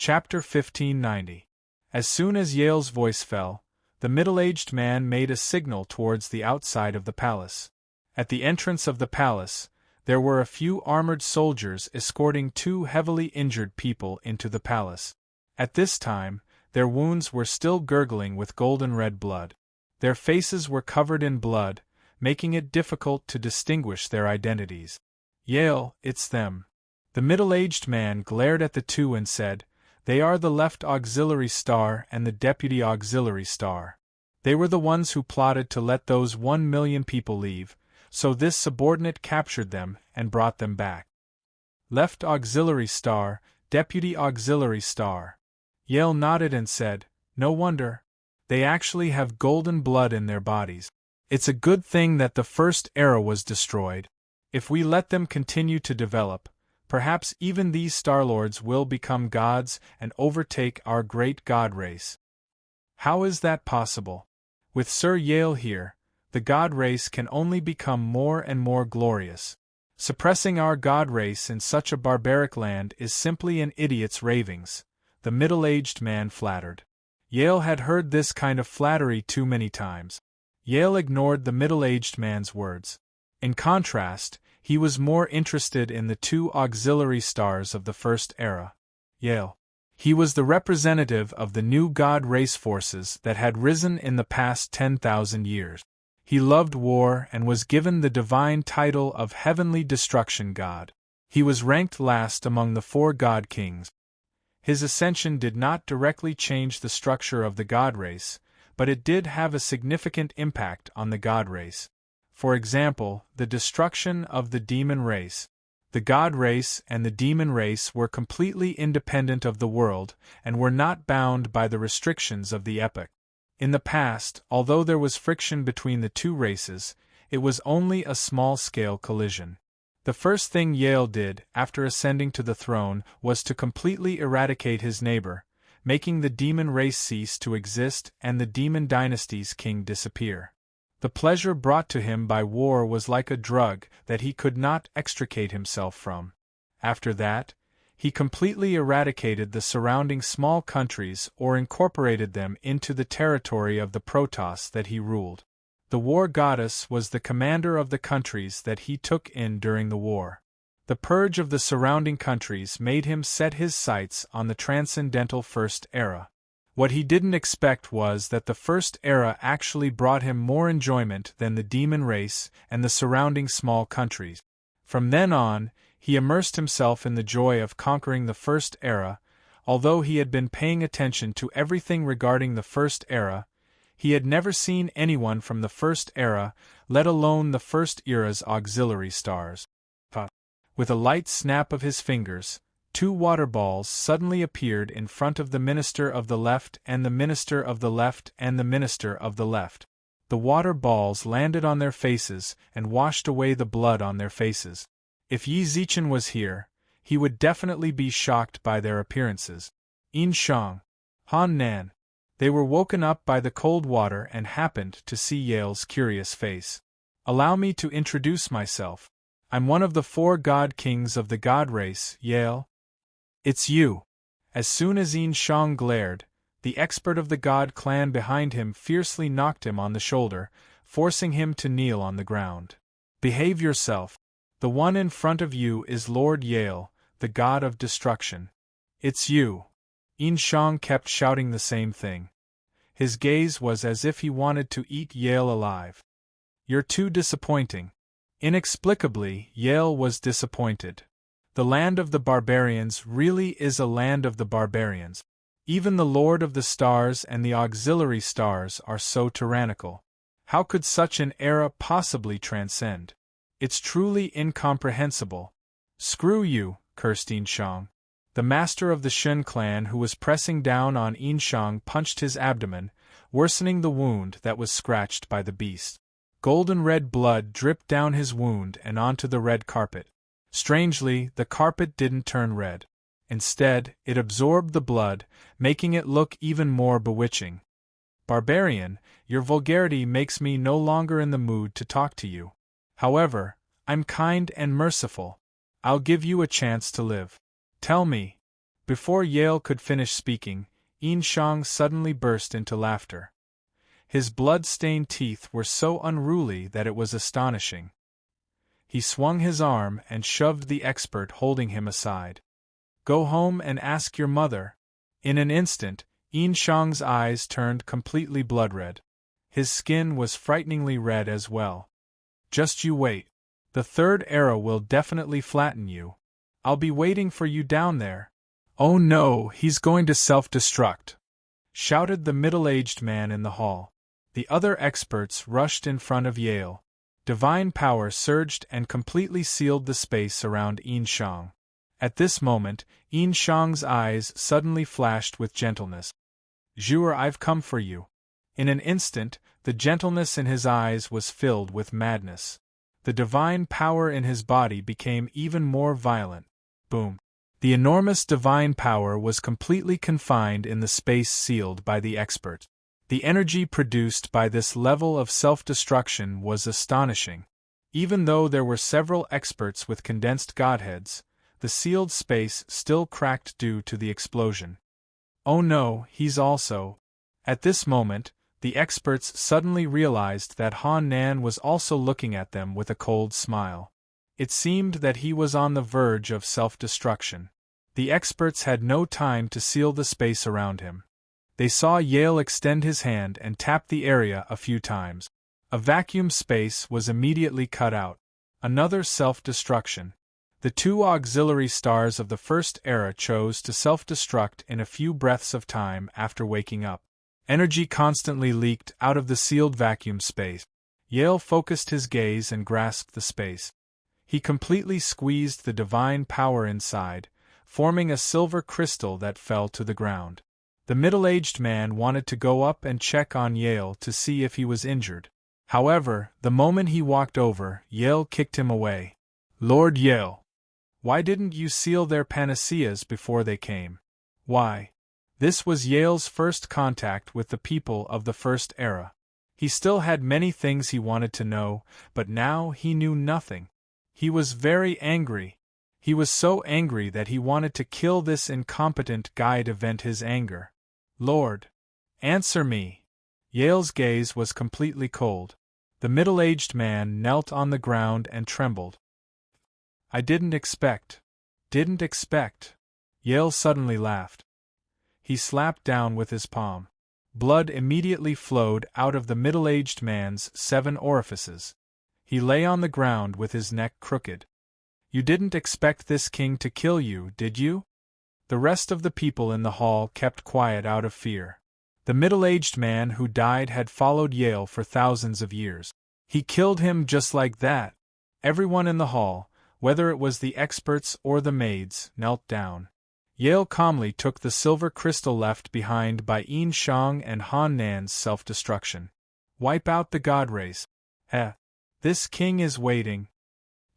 Chapter 1590. As soon as Yale's voice fell, the middle-aged man made a signal towards the outside of the palace. At the entrance of the palace, there were a few armored soldiers escorting two heavily injured people into the palace. At this time, their wounds were still gurgling with golden-red blood. Their faces were covered in blood, making it difficult to distinguish their identities. "Yale, it's them." The middle-aged man glared at the two and said, "They are the left auxiliary star and the deputy auxiliary star. They were the ones who plotted to let those 1 million people leave, so this subordinate captured them and brought them back." Left auxiliary star, deputy auxiliary star. Yale nodded and said, "No wonder. They actually have golden blood in their bodies. It's a good thing that the first era was destroyed. If we let them continue to develop, perhaps even these Star-Lords will become gods and overtake our great god race." "How is that possible? With Sir Yale here, the god race can only become more and more glorious. Suppressing our god race in such a barbaric land is simply an idiot's ravings," the middle-aged man flattered. Yale had heard this kind of flattery too many times. Yale ignored the middle-aged man's words. In contrast, he was more interested in the two auxiliary stars of the first era. Yale. He was the representative of the new god race forces that had risen in the past 10,000 years. He loved war and was given the divine title of Heavenly Destruction God. He was ranked last among the 4 god kings. His ascension did not directly change the structure of the god race, but it did have a significant impact on the god race. For example, the destruction of the demon race. The god race and the demon race were completely independent of the world and were not bound by the restrictions of the epoch. In the past, although there was friction between the two races, it was only a small-scale collision. The first thing Yale did after ascending to the throne was to completely eradicate his neighbor, making the demon race cease to exist and the demon dynasty's king disappear. The pleasure brought to him by war was like a drug that he could not extricate himself from. After that, he completely eradicated the surrounding small countries or incorporated them into the territory of the Protoss that he ruled. The war goddess was the commander of the countries that he took in during the war. The purge of the surrounding countries made him set his sights on the transcendental First Era. What he didn't expect was that the First Era actually brought him more enjoyment than the demon race and the surrounding small countries. From then on, he immersed himself in the joy of conquering the First Era. Although he had been paying attention to everything regarding the First Era, he had never seen anyone from the First Era, let alone the First Era's auxiliary stars. With a light snap of his fingers, 2 water balls suddenly appeared in front of the Minister of the Left and the Minister of the Left and the Minister of the Left. The water balls landed on their faces and washed away the blood on their faces. If Yi Zichen was here, he would definitely be shocked by their appearances. Yin Shang, Han Nan. They were woken up by the cold water and happened to see Yale's curious face. "Allow me to introduce myself. I'm one of the 4 god kings of the god race, Yale." "It's you." As soon as Yin Shang glared, the expert of the god clan behind him fiercely knocked him on the shoulder, forcing him to kneel on the ground. "Behave yourself. The one in front of you is Lord Yale, the god of destruction." "It's you." Yin Shang kept shouting the same thing. His gaze was as if he wanted to eat Yale alive. "You're too disappointing." Inexplicably, Yale was disappointed. The land of the barbarians really is a land of the barbarians. Even the Lord of the Stars and the auxiliary stars are so tyrannical. How could such an era possibly transcend? It's truly incomprehensible. "Screw you," cursed Yin Shang. The master of the Shen clan who was pressing down on Yin Shang punched his abdomen, worsening the wound that was scratched by the beast. Golden red blood dripped down his wound and onto the red carpet. Strangely, the carpet didn't turn red. Instead, it absorbed the blood, making it look even more bewitching. "Barbarian, your vulgarity makes me no longer in the mood to talk to you. However, I'm kind and merciful. I'll give you a chance to live. Tell me, Before Yale could finish speaking, Shang suddenly burst into laughter. His blood-stained teeth were so unruly that it was astonishing. He swung his arm and shoved the expert holding him aside. "Go home and ask your mother." In an instant, Shang's eyes turned completely blood-red. His skin was frighteningly red as well. "Just you wait. The third era will definitely flatten you. I'll be waiting for you down there." "Oh no, he's going to self-destruct!" shouted the middle-aged man in the hall. The other experts rushed in front of Yale. Divine power surged and completely sealed the space around Shang. At this moment, Shang's eyes suddenly flashed with gentleness. "Zhuer, I've come for you." In an instant, the gentleness in his eyes was filled with madness. The divine power in his body became even more violent. Boom! The enormous divine power was completely confined in the space sealed by the expert. The energy produced by this level of self-destruction was astonishing. Even though there were several experts with condensed godheads, the sealed space still cracked due to the explosion. "Oh no, he's also..." At this moment, the experts suddenly realized that Han Nan was also looking at them with a cold smile. It seemed that he was on the verge of self-destruction. The experts had no time to seal the space around him. They saw Yale extend his hand and tap the area a few times. A vacuum space was immediately cut out. Another self-destruction. The two auxiliary stars of the first era chose to self-destruct in a few breaths of time after waking up. Energy constantly leaked out of the sealed vacuum space. Yale focused his gaze and grasped the space. He completely squeezed the divine power inside, forming a silver crystal that fell to the ground. The middle-aged man wanted to go up and check on Yale to see if he was injured. However, the moment he walked over, Yale kicked him away. "Lord Yale, why didn't you seal their panaceas before they came?" "Why?" This was Yale's first contact with the people of the First Era. He still had many things he wanted to know, but now he knew nothing. He was very angry. He was so angry that he wanted to kill this incompetent guy to vent his anger. "Lord, answer me." Yale's gaze was completely cold. The middle-aged man knelt on the ground and trembled. "I didn't expect." Yale suddenly laughed. He slapped down with his palm. Blood immediately flowed out of the middle-aged man's 7 orifices. He lay on the ground with his neck crooked. "You didn't expect this king to kill you, did you?" The rest of the people in the hall kept quiet out of fear. The middle-aged man who died had followed Yale for thousands of years. He killed him just like that. Everyone in the hall, whether it was the experts or the maids, knelt down. Yale calmly took the silver crystal left behind by Shang and Han Nan's self-destruction. "Wipe out the god race. This king is waiting."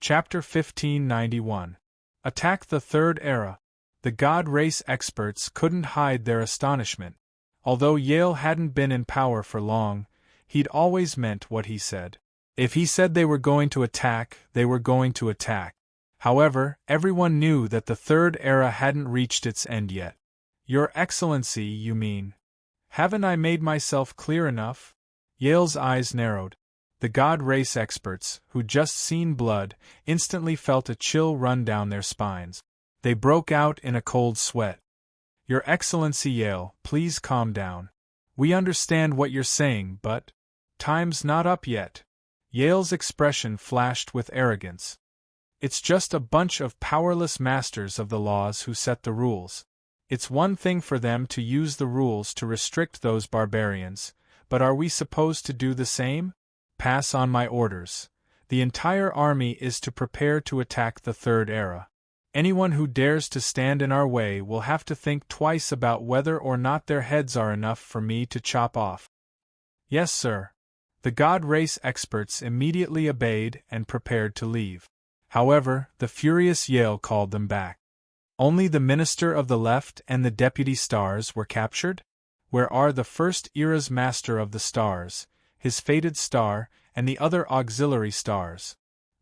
Chapter 1591. Attack the Third Era. The God race experts couldn't hide their astonishment. Although Yale hadn't been in power for long, he'd always meant what he said. If he said they were going to attack, they were going to attack. However, everyone knew that the Third Era hadn't reached its end yet. "Your Excellency, you mean? Haven't I made myself clear enough?" Yale's eyes narrowed. The God race experts, who'd just seen blood, instantly felt a chill run down their spines. They broke out in a cold sweat. "Your Excellency Yale, please calm down. We understand what you're saying, but time's not up yet." Yale's expression flashed with arrogance. "It's just a bunch of powerless masters of the laws who set the rules. It's one thing for them to use the rules to restrict those barbarians, but are we supposed to do the same? Pass on my orders. The entire army is to prepare to attack the Third Era. Anyone who dares to stand in our way will have to think twice about whether or not their heads are enough for me to chop off." "Yes, sir." The God race experts immediately obeyed and prepared to leave. However, the furious Yale called them back. "Only the Minister of the Left and the Deputy Stars were captured? Where are the First Era's Master of the Stars, his fated star, and the other auxiliary stars?"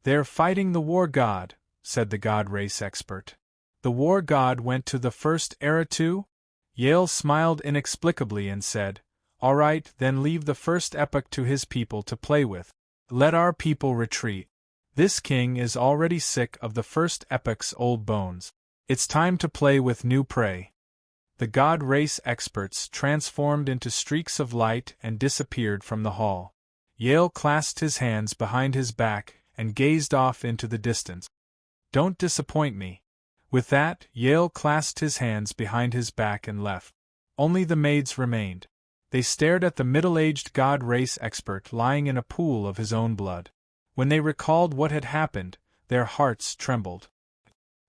"They're fighting the war god," said the God race expert. The war god went to the first era too? Yale smiled inexplicably and said, "All right, then leave the first epoch to his people to play with. Let our people retreat. This king is already sick of the first epoch's old bones. It's time to play with new prey." The god race experts transformed into streaks of light and disappeared from the hall. Yale clasped his hands behind his back and gazed off into the distance. "Don't disappoint me." With that, Yale clasped his hands behind his back and left. Only the maids remained. They stared at the middle-aged god race expert lying in a pool of his own blood. When they recalled what had happened, their hearts trembled.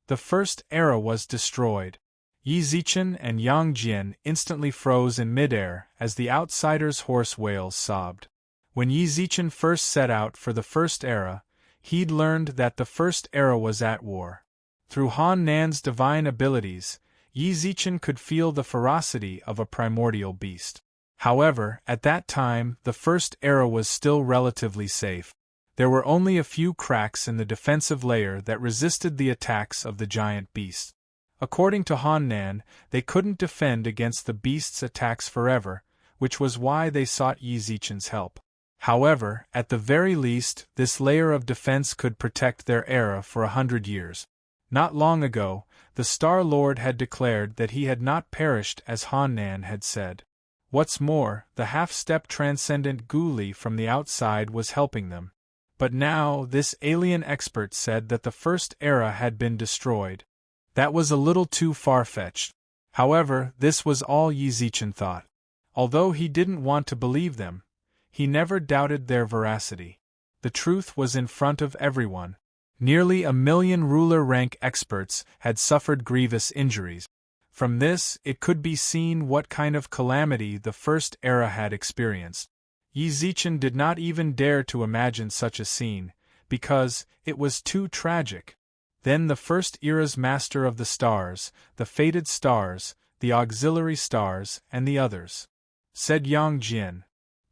The first era was destroyed. Yi Zichen and Yang Jian instantly froze in midair as the outsider's hoarse wails sobbed. When Yi Zichen first set out for the first era, he'd learned that the first era was at war. Through Han Nan's divine abilities, Yi Zichen could feel the ferocity of a primordial beast. However, at that time, the first era was still relatively safe. There were only a few cracks in the defensive layer that resisted the attacks of the giant beast. According to Han Nan, they couldn't defend against the beast's attacks forever, which was why they sought Yi Zichen's help. However, at the very least, this layer of defense could protect their era for 100 years. Not long ago, the Star Lord had declared that he had not perished as Han Nan had said. What's more, the half-step transcendent Gu from the outside was helping them. But now, this alien expert said that the first era had been destroyed. That was a little too far-fetched. However, this was all Yi Zichen thought. Although he didn't want to believe them, he never doubted their veracity. The truth was in front of everyone. Nearly 1 million ruler-rank experts had suffered grievous injuries. From this, it could be seen what kind of calamity the first era had experienced. Yi Zichen did not even dare to imagine such a scene, because it was too tragic. Then the first era's master of the stars, the fated stars, the auxiliary stars, and the others. Said Yang Jian.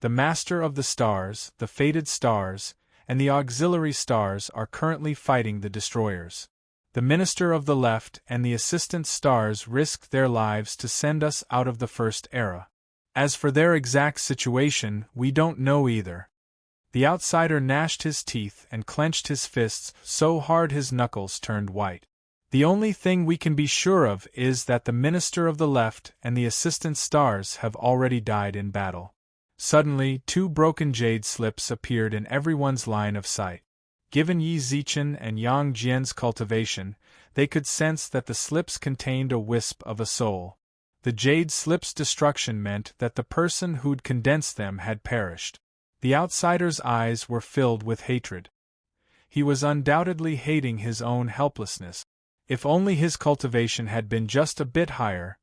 The master of the stars, the fated stars, and the auxiliary stars are currently fighting the destroyers. The minister of the left and the assistant stars risked their lives to send us out of the first era. As for their exact situation, we don't know either. The outsider gnashed his teeth and clenched his fists so hard his knuckles turned white. The only thing we can be sure of is that the minister of the left and the assistant stars have already died in battle. Suddenly, 2 broken jade slips appeared in everyone's line of sight. Given Yi Zichen and Yang Jian's cultivation, they could sense that the slips contained a wisp of a soul. The jade slips' destruction meant that the person who'd condensed them had perished. The outsider's eyes were filled with hatred. He was undoubtedly hating his own helplessness. If only his cultivation had been just a bit higher,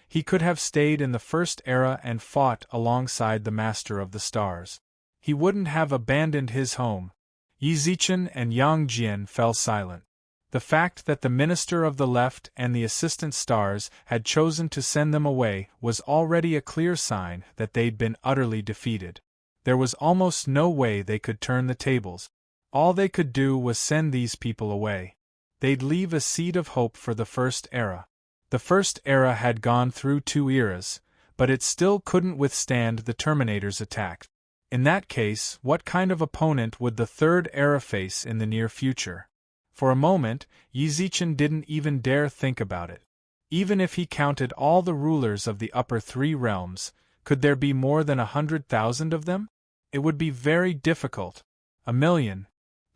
he could have stayed in the first era and fought alongside the Master of the Stars. He wouldn't have abandoned his home. Yi Zichen and Yang Jian fell silent. The fact that the minister of the left and the assistant stars had chosen to send them away was already a clear sign that they'd been utterly defeated. There was almost no way they could turn the tables. All they could do was send these people away. They'd leave a seed of hope for the first era. The first era had gone through 2 eras, but it still couldn't withstand the Terminator's attack. In that case, what kind of opponent would the third era face in the near future? For a moment, Yi Zichen didn't even dare think about it. Even if he counted all the rulers of the upper 3 realms, could there be more than 100,000 of them? It would be very difficult. 1 million.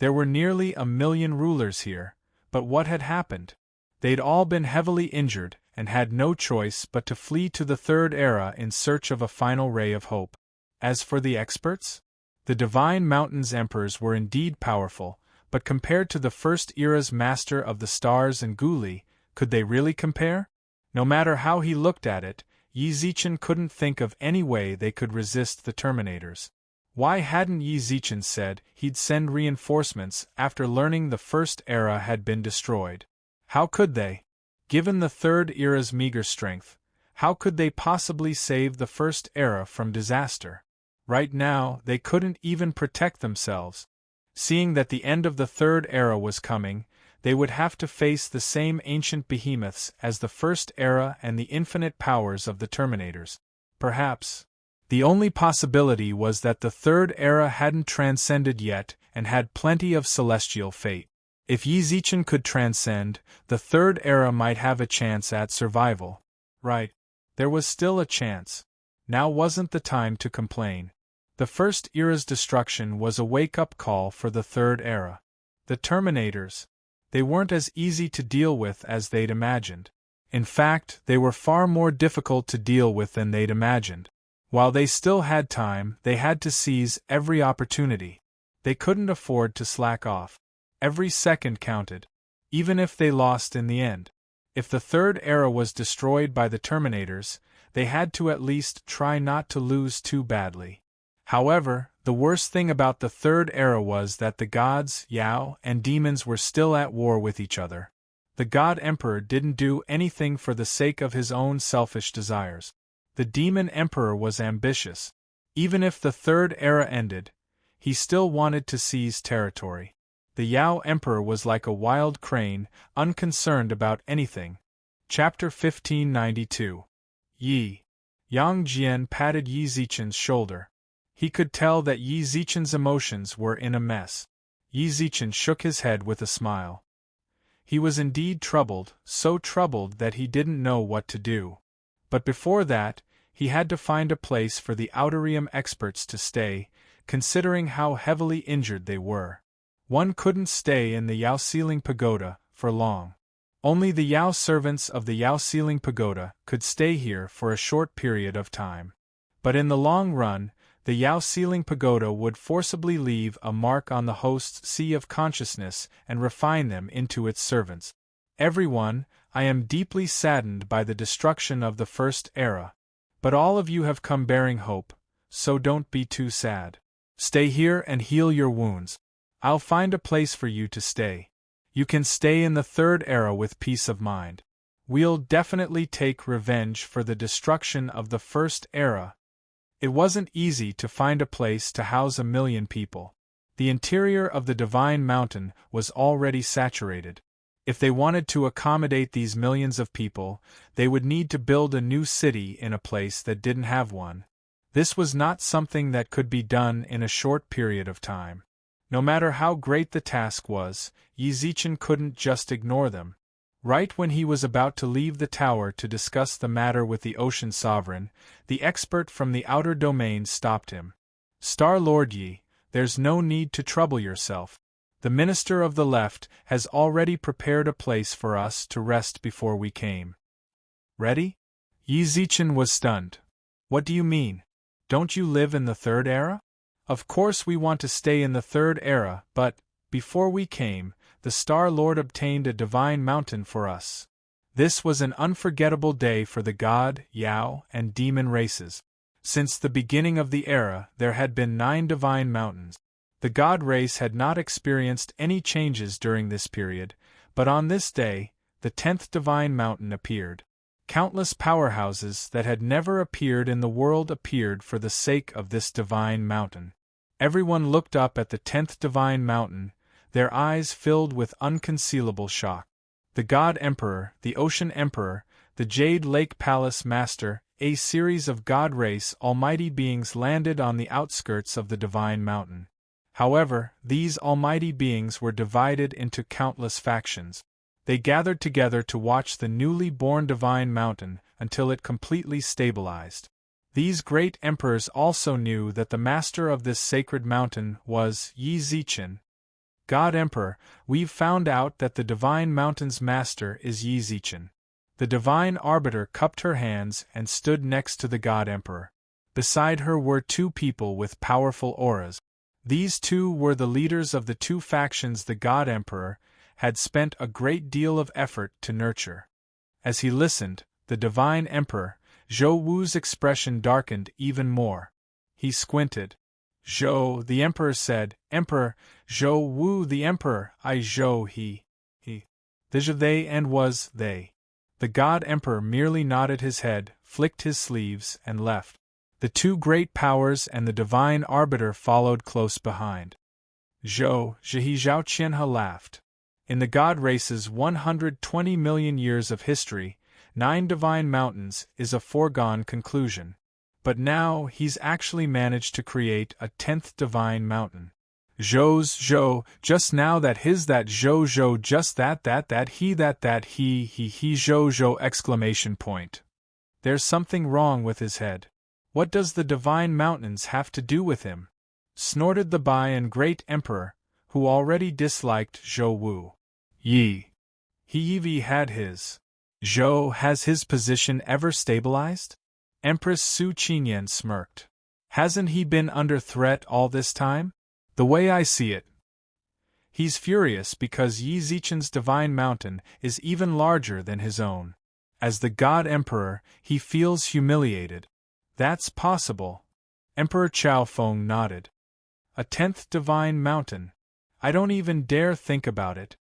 There were nearly 1 million rulers here, but what had happened? They'd all been heavily injured and had no choice but to flee to the third era in search of a final ray of hope. As for the experts? The Divine Mountain's emperors were indeed powerful, but compared to the first era's master of the stars and Gu, could they really compare? No matter how he looked at it, Yi Zichen couldn't think of any way they could resist the Terminators. Why hadn't Yi Zichen said he'd send reinforcements after learning the first era had been destroyed? How could they? Given the third era's meager strength, how could they possibly save the first era from disaster? Right now, they couldn't even protect themselves. Seeing that the end of the third era was coming, they would have to face the same ancient behemoths as the First Era and the infinite powers of the Terminators. Perhaps. The only possibility was that the Third Era hadn't transcended yet and had plenty of celestial fate. If Yi Zichen could transcend, the Third Era might have a chance at survival. Right. There was still a chance. Now wasn't the time to complain. The First Era's destruction was a wake-up call for the Third Era. The Terminators. They weren't as easy to deal with as they'd imagined. In fact, they were far more difficult to deal with than they'd imagined. While they still had time, they had to seize every opportunity. They couldn't afford to slack off. Every second counted. Even if they lost in the end. If the Third Era was destroyed by the Terminators, they had to at least try not to lose too badly. However, the worst thing about the Third Era was that the gods, Yao, and demons were still at war with each other. The God Emperor didn't do anything for the sake of his own selfish desires. The Demon Emperor was ambitious. Even if the Third Era ended, he still wanted to seize territory. The Yao Emperor was like a wild crane, unconcerned about anything. Chapter 1592. Yi. Yang Jian patted Yi Zichen's shoulder. He could tell that Yi Zichen's emotions were in a mess. Yi Zichen shook his head with a smile. He was indeed troubled, so troubled that he didn't know what to do. But before that, he had to find a place for the Outerium experts to stay, considering how heavily injured they were. One couldn't stay in the Yao Ceiling Pagoda for long. Only the Yao servants of the Yao Ceiling Pagoda could stay here for a short period of time. But in the long run, the Yao Ceiling Pagoda would forcibly leave a mark on the host's sea of consciousness and refine them into its servants. Everyone, I am deeply saddened by the destruction of the First Era. But all of you have come bearing hope, so don't be too sad. Stay here and heal your wounds. I'll find a place for you to stay. You can stay in the Third Era with peace of mind. We'll definitely take revenge for the destruction of the First Era. It wasn't easy to find a place to house 1 million people. The interior of the Divine Mountain was already saturated. If they wanted to accommodate these millions of people, they would need to build a new city in a place that didn't have one. This was not something that could be done in a short period of time. No matter how great the task was, Yi Zichen couldn't just ignore them. Right when he was about to leave the tower to discuss the matter with the Ocean Sovereign, the expert from the outer domain stopped him. Star Lord Yi, there's no need to trouble yourself. The Minister of the Left has already prepared a place for us to rest before we came. Ready? Yi Zichen was stunned. What do you mean? Don't you live in the Third Era? Of course we want to stay in the Third Era, but, before we came, the Star Lord obtained a divine mountain for us. This was an unforgettable day for the God, Yao, and demon races. Since the beginning of the era, there had been 9 divine mountains. The God race had not experienced any changes during this period, but on this day, the 10th divine mountain appeared. Countless powerhouses that had never appeared in the world appeared for the sake of this divine mountain. Everyone looked up at the 10th divine mountain, their eyes filled with unconcealable shock. The God Emperor, the Ocean Emperor, the Jade Lake Palace Master, a series of God race almighty beings landed on the outskirts of the divine mountain. However, these almighty beings were divided into countless factions. They gathered together to watch the newly born divine mountain until it completely stabilized. These great emperors also knew that the master of this sacred mountain was Yi Zichen. God Emperor, we've found out that the divine mountain's master is Yi Zichen. The divine arbiter cupped her hands and stood next to the God Emperor. Beside her were 2 people with powerful auras. These 2 were the leaders of the 2 factions the God Emperor had spent a great deal of effort to nurture. As he listened, the divine emperor, Zhou Wu's expression darkened even more. He squinted. Zhou, the emperor said, Emperor, Zhou Wu the emperor, I Zhou he. They and was they. The God Emperor merely nodded his head, flicked his sleeves, and left. The 2 great powers and the divine arbiter followed close behind. Zhou, Zhi Zhao Qianhe laughed. In the God race's 120 million years of history, 9 divine mountains is a foregone conclusion. But now he's actually managed to create a 10th divine mountain. Zhou, just now that Zhou, just that he, Zhou, exclamation point. There's something wrong with his head. What does the divine mountains have to do with him? Snorted the Bai and great emperor, who already disliked Zhou Wu. He had his. Zhou, has his position ever stabilized? Empress Su Qinyan smirked. Hasn't he been under threat all this time? The way I see it, he's furious because Yi Zichen's divine mountain is even larger than his own. As the God Emperor, he feels humiliated. That's possible. Emperor Chao Feng nodded. A 10th divine mountain. I don't even dare think about it.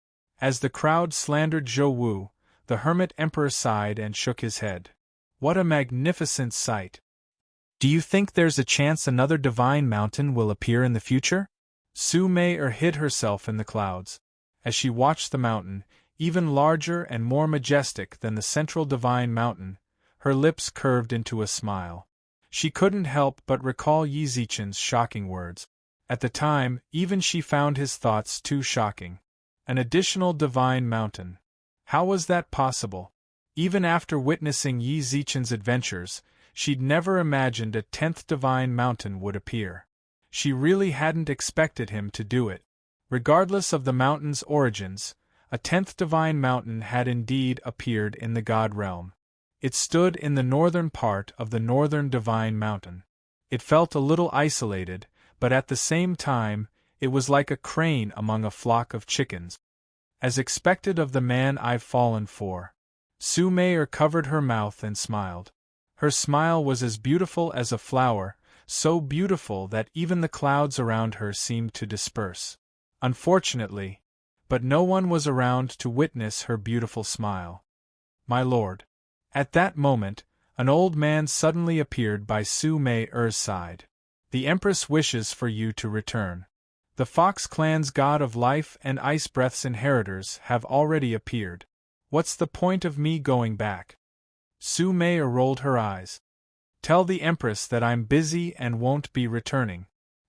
As the crowd slandered Zhou Wu, the hermit emperor sighed and shook his head. What a magnificent sight. Do you think there's a chance another divine mountain will appear in the future? Su Mei hid herself in the clouds. As she watched the mountain, even larger and more majestic than the central divine mountain, her lips curved into a smile. She couldn't help but recall Yi Zichen's shocking words. At the time, even she found his thoughts too shocking. An additional divine mountain. How was that possible? Even after witnessing Yi Zichen's adventures, she'd never imagined a 10th divine mountain would appear. She really hadn't expected him to do it. Regardless of the mountain's origins, a 10th divine mountain had indeed appeared in the God realm. It stood in the northern part of the northern divine mountain. It felt a little isolated, but at the same time, it was like a crane among a flock of chickens. As expected of the man I've fallen for. Su Mei covered her mouth and smiled. Her smile was as beautiful as a flower, so beautiful that even the clouds around her seemed to disperse. Unfortunately, but no one was around to witness her beautiful smile. My lord. At that moment, an old man suddenly appeared by Su Mei's side. The Empress wishes for you to return. The Fox clan's god of life and ice breath's inheritors have already appeared. What's the point of me going back? Su Mei rolled her eyes. Tell the Empress that I'm busy and won't be returning.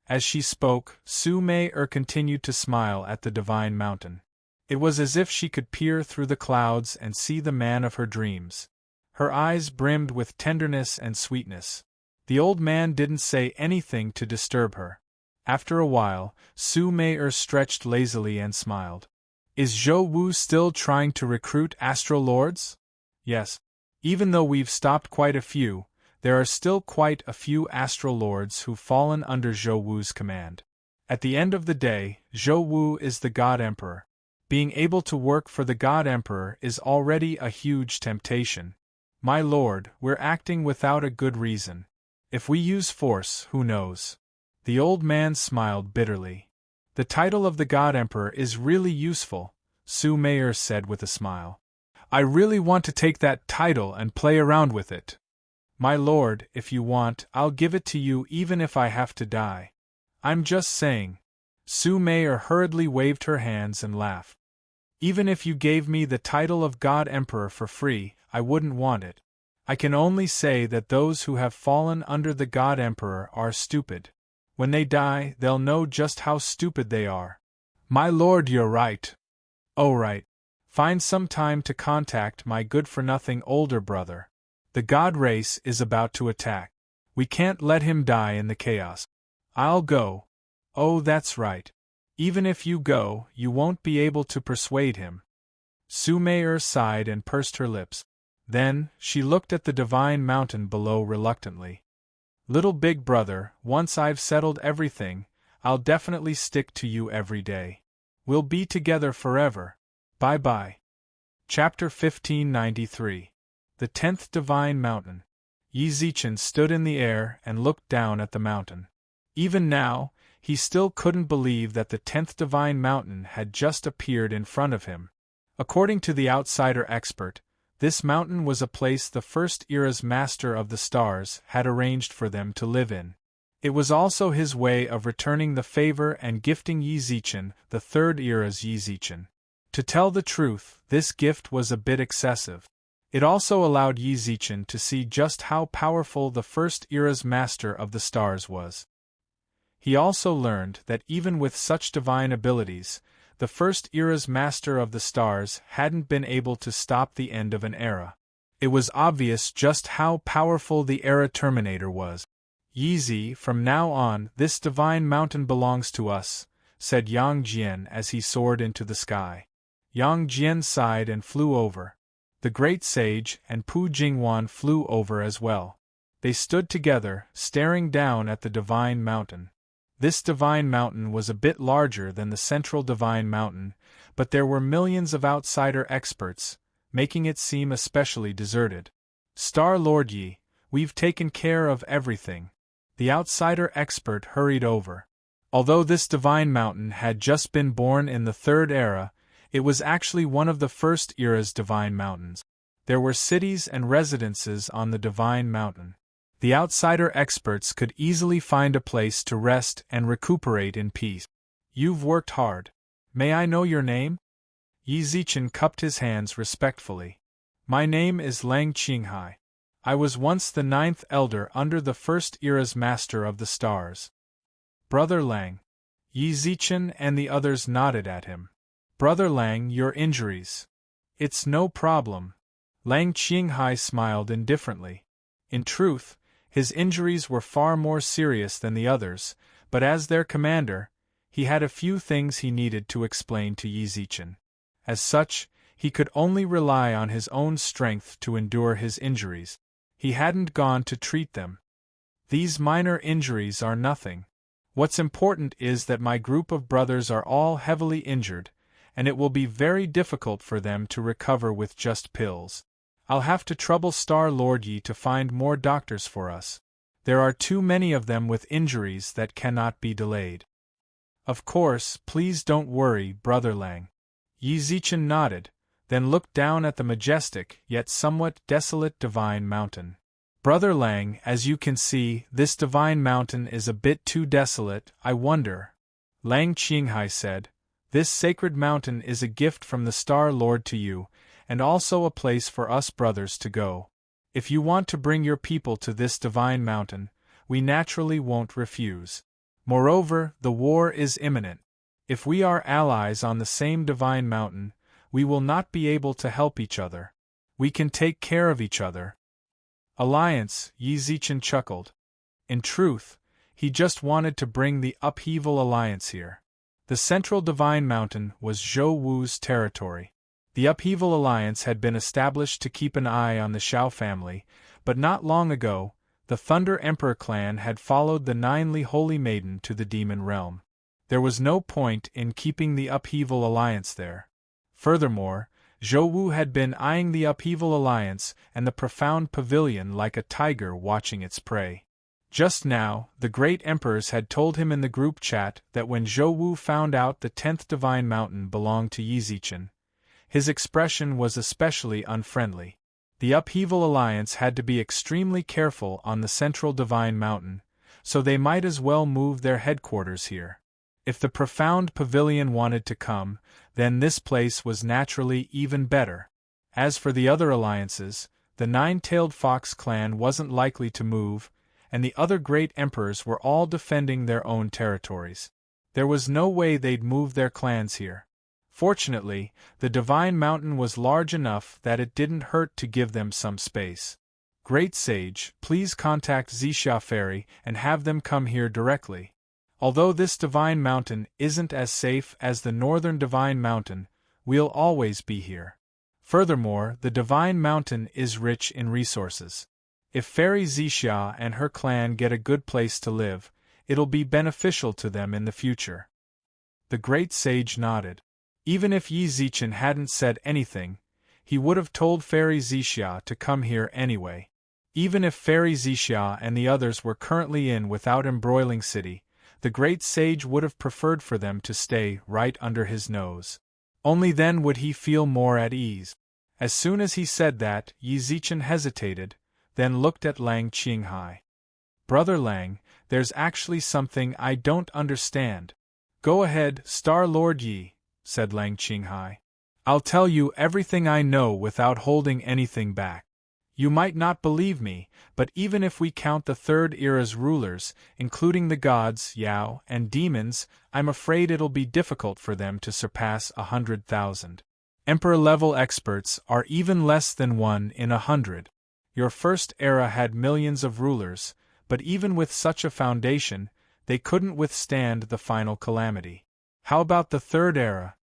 As she spoke, Su Mei continued to smile at the divine mountain. It was as if she could peer through the clouds and see the man of her dreams. Her eyes brimmed with tenderness and sweetness. The old man didn't say anything to disturb her. After a while, Su Mei stretched lazily and smiled. Is Zhou Wu still trying to recruit Astral Lords? Yes. Even though we've stopped quite a few, there are still quite a few Astral Lords who've fallen under Zhou Wu's command. At the end of the day, Zhou Wu is the God Emperor. Being able to work for the God Emperor is already a huge temptation. My lord, we're acting without a good reason. If we use force, who knows? The old man smiled bitterly. The title of the God Emperor is really useful, Su Mei said with a smile. I really want to take that title and play around with it. My lord, if you want, I'll give it to you even if I have to die. I'm just saying. Su Mei hurriedly waved her hands and laughed. Even if you gave me the title of God Emperor for free, I wouldn't want it. I can only say that those who have fallen under the God Emperor are stupid. When they die, they'll know just how stupid they are. My lord, you're right. Oh, right. Find some time to contact my good-for-nothing older brother. The God race is about to attack. We can't let him die in the chaos. I'll go. Oh, that's right. Even if you go, you won't be able to persuade him. Su Mei sighed and pursed her lips. Then, she looked at the divine mountain below reluctantly. Little big brother, once I've settled everything, I'll definitely stick to you every day. We'll be together forever. Bye-bye. Chapter 1593. The 10th Divine Mountain. Yi Zichen stood in the air and looked down at the mountain. Even now, he still couldn't believe that the 10th Divine Mountain had just appeared in front of him. According to the outsider expert, this mountain was a place the First Era's Master of the Stars had arranged for them to live in. It was also his way of returning the favor and gifting Yi Zichen, the Third Era's Yi Zichen. To tell the truth, this gift was a bit excessive. It also allowed Yi Zichen to see just how powerful the First Era's Master of the Stars was. He also learned that even with such divine abilities, the First Era's Master of the Stars hadn't been able to stop the end of an era. It was obvious just how powerful the Era Terminator was. Yi, from now on, this divine mountain belongs to us, said Yang Jian as he soared into the sky. Yang Jian sighed and flew over. The great sage and Pu Jingwan flew over as well. They stood together, staring down at the divine mountain. This divine mountain was a bit larger than the central divine mountain, but there were millions of outsider experts, making it seem especially deserted. Star Lord Yi, we've taken care of everything. The outsider expert hurried over. Although this divine mountain had just been born in the Third Era, it was actually one of the First Era's divine mountains. There were cities and residences on the divine mountain. The outsider experts could easily find a place to rest and recuperate in peace. You've worked hard. May I know your name? Yi Zichen cupped his hands respectfully. My name is Lang Qinghai. I was once the 9th elder under the First Era's Master of the Stars. Brother Lang. Yi Zichen and the others nodded at him. Brother Lang, your injuries. It's no problem. Lang Qinghai smiled indifferently. In truth, his injuries were far more serious than the others, but as their commander, he had a few things he needed to explain to Yi Zichen. As such, he could only rely on his own strength to endure his injuries. He hadn't gone to treat them. These minor injuries are nothing. What's important is that my group of brothers are all heavily injured, and it will be very difficult for them to recover with just pills. I'll have to trouble Star Lord Yi to find more doctors for us. There are too many of them with injuries that cannot be delayed. Of course, please don't worry, Brother Lang. Yi Zichen nodded, then looked down at the majestic yet somewhat desolate divine mountain. Brother Lang, as you can see, this divine mountain is a bit too desolate, I wonder. Lang Qinghai said, this sacred mountain is a gift from the Star Lord to you, and also a place for us brothers to go. If you want to bring your people to this divine mountain, we naturally won't refuse. Moreover, the war is imminent. If we are allies on the same divine mountain, we will not be able to help each other. We can take care of each other. Alliance, Yi Zichen chuckled. In truth, he just wanted to bring the upheaval alliance here. The central divine mountain was Zhou Wu's territory. The upheaval alliance had been established to keep an eye on the Xiao family, but not long ago, the Thunder Emperor clan had followed the 9 Holy Maiden to the demon realm. There was no point in keeping the upheaval alliance there. Furthermore, Zhou Wu had been eyeing the upheaval alliance and the profound pavilion like a tiger watching its prey. Just now, the great emperors had told him in the group chat that when Zhou Wu found out the 10th divine mountain belonged to Yi Zichen, his expression was especially unfriendly. The upheaval alliance had to be extremely careful on the central divine mountain, so they might as well move their headquarters here. If the profound pavilion wanted to come, then this place was naturally even better. As for the other alliances, the 9-tailed fox clan wasn't likely to move, and the other great emperors were all defending their own territories. There was no way they'd move their clans here. Fortunately, the divine mountain was large enough that it didn't hurt to give them some space. Great Sage, please contact Zixia Fairy and have them come here directly. Although this divine mountain isn't as safe as the northern divine mountain, we'll always be here. Furthermore, the divine mountain is rich in resources. If Fairy Zixia and her clan get a good place to live, it'll be beneficial to them in the future. The Great Sage nodded. Even if Yi Zichen hadn't said anything, he would have told Fairy Zixia to come here anyway. Even if Fairy Zixia and the others were currently in without embroiling city, the Great Sage would have preferred for them to stay right under his nose. Only then would he feel more at ease. As soon as he said that, Yi Zichen hesitated, then looked at Lang Qinghai. Brother Lang, there's actually something I don't understand. Go ahead, Star Lord Yi, said Lang Qinghai. I'll tell you everything I know without holding anything back. You might not believe me, but even if we count the Third Era's rulers, including the gods, Yao, and demons, I'm afraid it'll be difficult for them to surpass 100,000. Emperor-level experts are even less than 1 in 100. Your First Era had millions of rulers, but even with such a foundation, they couldn't withstand the final calamity. How about the Third Era?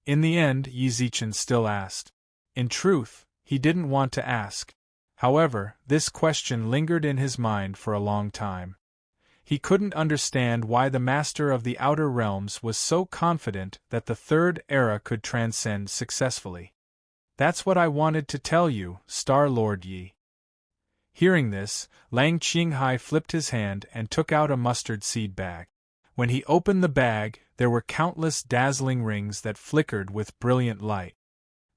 In the end, Yi Zichen still asked. In truth, he didn't want to ask. However, this question lingered in his mind for a long time. He couldn't understand why the Master of the Outer Realms was so confident that the Third Era could transcend successfully. That's what I wanted to tell you, Star Lord Yi. Hearing this, Lang Qinghai flipped his hand and took out a mustard seed bag. When he opened the bag, there were countless dazzling rings that flickered with brilliant light.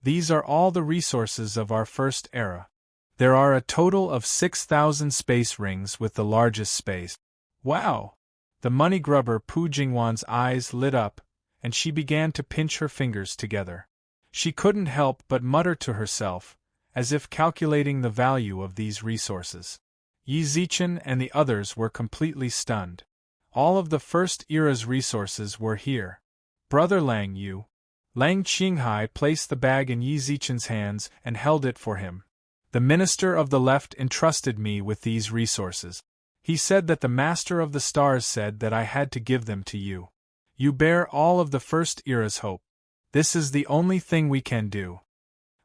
These are all the resources of our First Era. There are a total of 6,000 space rings with the largest space. Wow! The money grubber Pu Jingwan's eyes lit up, and she began to pinch her fingers together. She couldn't help but mutter to herself, as if calculating the value of these resources. Yi Zichen and the others were completely stunned. All of the First Era's resources were here. Brother Lang Yu. Lang Qinghai placed the bag in Yi Zichen's hands and held it for him. The Minister of the Left entrusted me with these resources. He said that the Master of the Stars said that I had to give them to you. You bear all of the First Era's hope. This is the only thing we can do.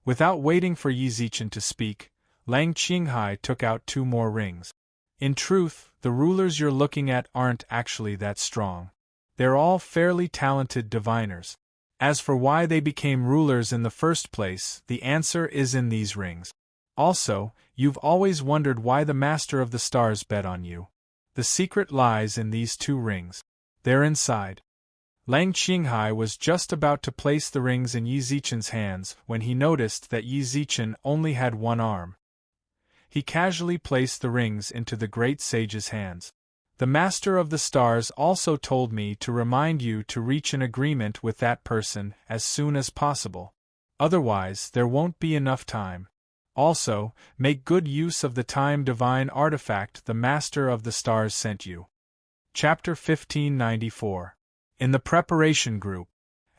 Without waiting for Yi Zichen to speak, Lang Qinghai took out 2 more rings. In truth, the rulers you're looking at aren't actually that strong. They're all fairly talented diviners. As for why they became rulers in the first place, the answer is in these rings. Also, you've always wondered why the Master of the Stars bet on you. The secret lies in these 2 rings. They're inside. Lang Qinghai was just about to place the rings in Yi Zichen's hands when he noticed that Yi Zichen only had 1 arm. He casually placed the rings into the great sage's hands. The Master of the Stars also told me to remind you to reach an agreement with that person as soon as possible. Otherwise, there won't be enough time. Also, make good use of the time divine artifact the Master of the Stars sent you. Chapter 1594. In the preparation group.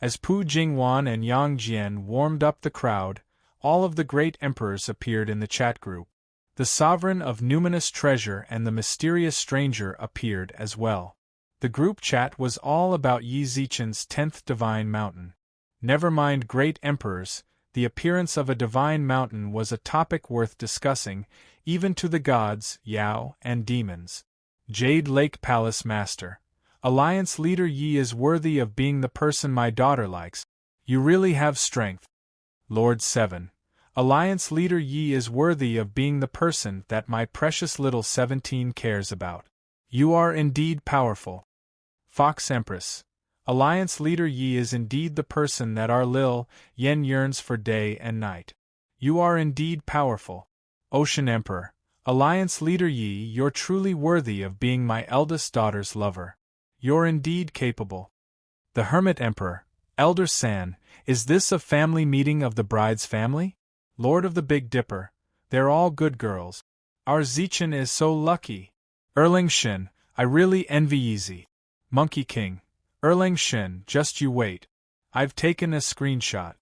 As Pu Jingwan and Yang Jian warmed up the crowd, all of the great emperors appeared in the chat group. The sovereign of numinous treasure and the mysterious stranger appeared as well. The group chat was all about Yi Zichen's 10th divine mountain. Never mind great emperors, the appearance of a divine mountain was a topic worth discussing, even to the gods, Yao, and demons. Jade Lake Palace Master. Alliance Leader Yi is worthy of being the person my daughter likes. You really have strength. Lord 7. Alliance Leader Yi is worthy of being the person that my precious little 17 cares about. You are indeed powerful. Fox Empress. Alliance Leader Yi is indeed the person that our Lil Yen yearns for day and night. You are indeed powerful. Ocean Emperor. Alliance Leader Yi, you're truly worthy of being my eldest daughter's lover. You're indeed capable. The Hermit Emperor. Elder San, is this a family meeting of the bride's family? Lord of the Big Dipper. They're all good girls. Our Zichen is so lucky. Erling Shin, I really envy Yeezy. Monkey King. Erling Shin, just you wait. I've taken a screenshot.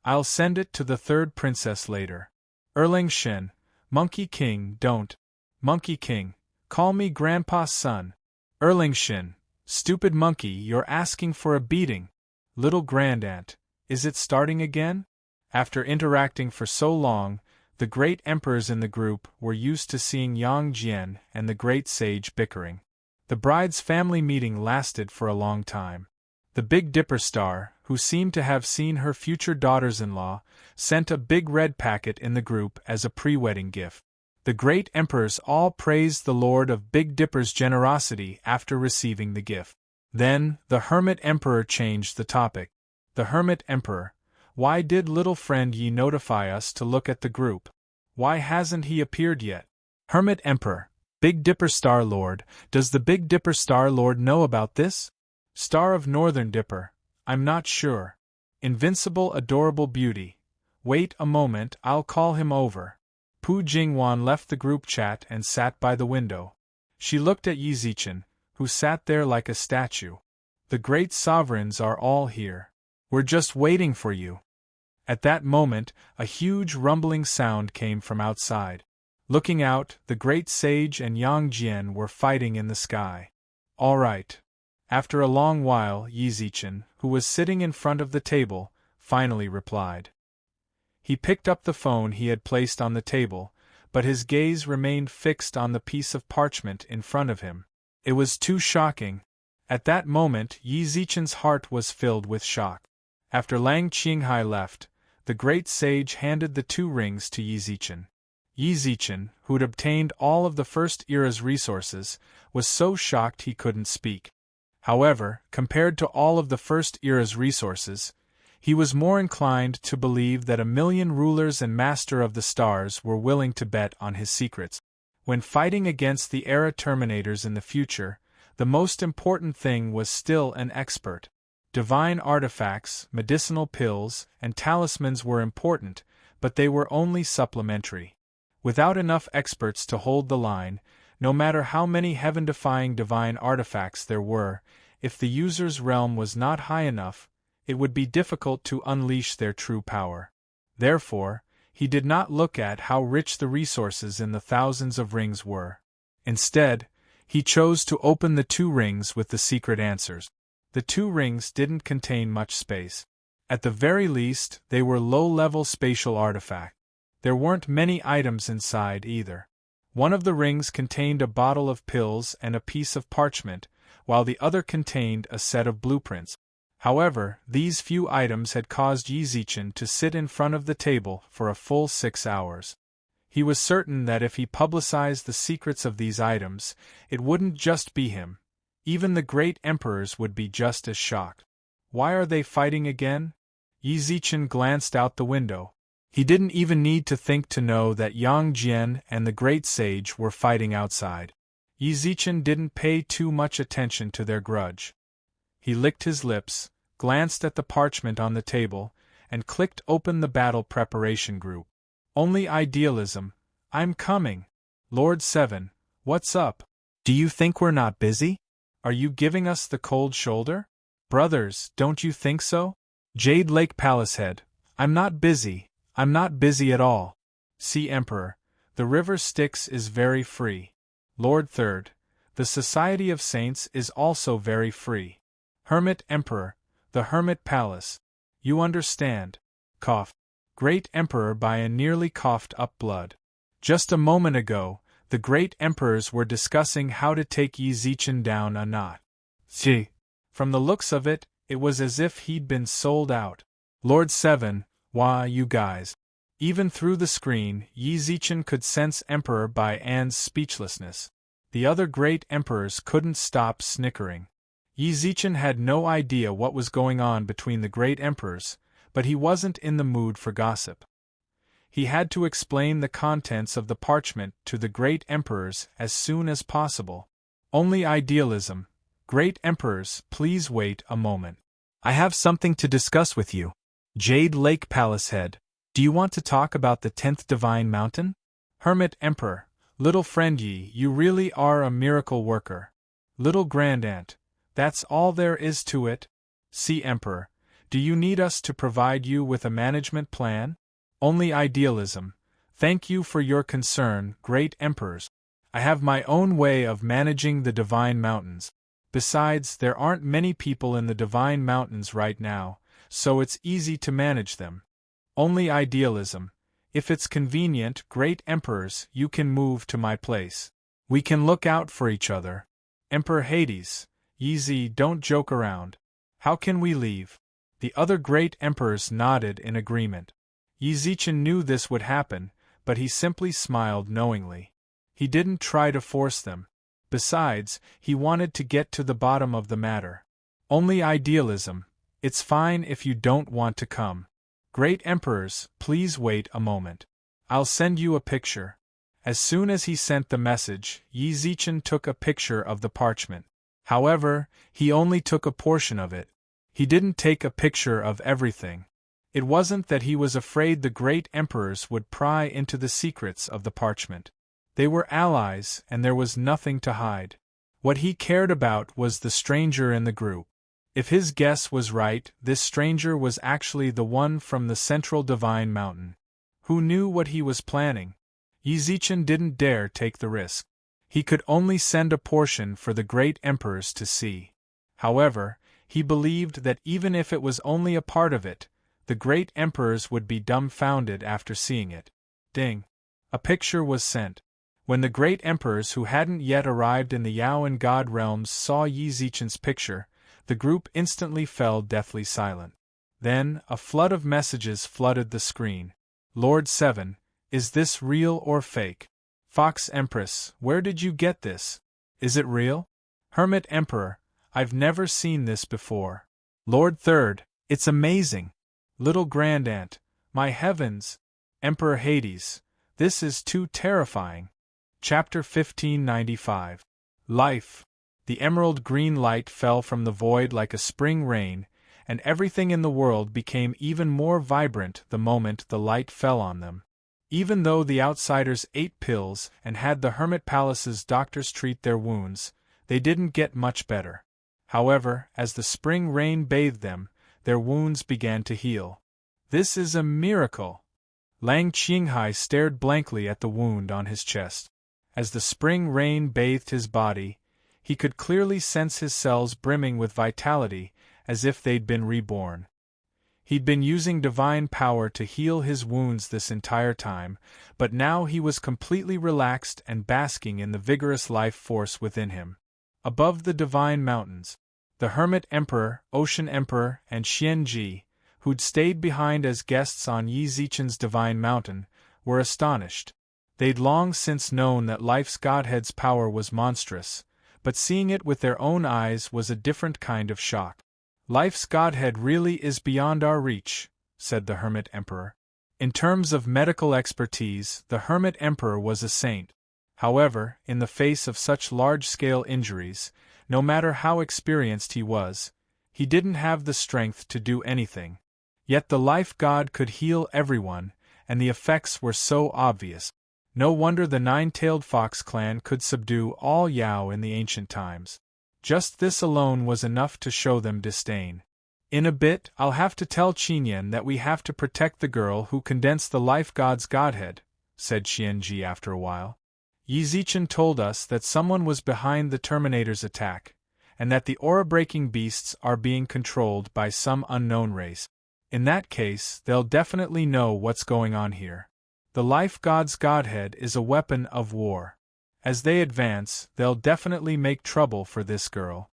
I'll send it to the 3rd princess later. Erling Shin. Monkey King, don't. Monkey King. Call me Grandpa's son. Erling Shin. Stupid monkey, you're asking for a beating. Little Grandaunt. Is it starting again? After interacting for so long, the great emperors in the group were used to seeing Yang Jian and the great sage bickering. The bride's family meeting lasted for a long time. The Big Dipper star, who seemed to have seen her future daughters-in-law, sent a big red packet in the group as a pre-wedding gift. The great emperors all praised the Lord of Big Dipper's generosity after receiving the gift. Then, the Hermit Emperor changed the topic. The Hermit Emperor. Why did little friend Yi notify us to look at the group? Why hasn't he appeared yet? Hermit Emperor. Big Dipper Star Lord, does the Big Dipper Star Lord know about this? Star of Northern Dipper, I'm not sure. Invincible, adorable beauty. Wait a moment, I'll call him over. Pu Jingwan left the group chat and sat by the window. She looked at Yi Zichen, who sat there like a statue. The great sovereigns are all here. We're just waiting for you. At that moment, a huge rumbling sound came from outside. Looking out, the great sage and Yang Jian were fighting in the sky. All right. After a long while, Yi Zichen, who was sitting in front of the table, finally replied. He picked up the phone he had placed on the table, but his gaze remained fixed on the piece of parchment in front of him. It was too shocking. At that moment, Yi Zichen's heart was filled with shock. After Lang Qinghai left, the great sage handed the 2 rings to Yi Zichen. Yi Zichen, who'd obtained all of the First Era's resources, was so shocked he couldn't speak. However, compared to all of the First Era's resources, he was more inclined to believe that 1,000,000 rulers and Master of the Stars were willing to bet on his secrets. When fighting against the Era Terminators in the future, the most important thing was still an expert. Divine artifacts, medicinal pills, and talismans were important, but they were only supplementary. Without enough experts to hold the line, no matter how many heaven-defying divine artifacts there were, if the user's realm was not high enough, it would be difficult to unleash their true power. Therefore, he did not look at how rich the resources in the thousands of rings were. Instead, he chose to open the 2 rings with the secret answers. The 2 rings didn't contain much space. At the very least, they were low-level spatial artifacts. There weren't many items inside either. One of the rings contained a bottle of pills and a piece of parchment, while the other contained a set of blueprints. However, these few items had caused Yi Zichen to sit in front of the table for a full 6 hours. He was certain that if he publicized the secrets of these items, it wouldn't just be him. Even the great emperors would be just as shocked. Why are they fighting again? Yi Zichen glanced out the window. He didn't even need to think to know that Yang Jian and the great sage were fighting outside. Yi Zichen didn't pay too much attention to their grudge. He licked his lips, glanced at the parchment on the table, and clicked open the battle preparation group. Only idealism. I'm coming. Lord 7, what's up? Do you think we're not busy? Are you giving us the cold shoulder? Brothers, don't you think so? Jade Lake Palace Head, I'm not busy. I'm not busy at all. See Emperor, the river Styx is very free. Lord 3rd, the Society of Saints is also very free. Hermit Emperor, the Hermit Palace. You understand. Cough. Great Emperor by a nearly coughed up blood. Just a moment ago, the great emperors were discussing how to take Yi Zichen down a notch. Gee. From the looks of it, it was as if he'd been sold out. Lord 7, why, you guys. Even through the screen, Yi Zichen could sense Emperor Bai An's speechlessness. The other great emperors couldn't stop snickering. Yi Zichen had no idea what was going on between the great emperors, but he wasn't in the mood for gossip. He had to explain the contents of the parchment to the great emperors as soon as possible. Only idealism. Great emperors, please wait a moment. I have something to discuss with you. Jade Lake Palace Head, do you want to talk about the 10th Divine Mountain? Hermit Emperor, little friend Yi, you really are a miracle worker. Little Grandaunt, that's all there is to it. See Emperor, do you need us to provide you with a management plan? Only idealism. Thank you for your concern, great emperors. I have my own way of managing the Divine Mountains. Besides, there aren't many people in the Divine Mountains right now, so it's easy to manage them. Only idealism. If it's convenient, great emperors, you can move to my place. We can look out for each other. Emperor Hades, Yi, don't joke around. How can we leave? The other great emperors nodded in agreement. Yi Zichen knew this would happen, but he simply smiled knowingly. He didn't try to force them. Besides, he wanted to get to the bottom of the matter. Only idealism. It's fine if you don't want to come. Great emperors, please wait a moment. I'll send you a picture. As soon as he sent the message, Yi Zichen took a picture of the parchment. However, he only took a portion of it. He didn't take a picture of everything. It wasn't that he was afraid the great emperors would pry into the secrets of the parchment. They were allies, and there was nothing to hide. What he cared about was the stranger in the group. If his guess was right, this stranger was actually the one from the central divine mountain. Who knew what he was planning? Yizichen didn't dare take the risk. He could only send a portion for the great emperors to see. However, he believed that even if it was only a part of it, the great emperors would be dumbfounded after seeing it. Ding! A picture was sent. When the great emperors who hadn't yet arrived in the Yao and God realms saw Yizichen's picture, the group instantly fell deathly silent. Then, a flood of messages flooded the screen. Lord 7, is this real or fake? Fox Empress, where did you get this? Is it real? Hermit Emperor, I've never seen this before. Lord 3rd, it's amazing. Little Grand Aunt, my heavens! Emperor Hades, this is too terrifying. Chapter 1595. Life. The emerald green light fell from the void like a spring rain, and everything in the world became even more vibrant the moment the light fell on them. Even though the outsiders ate pills and had the Hermit Palace's doctors treat their wounds, they didn't get much better. However, as the spring rain bathed them, their wounds began to heal. This is a miracle! Lang Qinghai stared blankly at the wound on his chest. As the spring rain bathed his body, he could clearly sense his cells brimming with vitality, as if they'd been reborn. He'd been using divine power to heal his wounds this entire time, but now he was completely relaxed and basking in the vigorous life force within him. Above the divine mountains, the Hermit Emperor, Ocean Emperor, and Xianji, who'd stayed behind as guests on Yizichen's divine mountain, were astonished. They'd long since known that life's godhead's power was monstrous, but seeing it with their own eyes was a different kind of shock. Life's godhead really is beyond our reach, said the Hermit Emperor. In terms of medical expertise, the Hermit Emperor was a saint. However, in the face of such large-scale injuries, no matter how experienced he didn't have the strength to do anything. Yet the life god could heal everyone, and the effects were so obvious. No wonder the nine-tailed fox clan could subdue all Yao in the ancient times. Just this alone was enough to show them disdain. In a bit, I'll have to tell Qinyan that we have to protect the girl who condensed the life god's godhead, said Xianji after a while. Yizichen told us that someone was behind the Terminator's attack, and that the aura-breaking beasts are being controlled by some unknown race. In that case, they'll definitely know what's going on here. The life god's godhead is a weapon of war. As they advance, they'll definitely make trouble for this girl.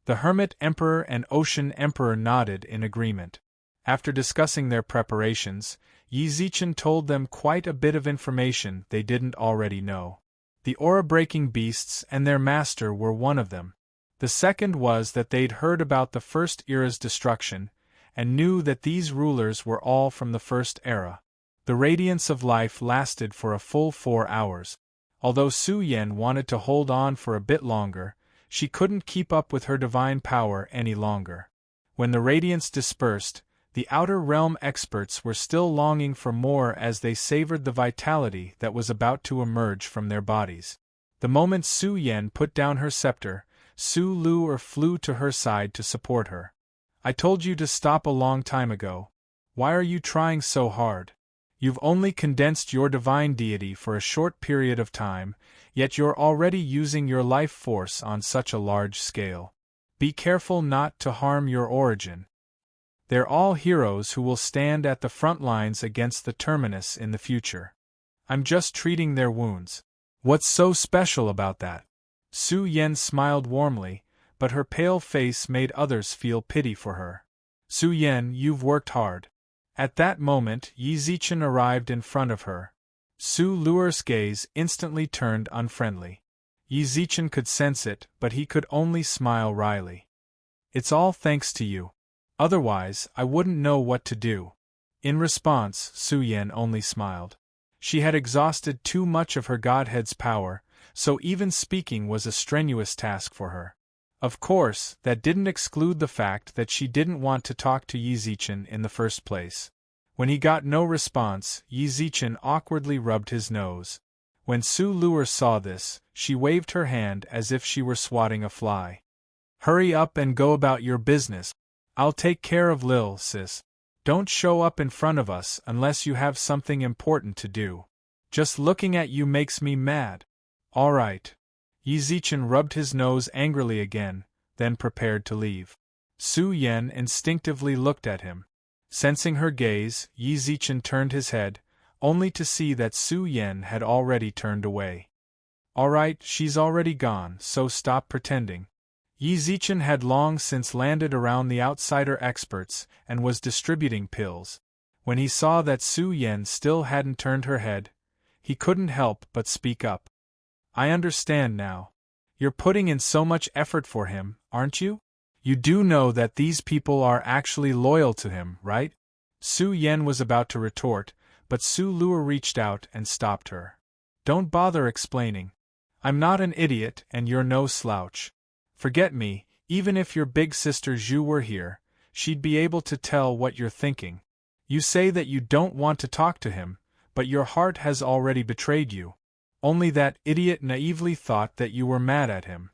The Hermit Emperor and Ocean Emperor nodded in agreement. After discussing their preparations, Yizichen told them quite a bit of information they didn't already know. The aura-breaking beasts and their master were one of them. The second was that they'd heard about the First Era's destruction, and knew that these rulers were all from the First Era. The radiance of life lasted for a full 4 hours. Although Su Yan wanted to hold on for a bit longer, she couldn't keep up with her divine power any longer. When the radiance dispersed, the Outer Realm experts were still longing for more as they savored the vitality that was about to emerge from their bodies. The moment Su Yan put down her scepter, Su Lu'er flew to her side to support her. I told you to stop a long time ago. Why are you trying so hard? You've only condensed your divine deity for a short period of time, yet you're already using your life force on such a large scale. Be careful not to harm your origin. They're all heroes who will stand at the front lines against the Terminus in the future. I'm just treating their wounds. What's so special about that? Su Yan smiled warmly, but her pale face made others feel pity for her. Su Yan, you've worked hard. At that moment, Yizichen arrived in front of her. Su Lu'er's gaze instantly turned unfriendly. Yizichen could sense it, but he could only smile wryly. It's all thanks to you. Otherwise, I wouldn't know what to do. In response, Su Yan only smiled. She had exhausted too much of her godhead's power, so even speaking was a strenuous task for her. Of course, that didn't exclude the fact that she didn't want to talk to Yi Zichen in the first place. When he got no response, Yi Zichen awkwardly rubbed his nose. When Su Luer saw this, she waved her hand as if she were swatting a fly. Hurry up and go about your business. I'll take care of Lil, sis. Don't show up in front of us unless you have something important to do. Just looking at you makes me mad. All right. Yi Zichen rubbed his nose angrily again, then prepared to leave. Su Yen instinctively looked at him. Sensing her gaze, Yi Zichen turned his head, only to see that Su Yen had already turned away. All right, she's already gone, so stop pretending. Yi Zichen had long since landed around the outsider experts and was distributing pills. When he saw that Su Yen still hadn't turned her head, he couldn't help but speak up. I understand now. You're putting in so much effort for him, aren't you? You do know that these people are actually loyal to him, right? Su Yen was about to retort, but Su Luer reached out and stopped her. Don't bother explaining. I'm not an idiot and you're no slouch. Forget me, even if your big sister Zhu were here, she'd be able to tell what you're thinking. You say that you don't want to talk to him, but your heart has already betrayed you. Only that idiot naively thought that you were mad at him.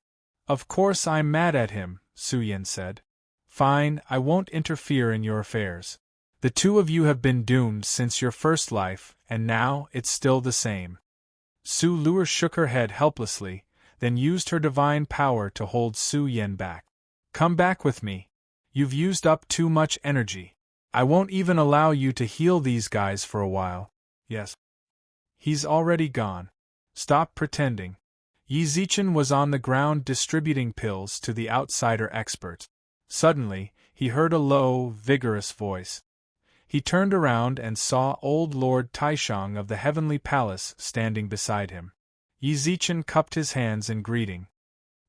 Of course I'm mad at him, Su Yen said. Fine, I won't interfere in your affairs. The two of you have been doomed since your first life, and now it's still the same. Su Luer shook her head helplessly, then used her divine power to hold Su Yen back. Come back with me. You've used up too much energy. I won't even allow you to heal these guys for a while. Yes. He's already gone. Stop pretending. Yi Zichen was on the ground distributing pills to the outsider experts. Suddenly, he heard a low, vigorous voice. He turned around and saw old Lord Taishang of the Heavenly Palace standing beside him. Yi Zichen cupped his hands in greeting.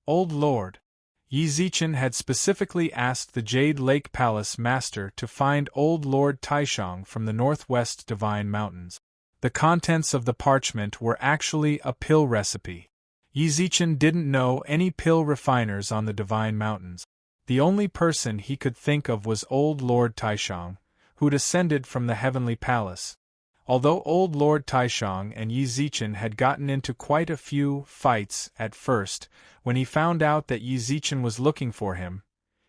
Old Lord. Yi Zichen had specifically asked the Jade Lake Palace Master to find old Lord Taishang from the northwest Divine Mountains. The contents of the parchment were actually a pill recipe. Yi Zichen didn't know any pill refiners on the Divine Mountains. The only person he could think of was old Lord Taishang, who'd ascended from the Heavenly Palace. Although old Lord Taishang and Yi Zichen had gotten into quite a few fights at first, when he found out that Yi Zichen was looking for him,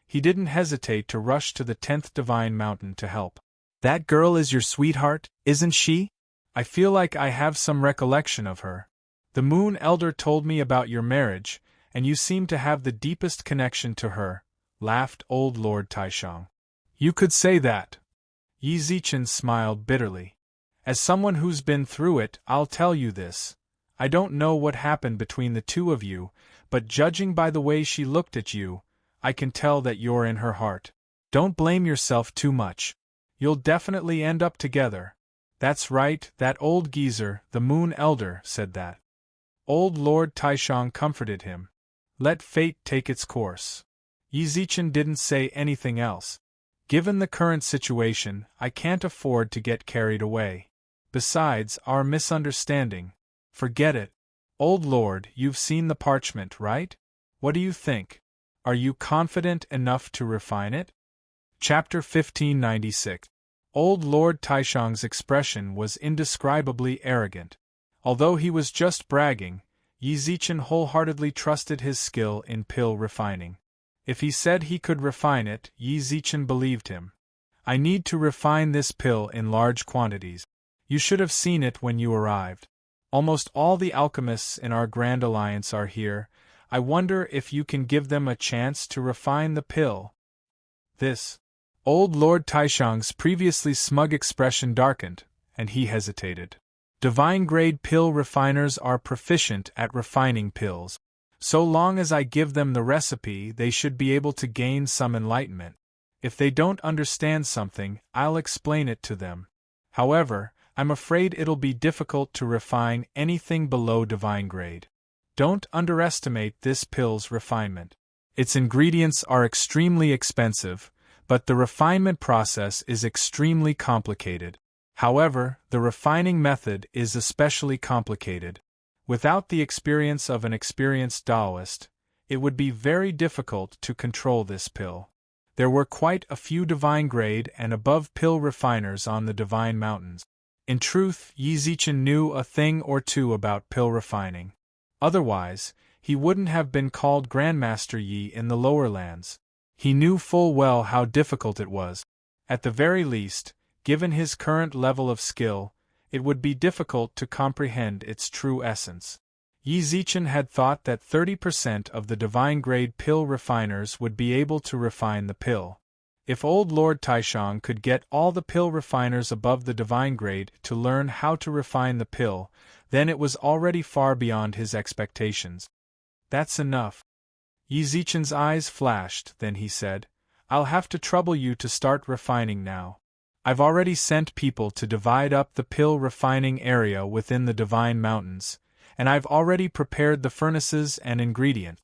he didn't hesitate to rush to the 10th Divine Mountain to help. That girl is your sweetheart, isn't she? I feel like I have some recollection of her. The Moon Elder told me about your marriage, and you seem to have the deepest connection to her, laughed old Lord Taishang. You could say that. Yi Zichen smiled bitterly. As someone who's been through it, I'll tell you this. I don't know what happened between the two of you, but judging by the way she looked at you, I can tell that you're in her heart. Don't blame yourself too much. You'll definitely end up together. That's right, that old geezer, the Moon Elder, said that. Old Lord Taishang comforted him. Let fate take its course. Yi Zichen didn't say anything else. Given the current situation, I can't afford to get carried away. Besides, our misunderstanding. Forget it. Old Lord, you've seen the parchment, right? What do you think? Are you confident enough to refine it? Chapter 1596. Old Lord Taishang's expression was indescribably arrogant. Although he was just bragging, Yi Zichen wholeheartedly trusted his skill in pill refining. If he said he could refine it, Yi Zichen believed him. I need to refine this pill in large quantities. You should have seen it when you arrived. Almost all the alchemists in our Grand Alliance are here. I wonder if you can give them a chance to refine the pill. This. Old Lord Taishang's previously smug expression darkened, and he hesitated. Divine-grade pill refiners are proficient at refining pills. So long as I give them the recipe, they should be able to gain some enlightenment. If they don't understand something, I'll explain it to them. However, I'm afraid it'll be difficult to refine anything below divine grade. Don't underestimate this pill's refinement. Its ingredients are extremely expensive, but the refinement process is extremely complicated. However, the refining method is especially complicated. Without the experience of an experienced Taoist, It would be very difficult to control this pill. There were quite a few divine grade and above pill refiners on the divine mountains. In truth, Yi Zichen knew a thing or two about pill refining. Otherwise, he wouldn't have been called Grandmaster Yi in the lower lands. He knew full well how difficult it was. At the very least, given his current level of skill, it would be difficult to comprehend its true essence. Yi Zichen had thought that 30% of the divine-grade pill refiners would be able to refine the pill. If old Lord Taishang could get all the pill refiners above the divine grade to learn how to refine the pill, then it was already far beyond his expectations. That's enough. Yi Zichen's eyes flashed, then he said, I'll have to trouble you to start refining now. I've already sent people to divide up the pill refining area within the Divine Mountains, and I've already prepared the furnaces and ingredients.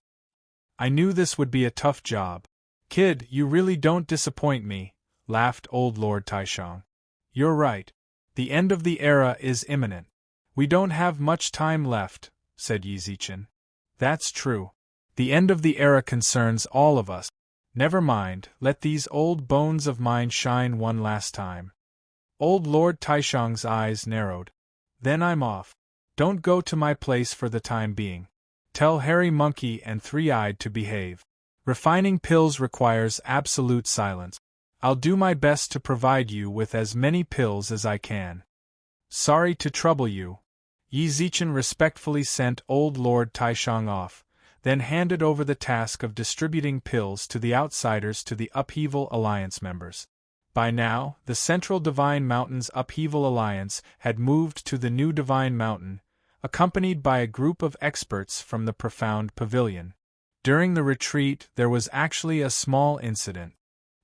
I knew this would be a tough job. Kid, you really don't disappoint me, laughed old Lord Taishang. You're right. The end of the era is imminent. We don't have much time left, said Yi Zichen. That's true. The end of the era concerns all of us. Never mind, let these old bones of mine shine one last time. Old Lord Taishang's eyes narrowed. Then I'm off. Don't go to my place for the time being. Tell Hairy Monkey and Three-Eyed to behave. Refining pills requires absolute silence. I'll do my best to provide you with as many pills as I can. Sorry to trouble you. Yi Zichen respectfully sent old Lord Taishang off, then handed over the task of distributing pills to the outsiders to the Upheaval Alliance members. By now, the Central Divine Mountain's Upheaval Alliance had moved to the new Divine Mountain, accompanied by a group of experts from the Profound Pavilion. During the retreat, there was actually a small incident.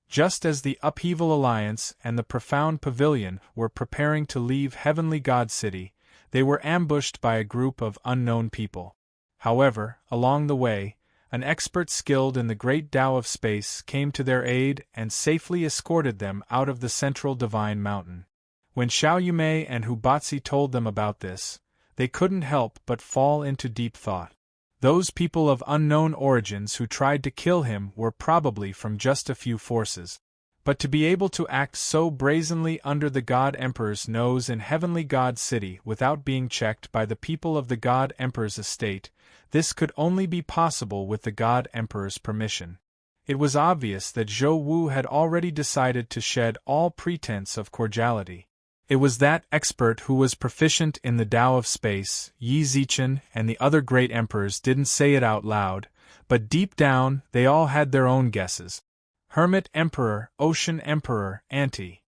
Just as the Upheaval Alliance and the Profound Pavilion were preparing to leave Heavenly God City, they were ambushed by a group of unknown people. However, along the way, an expert skilled in the great Tao of space came to their aid and safely escorted them out of the Central Divine Mountain. When Xiao Yumei and Hubatzi told them about this, they couldn't help but fall into deep thought. Those people of unknown origins who tried to kill him were probably from just a few forces. But to be able to act so brazenly under the God Emperor's nose in Heavenly God City without being checked by the people of the God Emperor's estate, this could only be possible with the God Emperor's permission. It was obvious that Zhou Wu had already decided to shed all pretense of cordiality. It was that expert who was proficient in the Tao of space. Yi Zichen and the other great emperors didn't say it out loud, but deep down they all had their own guesses. Hermit Emperor, Ocean Emperor, Anti.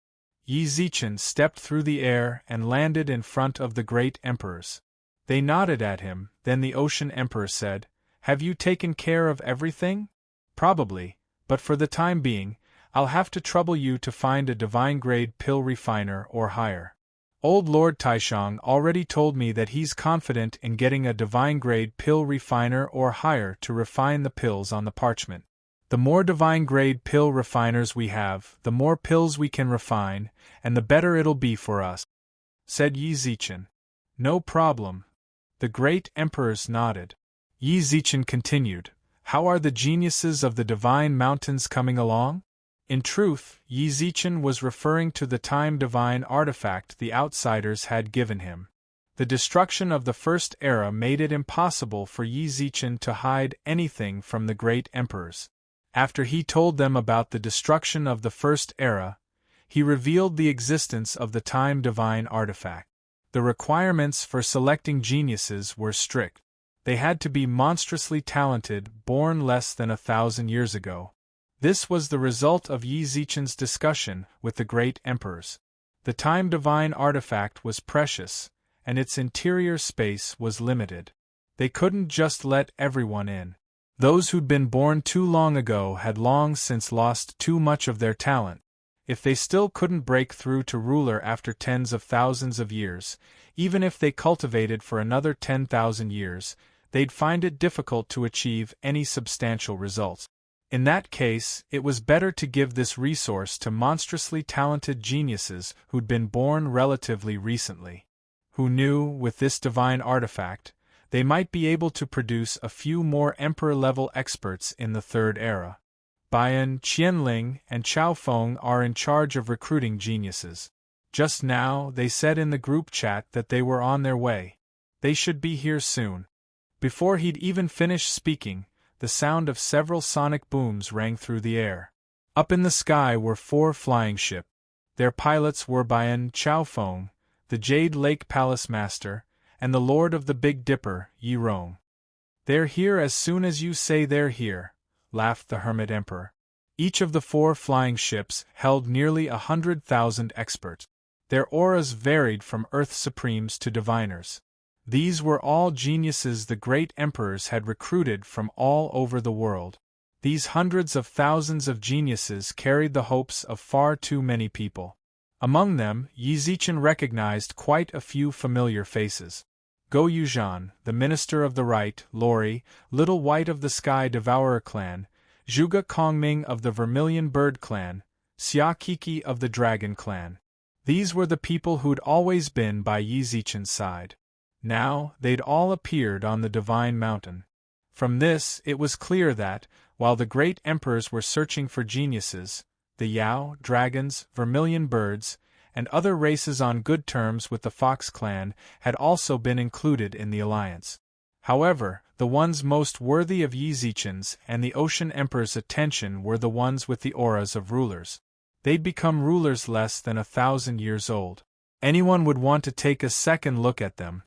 Yi Zichen stepped through the air and landed in front of the great emperors. They nodded at him, then the Ocean Emperor said, Have you taken care of everything? Probably, but for the time being, I'll have to trouble you to find a divine-grade pill refiner or higher. Old Lord Taishang already told me that he's confident in getting a divine-grade pill refiner or higher to refine the pills on the parchment. The more divine-grade pill refiners we have, the more pills we can refine, and the better it'll be for us, said Yi Zichen. No problem. The great emperors nodded. Yi Zichen continued, How are the geniuses of the Divine Mountains coming along? In truth, Yi Zichen was referring to the time divine artifact the outsiders had given him. The destruction of the First Era made it impossible for Yi Zichen to hide anything from the great emperors. After he told them about the destruction of the First Era, he revealed the existence of the time divine artifact. The requirements for selecting geniuses were strict. They had to be monstrously talented, born less than 1,000 years ago. This was the result of Yi Zichen's discussion with the great emperors. The time divine artifact was precious, and its interior space was limited. They couldn't just let everyone in. Those who'd been born too long ago had long since lost too much of their talent. If they still couldn't break through to ruler after tens of thousands of years, even if they cultivated for another 10,000 years, they'd find it difficult to achieve any substantial results. In that case, it was better to give this resource to monstrously talented geniuses who'd been born relatively recently. Who knew, with this divine artifact, they might be able to produce a few more emperor-level experts in the Third Era. Bian, Qianling, and Chao Feng are in charge of recruiting geniuses. Just now, they said in the group chat that they were on their way. They should be here soon. Before he'd even finished speaking, the sound of several sonic booms rang through the air. Up in the sky were 4 flying ships. Their pilots were Bian Chao Feng, the Jade Lake Palace Master, and the Lord of the Big Dipper, Yi Rong. "They're here as soon as you say they're here," laughed the Hermit Emperor. Each of the 4 flying ships held nearly 100,000 experts. Their auras varied from Earth Supremes to Diviners. These were all geniuses the great emperors had recruited from all over the world. These hundreds of thousands of geniuses carried the hopes of far too many people. Among them, Yi Zichen recognized quite a few familiar faces. Go Yuzhan, the Minister of the Right, Lori, Little White of the Sky Devourer clan, Zhuge Kongming of the Vermilion Bird clan, Xia Kiki of the Dragon clan. These were the people who'd always been by Yi Zichen's side. Now, they'd all appeared on the Divine Mountain. From this, it was clear that, while the great emperors were searching for geniuses, the Yao, dragons, vermilion birds, and other races on good terms with the Fox clan had also been included in the alliance. However, the ones most worthy of Yi Zichen's and the Ocean Emperor's attention were the ones with the auras of rulers. They'd become rulers less than 1,000 years old. Anyone would want to take a second look at them.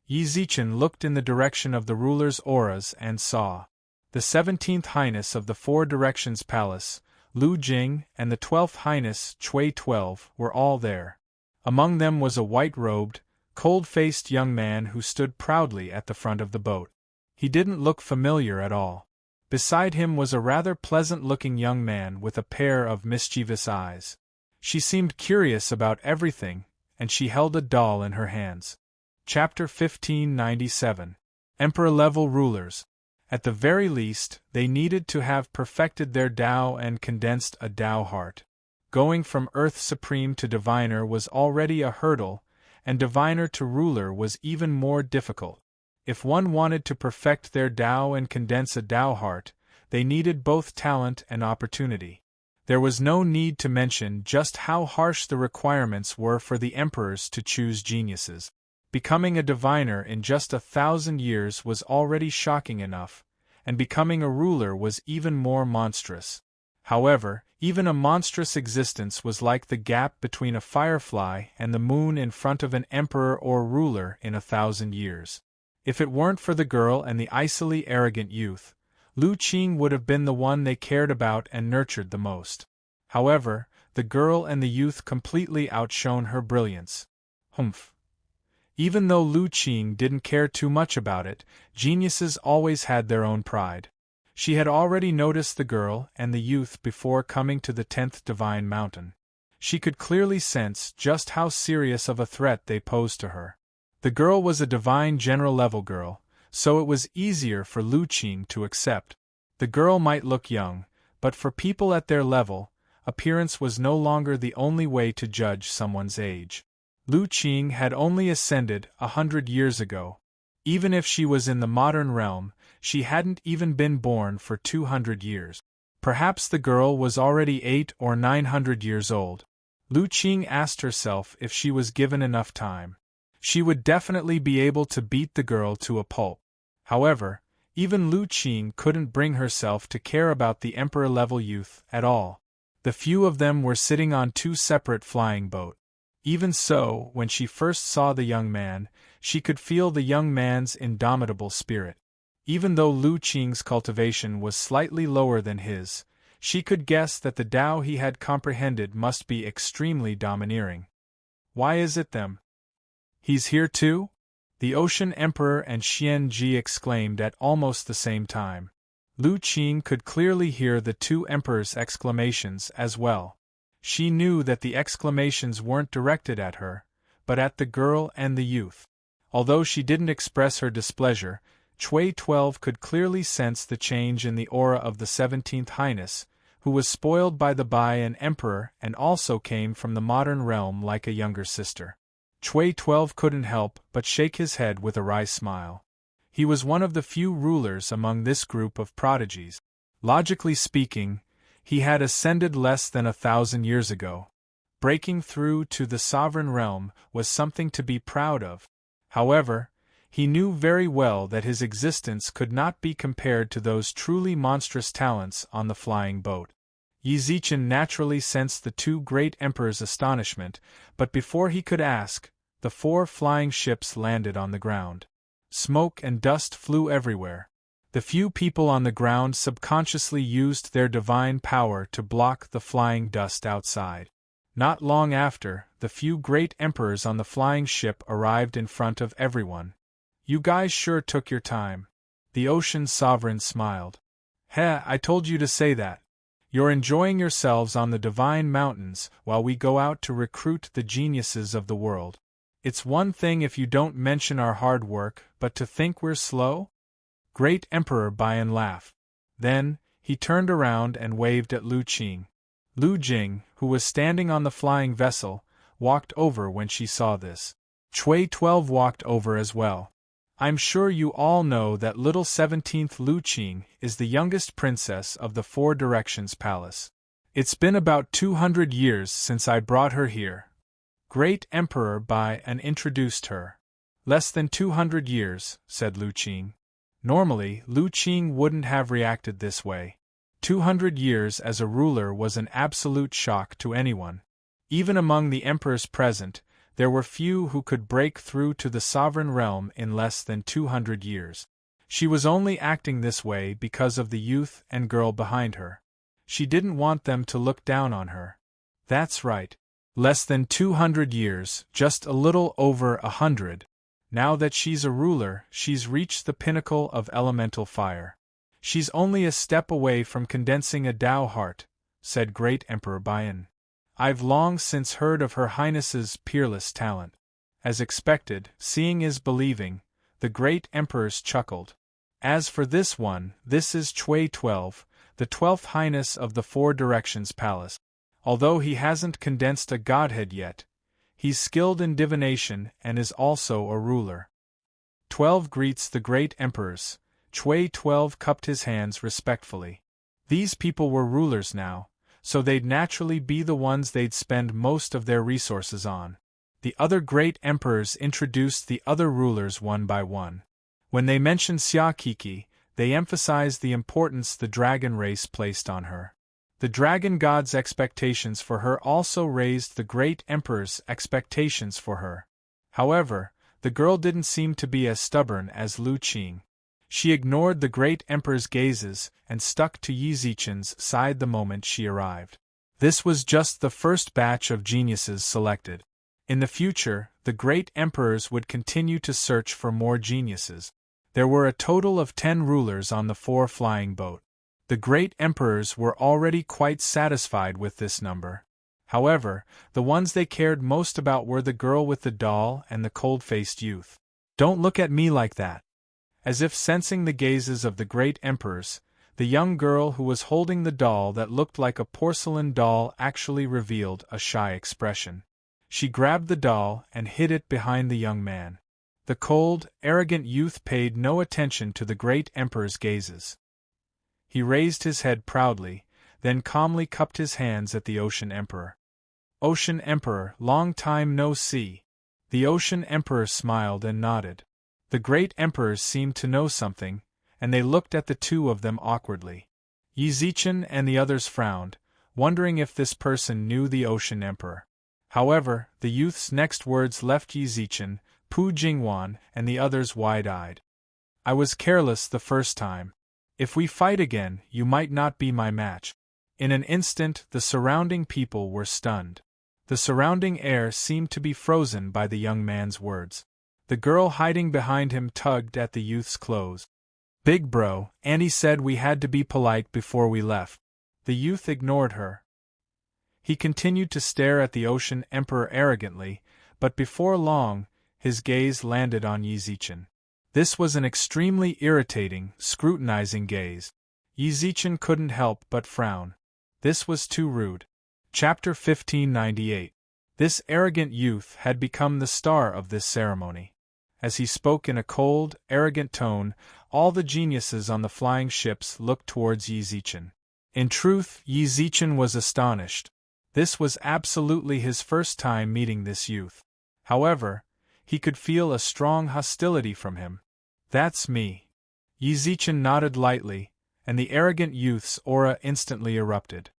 Yi Zichen looked in the direction of the ruler's auras and saw the 17th Highness of the Four Directions Palace, Lu Jing, and the 12th Highness, Cui 12, were all there. Among them was a white-robed, cold-faced young man who stood proudly at the front of the boat. He didn't look familiar at all. Beside him was a rather pleasant-looking young man with a pair of mischievous eyes. She seemed curious about everything, and she held a doll in her hands. Chapter 1597. Emperor-level rulers. At the very least, they needed to have perfected their Tao and condensed a Tao heart. Going from Earth Supreme to Diviner was already a hurdle, and Diviner to ruler was even more difficult. If one wanted to perfect their Tao and condense a Tao heart, they needed both talent and opportunity. There was no need to mention just how harsh the requirements were for the emperors to choose geniuses. Becoming a diviner in just 1,000 years was already shocking enough, and becoming a ruler was even more monstrous. However, even a monstrous existence was like the gap between a firefly and the moon in front of an emperor or ruler in 1,000 years. If it weren't for the girl and the icily arrogant youth, Lu Qing would have been the one they cared about and nurtured the most. However, the girl and the youth completely outshone her brilliance. Humph. Even though Lu Qing didn't care too much about it, geniuses always had their own pride. She had already noticed the girl and the youth before coming to the 10th Divine Mountain. She could clearly sense just how serious of a threat they posed to her. The girl was a divine general-level girl, so it was easier for Lu Qing to accept. The girl might look young, but for people at their level, appearance was no longer the only way to judge someone's age. Lu Qing had only ascended 100 years ago. Even if she was in the modern realm, she hadn't even been born for 200 years. Perhaps the girl was already 800 or 900 years old. Lu Qing asked herself if she was given enough time. She would definitely be able to beat the girl to a pulp. However, even Lu Qing couldn't bring herself to care about the emperor-level youth at all. The few of them were sitting on 2 separate flying boats. Even so, when she first saw the young man, she could feel the young man's indomitable spirit. Even though Lu Qing's cultivation was slightly lower than his, she could guess that the Tao he had comprehended must be extremely domineering. Why is it them? He's here too? The Ocean Emperor and Xian Ji exclaimed at almost the same time. Lu Qing could clearly hear the 2 emperors' exclamations as well. She knew that the exclamations weren't directed at her, but at the girl and the youth. Although she didn't express her displeasure, Cui 12 could clearly sense the change in the aura of the 17th Highness, who was spoiled by the Bian Emperor and also came from the modern realm like a younger sister. Cui 12 couldn't help but shake his head with a wry smile. He was one of the few rulers among this group of prodigies. Logically speaking, he had ascended less than 1,000 years ago. Breaking through to the sovereign realm was something to be proud of. However, he knew very well that his existence could not be compared to those truly monstrous talents on the flying boat. Yi Zichen naturally sensed the two great emperors' astonishment, but before he could ask, the 4 flying ships landed on the ground. Smoke and dust flew everywhere. The few people on the ground subconsciously used their divine power to block the flying dust outside. Not long after, the few great emperors on the flying ship arrived in front of everyone. "You guys sure took your time." The ocean sovereign smiled. "Heh, I told you to say that. You're enjoying yourselves on the divine mountains while we go out to recruit the geniuses of the world. It's one thing if you don't mention our hard work, but to think we're slow?" Great Emperor Bian laughed. Then, he turned around and waved at Lu Qing. Lu Jing, who was standing on the flying vessel, walked over when she saw this. Chui 12 walked over as well. "I'm sure you all know that little 17th Lu Qing is the youngest princess of the 4 Directions Palace. It's been about 200 years since I brought her here." Great Emperor Bian introduced her. "Less than 200 years," said Lu Qing. Normally, Lu Qing wouldn't have reacted this way. 200 years as a ruler was an absolute shock to anyone. Even among the emperors present, there were few who could break through to the sovereign realm in less than 200 years. She was only acting this way because of the youth and girl behind her. She didn't want them to look down on her. That's right. Less than 200 years, just a little over 100. Now that she's a ruler, she's reached the pinnacle of elemental fire. "She's only a step away from condensing a Tao heart," said Great Emperor Bian. "I've long since heard of Her Highness's peerless talent." As expected, seeing is believing, the Great Emperors chuckled. "As for this one, this is Chui 12, the 12th Highness of the 4 Directions Palace. Although he hasn't condensed a godhead yet, he's skilled in divination and is also a ruler." 12 greets the Great Emperors. Chui 12 cupped his hands respectfully. These people were rulers now, so they'd naturally be the ones they'd spend most of their resources on. The other great emperors introduced the other rulers one by one. When they mentioned Xia Kiki, they emphasized the importance the dragon race placed on her. The dragon god's expectations for her also raised the great emperor's expectations for her. However, the girl didn't seem to be as stubborn as Lu Qing. She ignored the great emperor's gazes and stuck to Yi Zichen's side the moment she arrived. This was just the first batch of geniuses selected. In the future, the great emperors would continue to search for more geniuses. There were a total of 10 rulers on the 4 flying boat. The great emperors were already quite satisfied with this number. However, the ones they cared most about were the girl with the doll and the cold-faced youth. "Don't look at me like that." As if sensing the gazes of the great emperors, the young girl who was holding the doll that looked like a porcelain doll actually revealed a shy expression. She grabbed the doll and hid it behind the young man. The cold, arrogant youth paid no attention to the great emperor's gazes. He raised his head proudly, then calmly cupped his hands at the Ocean Emperor. "Ocean Emperor, long time no see." The Ocean Emperor smiled and nodded. The great emperors seemed to know something, and they looked at the two of them awkwardly. Yi Zichen and the others frowned, wondering if this person knew the Ocean Emperor. However, the youth's next words left Yi Zichen, Pu Jingwan, and the others wide-eyed. "I was careless the first time. If we fight again, you might not be my match." In an instant, the surrounding people were stunned. The surrounding air seemed to be frozen by the young man's words. The girl hiding behind him tugged at the youth's clothes. "Big bro, Annie said we had to be polite before we left." The youth ignored her. He continued to stare at the Ocean Emperor arrogantly, but before long, his gaze landed on Yi Zichen. This was an extremely irritating, scrutinizing gaze. Yi Zichen couldn't help but frown. This was too rude. Chapter 1598. This arrogant youth had become the star of this ceremony. As he spoke in a cold, arrogant tone, all the geniuses on the flying ships looked towards Yi Zichen. In truth, Yi Zichen was astonished. This was absolutely his first time meeting this youth. However, he could feel a strong hostility from him. "That's me." Yi Zichen nodded lightly, and the arrogant youth's aura instantly erupted.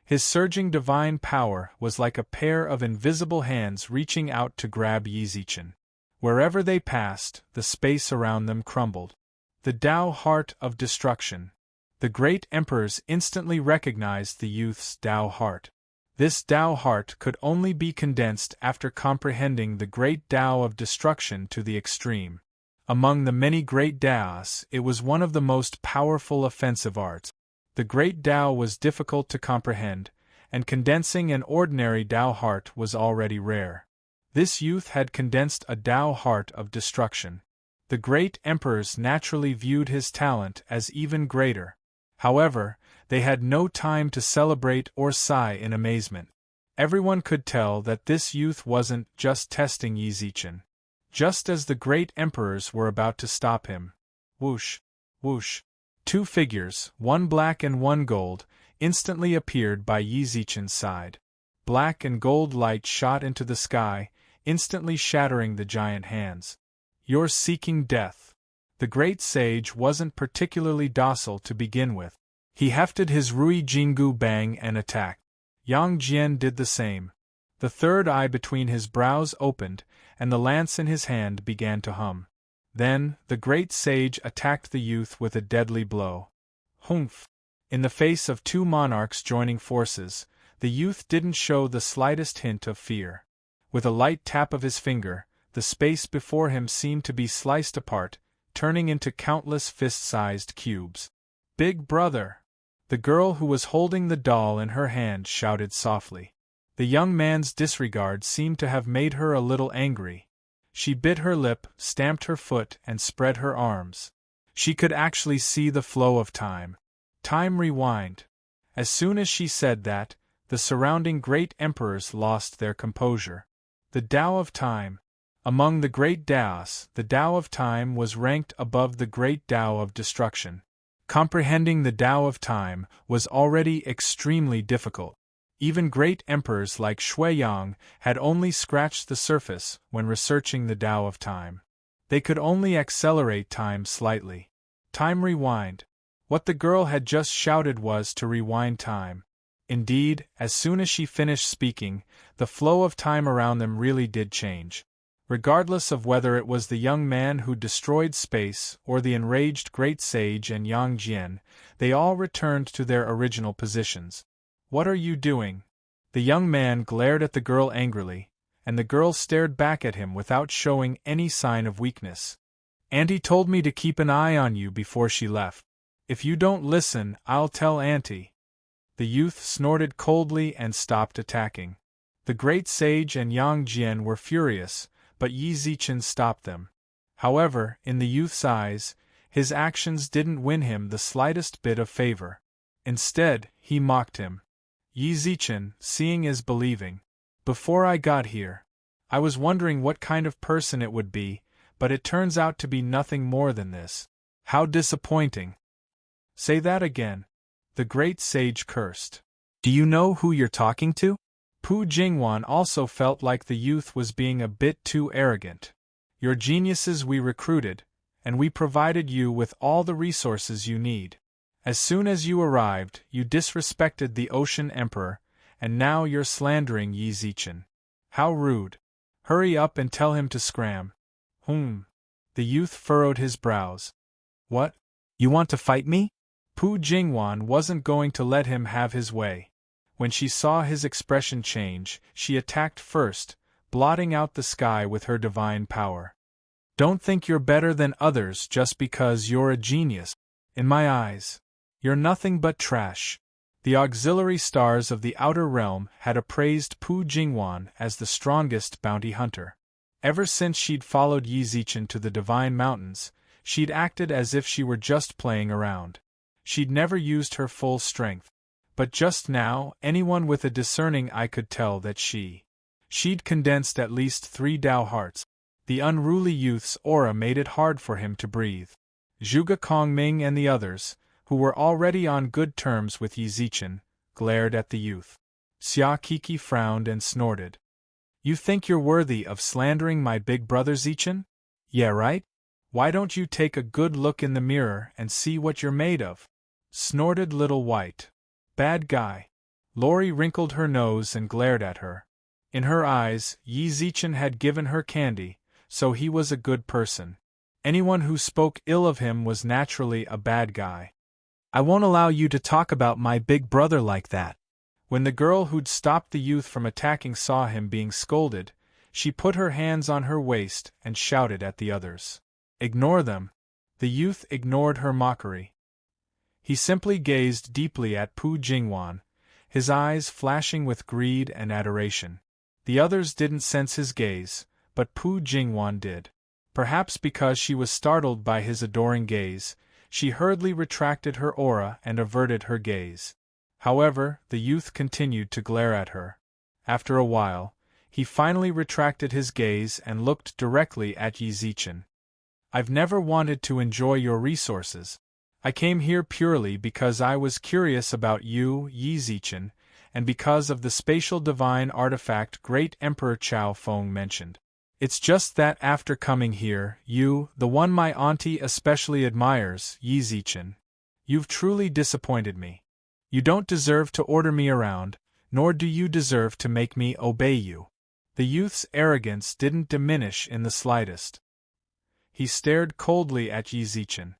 His surging divine power was like a pair of invisible hands reaching out to grab Yi Zichen. Wherever they passed, the space around them crumbled. The Tao Heart of Destruction. The great emperors instantly recognized the youth's Tao Heart. This Tao Heart could only be condensed after comprehending the great Tao of destruction to the extreme. Among the many great Taos, it was one of the most powerful offensive arts. The great Tao was difficult to comprehend, and condensing an ordinary Tao Heart was already rare. This youth had condensed a Tao Heart of destruction. The great emperors naturally viewed his talent as even greater. However, they had no time to celebrate or sigh in amazement. Everyone could tell that this youth wasn't just testing Yi Zichen. Just as the great emperors were about to stop him. Whoosh, whoosh. Two figures, one black and one gold, instantly appeared by Yi Zichen's side. Black and gold light shot into the sky, instantly shattering the giant hands. "You're seeking death." The great sage wasn't particularly docile to begin with. He hefted his Rui Jingu Bang and attacked. Yang Jian did the same. The third eye between his brows opened, and the lance in his hand began to hum. Then, the great sage attacked the youth with a deadly blow. Humph! In the face of two monarchs joining forces, the youth didn't show the slightest hint of fear. With a light tap of his finger, the space before him seemed to be sliced apart, turning into countless fist-sized cubes. "Big brother!" The girl who was holding the doll in her hand shouted softly. The young man's disregard seemed to have made her a little angry. She bit her lip, stamped her foot, and spread her arms. She could actually see the flow of time. Time rewind. As soon as she said that, the surrounding great emperors lost their composure. The Tao of Time. Among the great Taos, the Tao of Time was ranked above the great Tao of Destruction. Comprehending the Tao of Time was already extremely difficult. Even great emperors like Shuiyang had only scratched the surface when researching the Tao of Time. They could only accelerate time slightly. Time rewind. What the girl had just shouted was to rewind time. Indeed, as soon as she finished speaking, the flow of time around them really did change. Regardless of whether it was the young man who destroyed space or the enraged great sage and Yang Jian, they all returned to their original positions. "What are you doing?" The young man glared at the girl angrily, and the girl stared back at him without showing any sign of weakness. "Auntie told me to keep an eye on you before she left. If you don't listen, I'll tell Auntie." The youth snorted coldly and stopped attacking. The great sage and Yang Jian were furious, but Yi Zichen stopped them. However, in the youth's eyes, his actions didn't win him the slightest bit of favor. Instead, he mocked him. "Yi Zichen, seeing is believing. Before I got here, I was wondering what kind of person it would be, but it turns out to be nothing more than this. How disappointing." "Say that again." The great sage cursed. "Do you know who you're talking to?" Pu Jingwan also felt like the youth was being a bit too arrogant. "Your geniuses we recruited, and we provided you with all the resources you need. As soon as you arrived, you disrespected the Ocean Emperor, and now you're slandering Yi Zichen. How rude. Hurry up and tell him to scram." The youth furrowed his brows. "What? You want to fight me?" Pu Jingwan wasn't going to let him have his way. When she saw his expression change, she attacked first, blotting out the sky with her divine power. "Don't think you're better than others just because you're a genius. In my eyes, you're nothing but trash." The auxiliary stars of the outer realm had appraised Pu Jingwan as the strongest bounty hunter. Ever since she'd followed Yi Zichen to the Divine Mountains, she'd acted as if she were just playing around. She'd never used her full strength. But just now, anyone with a discerning eye could tell that she'd condensed at least 3 Tao hearts. The unruly youth's aura made it hard for him to breathe. Zhuge Kongming and the others, who were already on good terms with Yi Zichen, glared at the youth. Xia Kiki frowned and snorted. You think you're worthy of slandering my big brother Zichen? Yeah, right? Why don't you take a good look in the mirror and see what you're made of? Snorted Little White. Bad guy. Lori wrinkled her nose and glared at her. In her eyes, Yi Zichen had given her candy, so he was a good person. Anyone who spoke ill of him was naturally a bad guy. I won't allow you to talk about my big brother like that. When the girl who'd stopped the youth from attacking saw him being scolded, she put her hands on her waist and shouted at the others. Ignore them. The youth ignored her mockery. He simply gazed deeply at Pu Jingwan, his eyes flashing with greed and adoration. The others didn't sense his gaze, but Pu Jingwan did. Perhaps because she was startled by his adoring gaze, she hurriedly retracted her aura and averted her gaze. However, the youth continued to glare at her. After a while, he finally retracted his gaze and looked directly at Yi Zichen. I've never wanted to enjoy your resources. I came here purely because I was curious about you, Yi Zichen, and because of the spatial divine artifact Great Emperor Chao Feng mentioned. It's just that after coming here, you, the one my auntie especially admires, Yi Zichen, you've truly disappointed me. You don't deserve to order me around, nor do you deserve to make me obey you. The youth's arrogance didn't diminish in the slightest. He stared coldly at Yi Zichen.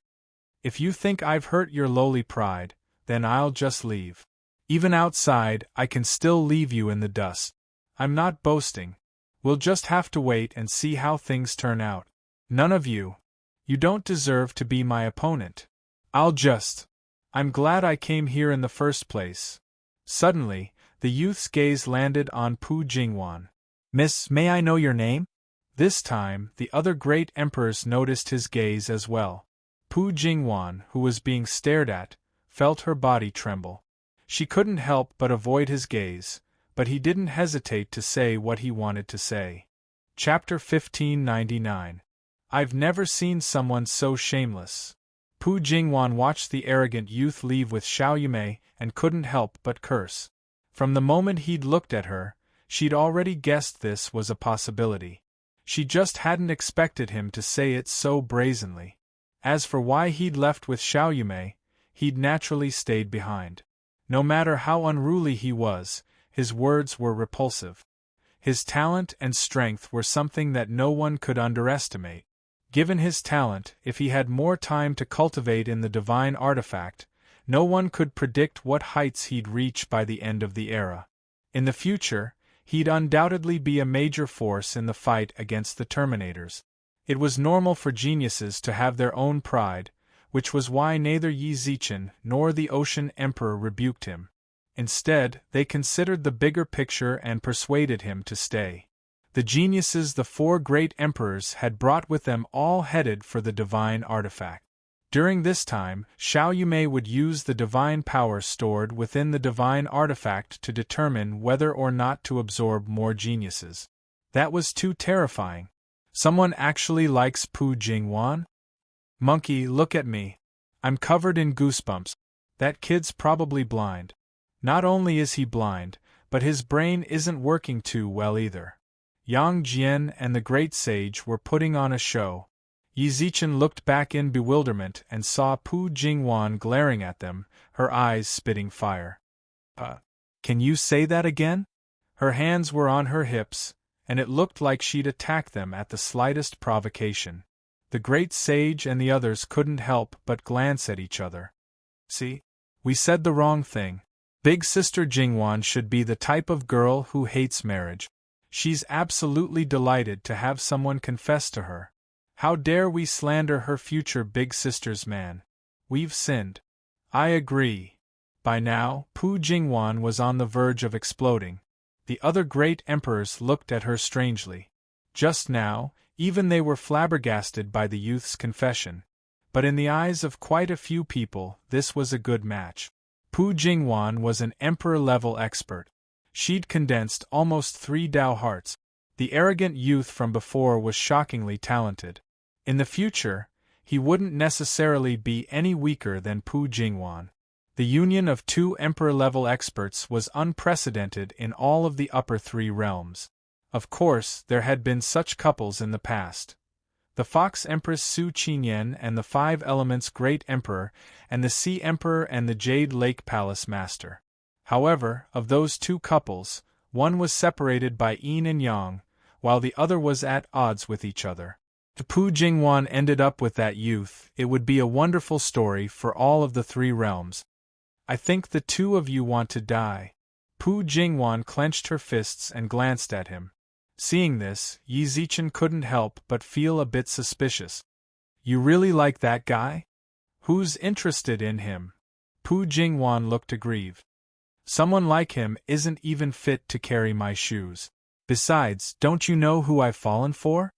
If you think I've hurt your lowly pride, then I'll just leave. Even outside, I can still leave you in the dust. I'm not boasting. We'll just have to wait and see how things turn out. None of you. You don't deserve to be my opponent. I'm glad I came here in the first place. Suddenly, the youth's gaze landed on Pu Jingwan. Miss, may I know your name? This time, the other great emperors noticed his gaze as well. Pu Jingwan, who was being stared at, felt her body tremble. She couldn't help but avoid his gaze, but he didn't hesitate to say what he wanted to say. Chapter 1599. I've never seen someone so shameless. Pu Jingwan watched the arrogant youth leave with Xiao Yumei and couldn't help but curse. From the moment he'd looked at her, she'd already guessed this was a possibility. She just hadn't expected him to say it so brazenly. As for why he'd left with Xiao Yumei, he'd naturally stayed behind. No matter how unruly he was, his words were repulsive. His talent and strength were something that no one could underestimate. Given his talent, if he had more time to cultivate in the divine artifact, no one could predict what heights he'd reach by the end of the era. In the future, he'd undoubtedly be a major force in the fight against the Terminators. It was normal for geniuses to have their own pride, which was why neither Yi Zichen nor the Ocean Emperor rebuked him. Instead, they considered the bigger picture and persuaded him to stay. The geniuses the four great emperors had brought with them all headed for the divine artifact. During this time, Xiao Yumei would use the divine power stored within the divine artifact to determine whether or not to absorb more geniuses. That was too terrifying. Someone actually likes Pu Jingwan? Monkey, look at me. I'm covered in goosebumps. That kid's probably blind. Not only is he blind, but his brain isn't working too well either. Yang Jian and the great sage were putting on a show. Yi Zichen looked back in bewilderment and saw Pu Jingwan glaring at them, her eyes spitting fire. Can you say that again? Her hands were on her hips, and it looked like she'd attack them at the slightest provocation. The great sage and the others couldn't help but glance at each other. See? We said the wrong thing. Big Sister Jingwan should be the type of girl who hates marriage. She's absolutely delighted to have someone confess to her. How dare we slander her future big sister's man? We've sinned. I agree. By now, Pu Jingwan was on the verge of exploding. The other great emperors looked at her strangely. Just now, even they were flabbergasted by the youth's confession. But in the eyes of quite a few people, this was a good match. Pu Jingwan was an emperor-level expert. She'd condensed almost 3 Dao hearts. The arrogant youth from before was shockingly talented. In the future, he wouldn't necessarily be any weaker than Pu Jingwan. The union of two emperor-level experts was unprecedented in all of the upper three realms. Of course, there had been such couples in the past. The Fox Empress Su Qinyan and the Five Elements Great Emperor, and the Sea Emperor and the Jade Lake Palace Master. However, of those two couples, one was separated by yin and yang, while the other was at odds with each other. If Pu Jingwan ended up with that youth, it would be a wonderful story for all of the three realms. I think the two of you want to die. Pu Jingwan clenched her fists and glanced at him. Seeing this, Yi Zichen couldn't help but feel a bit suspicious. You really like that guy? Who's interested in him? Pu Jingwan looked aggrieved. Someone like him isn't even fit to carry my shoes. Besides, don't you know who I've fallen for?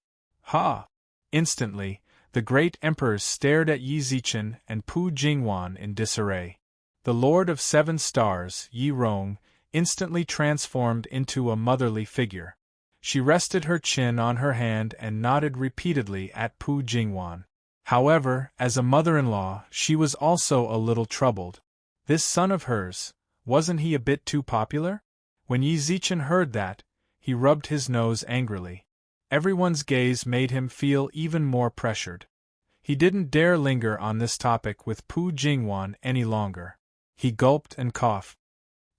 Ha! Instantly, the great emperors stared at Yi Zichen and Pu Jingwan in disarray. The Lord of Seven Stars, Yi Rong, instantly transformed into a motherly figure. She rested her chin on her hand and nodded repeatedly at Pu Jingwan. However, as a mother-in-law, she was also a little troubled. This son of hers, wasn't he a bit too popular? When Yi Zichen heard that, he rubbed his nose angrily. Everyone's gaze made him feel even more pressured. He didn't dare linger on this topic with Pu Jingwan any longer. He gulped and coughed.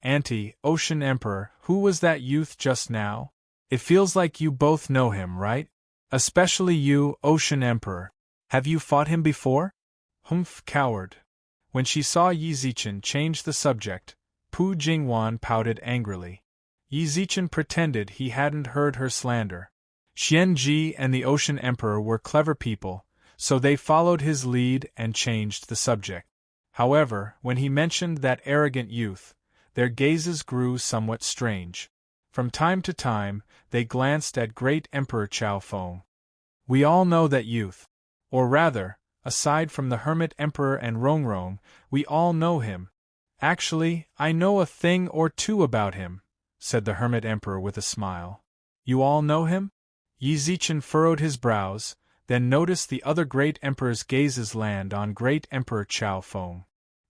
Auntie, Ocean Emperor, who was that youth just now? It feels like you both know him, right? Especially you, Ocean Emperor. Have you fought him before? Humph, coward. When she saw Yi Zichen change the subject, Pu Jingwan pouted angrily. Yi Zichen pretended he hadn't heard her slander. Xian Ji and the Ocean Emperor were clever people, so they followed his lead and changed the subject. However, when he mentioned that arrogant youth, their gazes grew somewhat strange. From time to time, they glanced at Great Emperor Chao Feng. We all know that youth. Or rather, aside from the Hermit Emperor and Rongrong, we all know him. Actually, I know a thing or two about him, said the Hermit Emperor with a smile. You all know him? Yi Zichen furrowed his brows, then noticed the other Great Emperor's gazes land on Great Emperor Chao Feng.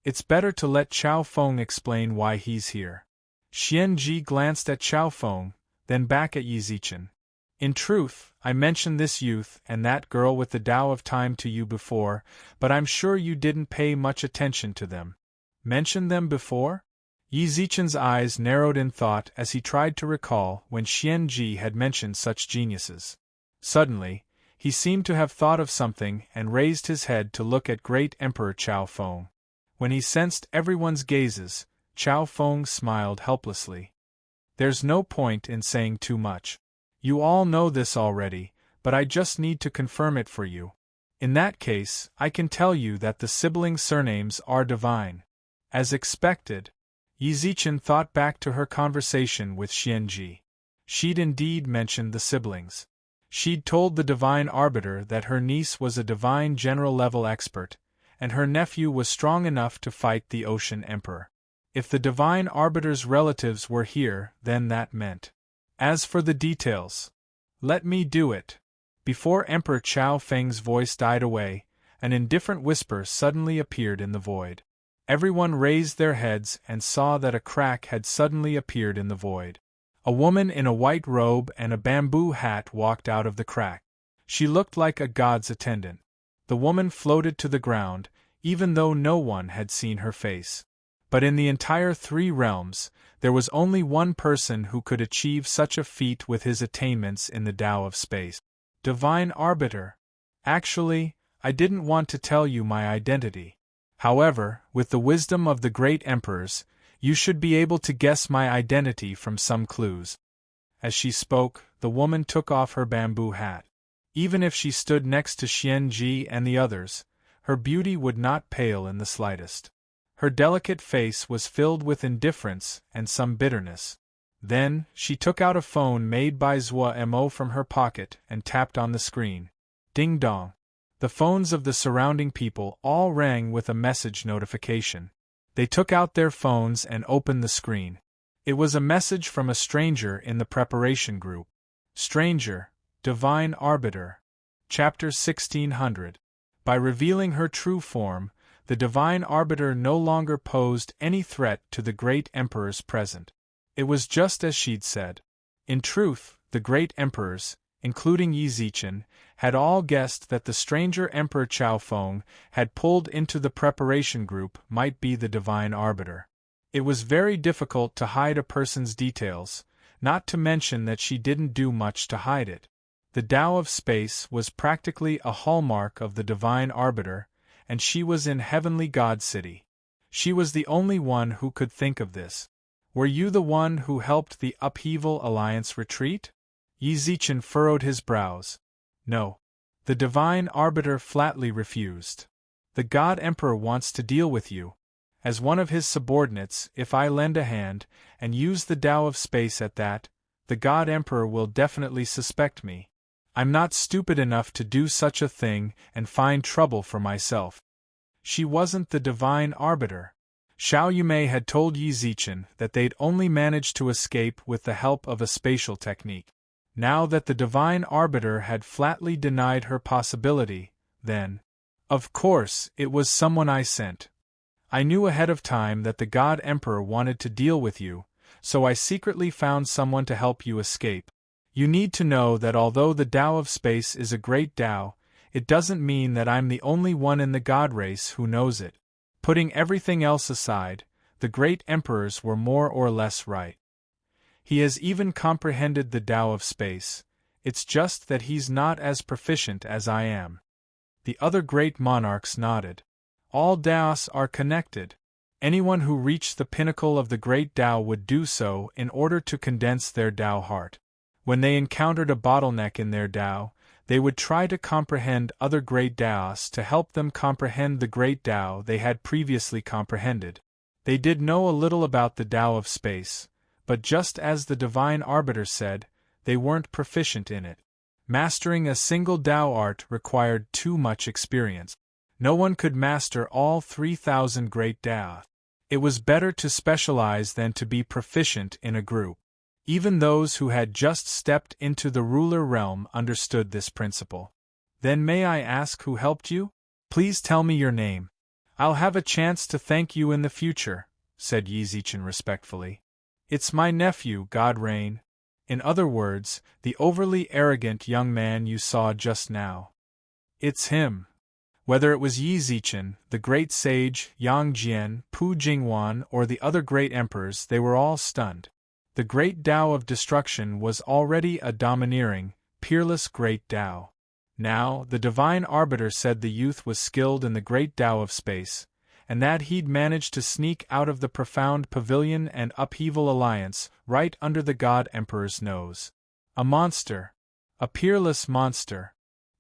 It's better to let Chao Feng explain why he's here. Xian Ji glanced at Chao Feng, then back at Yi Zichen. In truth, I mentioned this youth and that girl with the Tao of Time to you before, but I'm sure you didn't pay much attention to them. Mentioned them before? Yi Zichen's eyes narrowed in thought as he tried to recall when Xian Ji had mentioned such geniuses. Suddenly, he seemed to have thought of something and raised his head to look at Great Emperor Chao Feng. When he sensed everyone's gazes, Chao Feng smiled helplessly. There's no point in saying too much. You all know this already, but I just need to confirm it for you. In that case, I can tell you that the sibling surnames are divine. As expected, Yi Zichen thought back to her conversation with Xian Ji. She'd indeed mentioned the siblings. She'd told the Divine Arbiter that her niece was a divine general-level expert, and her nephew was strong enough to fight the Ocean Emperor. If the Divine Arbiter's relatives were here, then that meant. As for the details, let me do it. Before Emperor Chao Feng's voice died away, an indifferent whisper suddenly appeared in the void. Everyone raised their heads and saw that a crack had suddenly appeared in the void. A woman in a white robe and a bamboo hat walked out of the crack. She looked like a god's attendant. The woman floated to the ground, even though no one had seen her face. But in the entire three realms, there was only one person who could achieve such a feat with his attainments in the Tao of Space. Divine Arbiter. Actually, I didn't want to tell you my identity. However, with the wisdom of the great emperors, you should be able to guess my identity from some clues. As she spoke, the woman took off her bamboo hat. Even if she stood next to Xian Ji and the others, her beauty would not pale in the slightest. Her delicate face was filled with indifference and some bitterness. Then, she took out a phone made by Zhua Mo from her pocket and tapped on the screen. Ding dong. The phones of the surrounding people all rang with a message notification. They took out their phones and opened the screen. It was a message from a stranger in the preparation group. Stranger, Divine Arbiter. Chapter 1600. By revealing her true form, the Divine Arbiter no longer posed any threat to the great emperors present. It was just as she'd said. In truth, the great emperors, including Yi Zichen, had all guessed that the stranger Emperor Chao Feng had pulled into the preparation group might be the Divine Arbiter. It was very difficult to hide a person's details, not to mention that she didn't do much to hide it. The Tao of Space was practically a hallmark of the Divine Arbiter, and she was in Heavenly God City. She was the only one who could think of this. Were you the one who helped the Upheaval Alliance retreat? Yi Zichen furrowed his brows. No. The Divine Arbiter flatly refused. The God Emperor wants to deal with you. As one of his subordinates, if I lend a hand, and use the Tao of Space at that, the God Emperor will definitely suspect me. I'm not stupid enough to do such a thing and find trouble for myself. She wasn't the Divine Arbiter. Xiao Yumei had told Yi Zichen that they'd only managed to escape with the help of a spatial technique. Now that the Divine Arbiter had flatly denied her possibility, then, of course, it was someone I sent. I knew ahead of time that the God Emperor wanted to deal with you, so I secretly found someone to help you escape. You need to know that although the Tao of Space is a great Tao, it doesn't mean that I'm the only one in the God race who knows it. Putting everything else aside, the great emperors were more or less right. He has even comprehended the Tao of Space, it's just that he's not as proficient as I am. The other great monarchs nodded. All Taos are connected. Anyone who reached the pinnacle of the great Tao would do so in order to condense their Tao heart. When they encountered a bottleneck in their Tao, they would try to comprehend other great Taos to help them comprehend the great Tao they had previously comprehended. They did know a little about the Tao of Space, but just as the Divine Arbiter said, they weren't proficient in it. Mastering a single Tao art required too much experience. No one could master all 3,000 great Tao. It was better to specialize than to be proficient in a group. Even those who had just stepped into the ruler realm understood this principle. Then may I ask who helped you? Please tell me your name. I'll have a chance to thank you in the future, said Yi Zichen respectfully. It's my nephew, God Rain. In other words, the overly arrogant young man you saw just now. It's him. Whether it was Yi Zichen, the great sage, Yang Jian, Pu Jingwan, or the other great emperors, they were all stunned. The great Tao of destruction was already a domineering, peerless great Tao. Now, the Divine Arbiter said the youth was skilled in the great Tao of Space, and that he'd managed to sneak out of the profound Pavilion and Upheaval Alliance right under the God Emperor's nose. A monster. A peerless monster.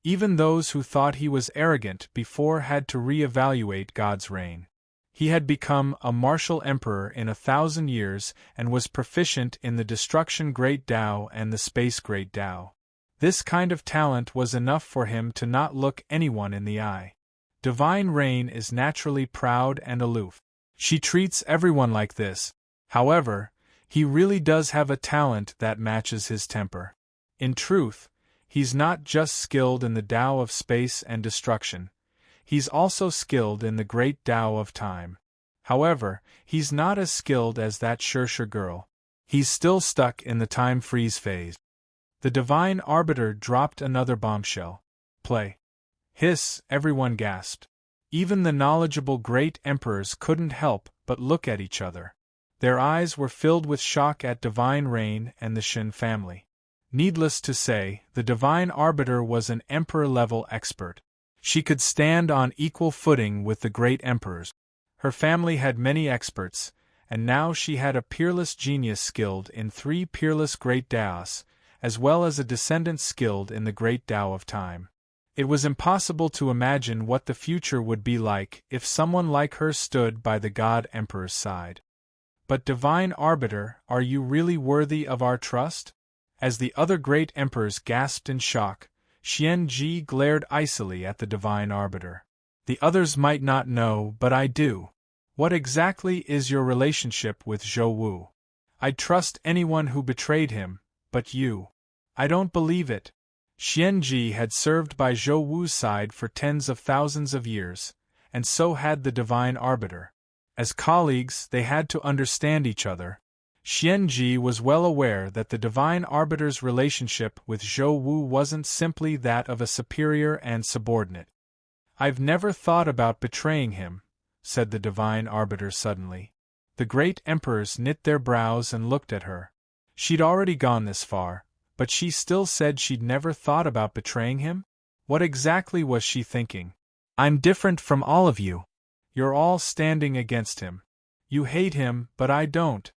Even those who thought he was arrogant before had to re-evaluate God's reign. He had become a martial emperor in 1,000 years and was proficient in the Destruction Great Tao and the Space Great Tao. This kind of talent was enough for him to not look anyone in the eye. Divine Reign is naturally proud and aloof. She treats everyone like this. However, he really does have a talent that matches his temper. In truth, he's not just skilled in the Tao of Space and Destruction. He's also skilled in the great Tao of Time. However, he's not as skilled as that Shirsha girl. He's still stuck in the time freeze phase. The Divine Arbiter dropped another bombshell. Play. Hiss, everyone gasped. Even the knowledgeable great emperors couldn't help but look at each other. Their eyes were filled with shock at Divine Reign and the Shin family. Needless to say, the Divine Arbiter was an emperor-level expert. She could stand on equal footing with the great emperors. Her family had many experts, and now she had a peerless genius skilled in 3 peerless great Taos, as well as a descendant skilled in the great Tao of Time. It was impossible to imagine what the future would be like if someone like her stood by the God Emperor's side. But Divine Arbiter, are you really worthy of our trust? As the other great emperors gasped in shock, Xian Ji glared icily at the Divine Arbiter. The others might not know, but I do. What exactly is your relationship with Zhou Wu? I'd trust anyone who betrayed him, but you. I don't believe it. Xianji had served by Zhou Wu's side for tens of thousands of years, and so had the Divine Arbiter. As colleagues, they had to understand each other. Xianji was well aware that the Divine Arbiter's relationship with Zhou Wu wasn't simply that of a superior and subordinate. I've never thought about betraying him, said the Divine Arbiter suddenly. The great emperors knit their brows and looked at her. She'd already gone this far, but she still said she'd never thought about betraying him? What exactly was she thinking? I'm different from all of you. You're all standing against him. You hate him, but I don't.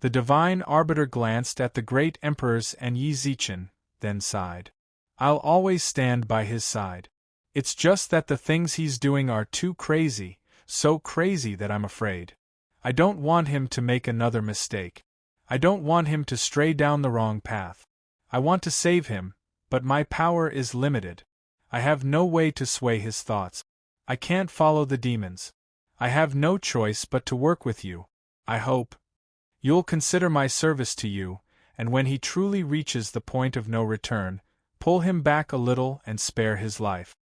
The Divine Arbiter glanced at the great emperors and Yi Zichen, then sighed. I'll always stand by his side. It's just that the things he's doing are too crazy, so crazy that I'm afraid. I don't want him to make another mistake. I don't want him to stray down the wrong path. I want to save him, but my power is limited. I have no way to sway his thoughts. I can't follow the demons. I have no choice but to work with you. I hope you'll consider my service to you, and when he truly reaches the point of no return, pull him back a little and spare his life.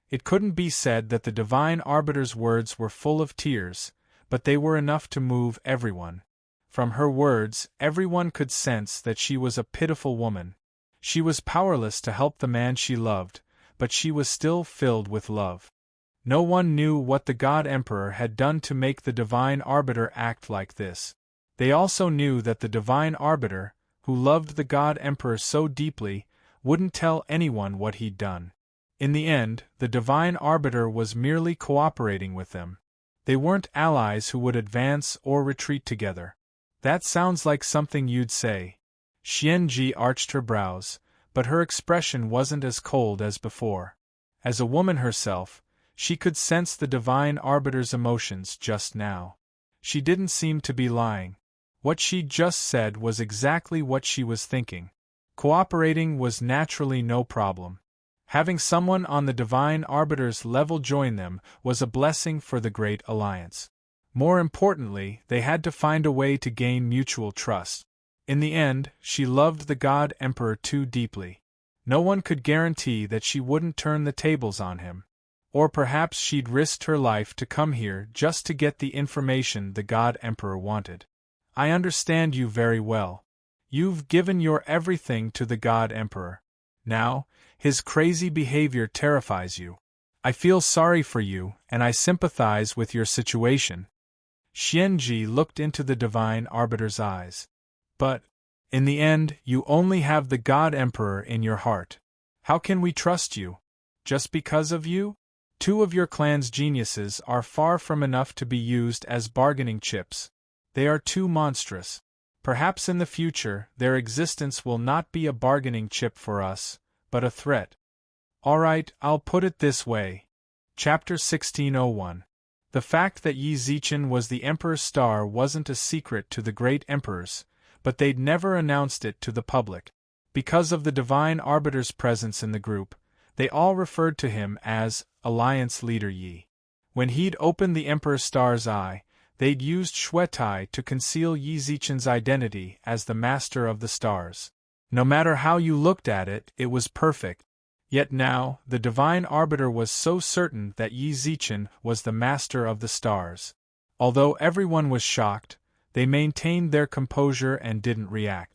It couldn't be said that the Divine Arbiter's words were full of tears, but they were enough to move everyone. From her words, everyone could sense that she was a pitiful woman. She was powerless to help the man she loved, but she was still filled with love. No one knew what the God Emperor had done to make the Divine Arbiter act like this. They also knew that the Divine Arbiter, who loved the God Emperor so deeply, wouldn't tell anyone what he'd done. In the end, the Divine Arbiter was merely cooperating with them. They weren't allies who would advance or retreat together. That sounds like something you'd say. Xianji arched her brows, but her expression wasn't as cold as before. As a woman herself, she could sense the Divine Arbiter's emotions just now. She didn't seem to be lying. What she'd just said was exactly what she was thinking. Cooperating was naturally no problem. Having someone on the Divine Arbiter's level join them was a blessing for the Great Alliance. More importantly, they had to find a way to gain mutual trust. In the end, she loved the God Emperor too deeply. No one could guarantee that she wouldn't turn the tables on him. Or perhaps she'd risked her life to come here just to get the information the God Emperor wanted. I understand you very well. You've given your everything to the God Emperor. Now, his crazy behavior terrifies you. I feel sorry for you, and I sympathize with your situation. Xianji looked into the Divine Arbiter's eyes. But, in the end, you only have the God Emperor in your heart. How can we trust you? Just because of you? 2 of your clan's geniuses are far from enough to be used as bargaining chips. They are too monstrous. Perhaps in the future, their existence will not be a bargaining chip for us, but a threat. All right, I'll put it this way. Chapter 1601. The fact that Yi Zichen was the Emperor's star wasn't a secret to the great emperors, but they'd never announced it to the public. Because of the Divine Arbiter's presence in the group, they all referred to him as Alliance Leader Yi. When he'd opened the Emperor's star's eye, they'd used Xuetai to conceal Yi Zichen's identity as the Master of the Stars. No matter how you looked at it, it was perfect. Yet now, the Divine Arbiter was so certain that Yi Zichen was the Master of the Stars. Although everyone was shocked, they maintained their composure and didn't react.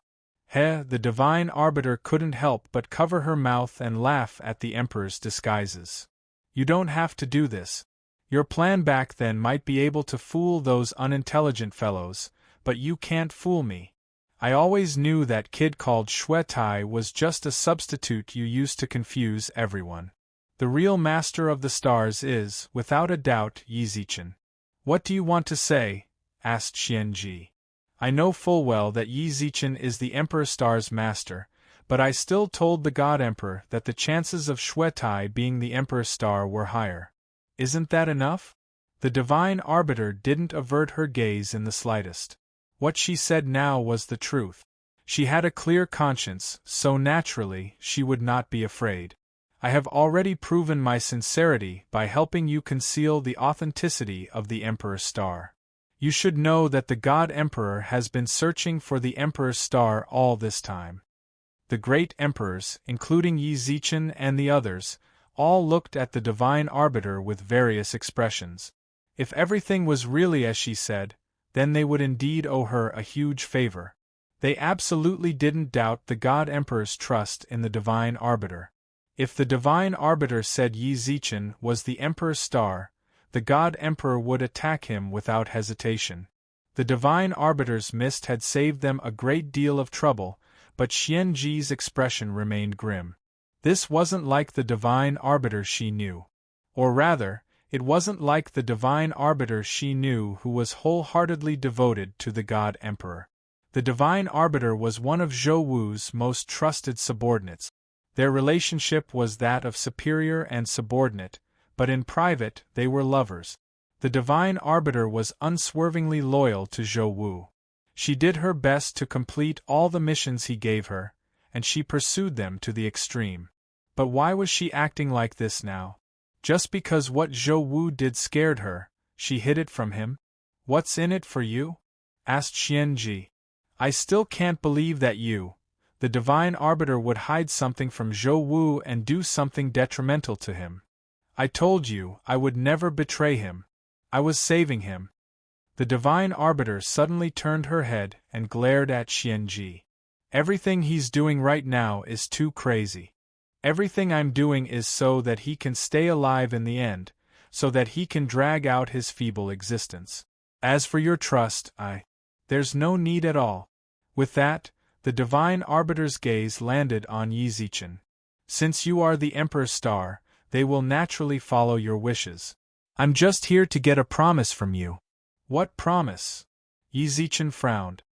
The Divine Arbiter couldn't help but cover her mouth and laugh at the Emperor's disguises. You don't have to do this. Your plan back then might be able to fool those unintelligent fellows, but you can't fool me. I always knew that kid called Xuetai was just a substitute you used to confuse everyone. The real Master of the Stars is, without a doubt, Yi Zichen. What do you want to say? Asked Xianji. I know full well that Yi Zichen is the Emperor Star's master, but I still told the God Emperor that the chances of Xuetai being the Emperor Star were higher. Isn't that enough? The Divine Arbiter didn't avert her gaze in the slightest. What she said now was the truth. She had a clear conscience, so naturally she would not be afraid. I have already proven my sincerity by helping you conceal the authenticity of the Emperor's star. You should know that the God Emperor has been searching for the Emperor's star all this time. The great emperors, including Yi Zichen and the others, all looked at the divine arbiter with various expressions. If everything was really as she said, then they would indeed owe her a huge favor. They absolutely didn't doubt the God Emperor's trust in the divine arbiter. If the divine arbiter said Yi Zichen was the Emperor's star, the God Emperor would attack him without hesitation. The divine arbiter's mist had saved them a great deal of trouble, but Xianji's expression remained grim. This wasn't like the divine arbiter she knew. Or rather, it wasn't like the divine arbiter she knew who was wholeheartedly devoted to the God Emperor. The divine arbiter was one of Zhou Wu's most trusted subordinates. Their relationship was that of superior and subordinate, but in private they were lovers. The divine arbiter was unswervingly loyal to Zhou Wu. She did her best to complete all the missions he gave her, and she pursued them to the extreme. But why was she acting like this now? Just because what Zhou Wu did scared her, she hid it from him? "What's in it for you?" asked Xianji. "I still can't believe that you, the divine arbiter, would hide something from Zhou Wu and do something detrimental to him. I told you I would never betray him. I was saving him." The divine arbiter suddenly turned her head and glared at Xianji. "Everything he's doing right now is too crazy. Everything I'm doing is so that he can stay alive in the end, so that he can drag out his feeble existence. As for your trust, there's no need at all." With that, the divine arbiter's gaze landed on Yi Zichen. "Since you are the Emperor's star, they will naturally follow your wishes. I'm just here to get a promise from you." "What promise?" Yi Zichen frowned.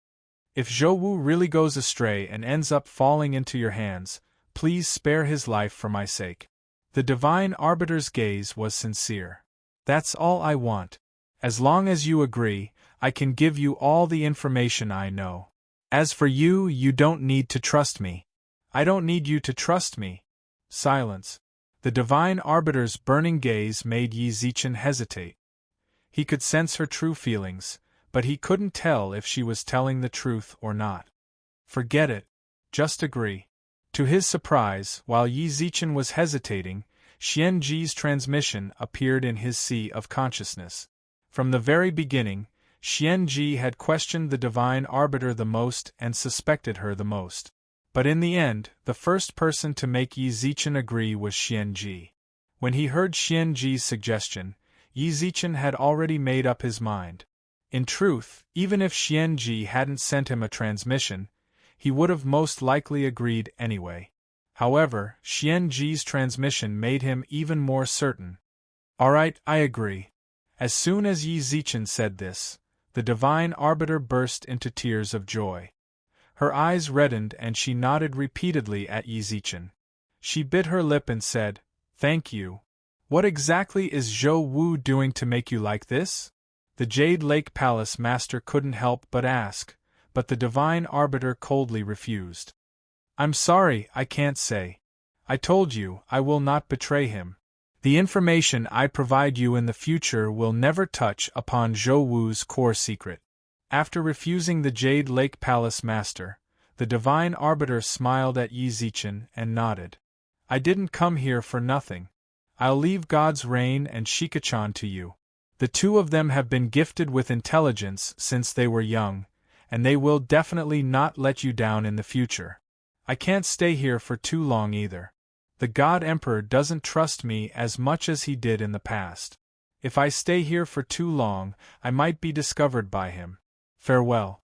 "If Zhou Wu really goes astray and ends up falling into your hands, please spare his life for my sake." The divine arbiter's gaze was sincere. "That's all I want. As long as you agree, I can give you all the information I know. As for you, you don't need to trust me." "I don't need you to trust me." Silence. The divine arbiter's burning gaze made Yi Zichen hesitate. He could sense her true feelings, but he couldn't tell if she was telling the truth or not. "Forget it. Just agree." To his surprise, while Yi Zichen was hesitating, Xianji's transmission appeared in his sea of consciousness. From the very beginning, Xianji had questioned the divine arbiter the most and suspected her the most. But in the end, the first person to make Yi Zichen agree was Xianji. When he heard Xianji's suggestion, Yi Zichen had already made up his mind. In truth, even if Xianji hadn't sent him a transmission, he would have most likely agreed anyway. However, Xianji's transmission made him even more certain. "All right, I agree." As soon as Yi Zichen said this, the divine arbiter burst into tears of joy. Her eyes reddened and she nodded repeatedly at Yi Zichen. She bit her lip and said, "Thank you. What exactly is Zhou Wu doing to make you like this?" The Jade Lake Palace master couldn't help but ask, but the divine arbiter coldly refused. "I'm sorry, I can't say. I told you, I will not betray him. The information I provide you in the future will never touch upon Zhou Wu's core secret." After refusing the Jade Lake Palace master, the divine arbiter smiled at Yi Zichen and nodded. "I didn't come here for nothing. I'll leave God's reign and Shikachan to you. The two of them have been gifted with intelligence since they were young, and they will definitely not let you down in the future. I can't stay here for too long either. The God Emperor doesn't trust me as much as he did in the past. If I stay here for too long, I might be discovered by him. Farewell."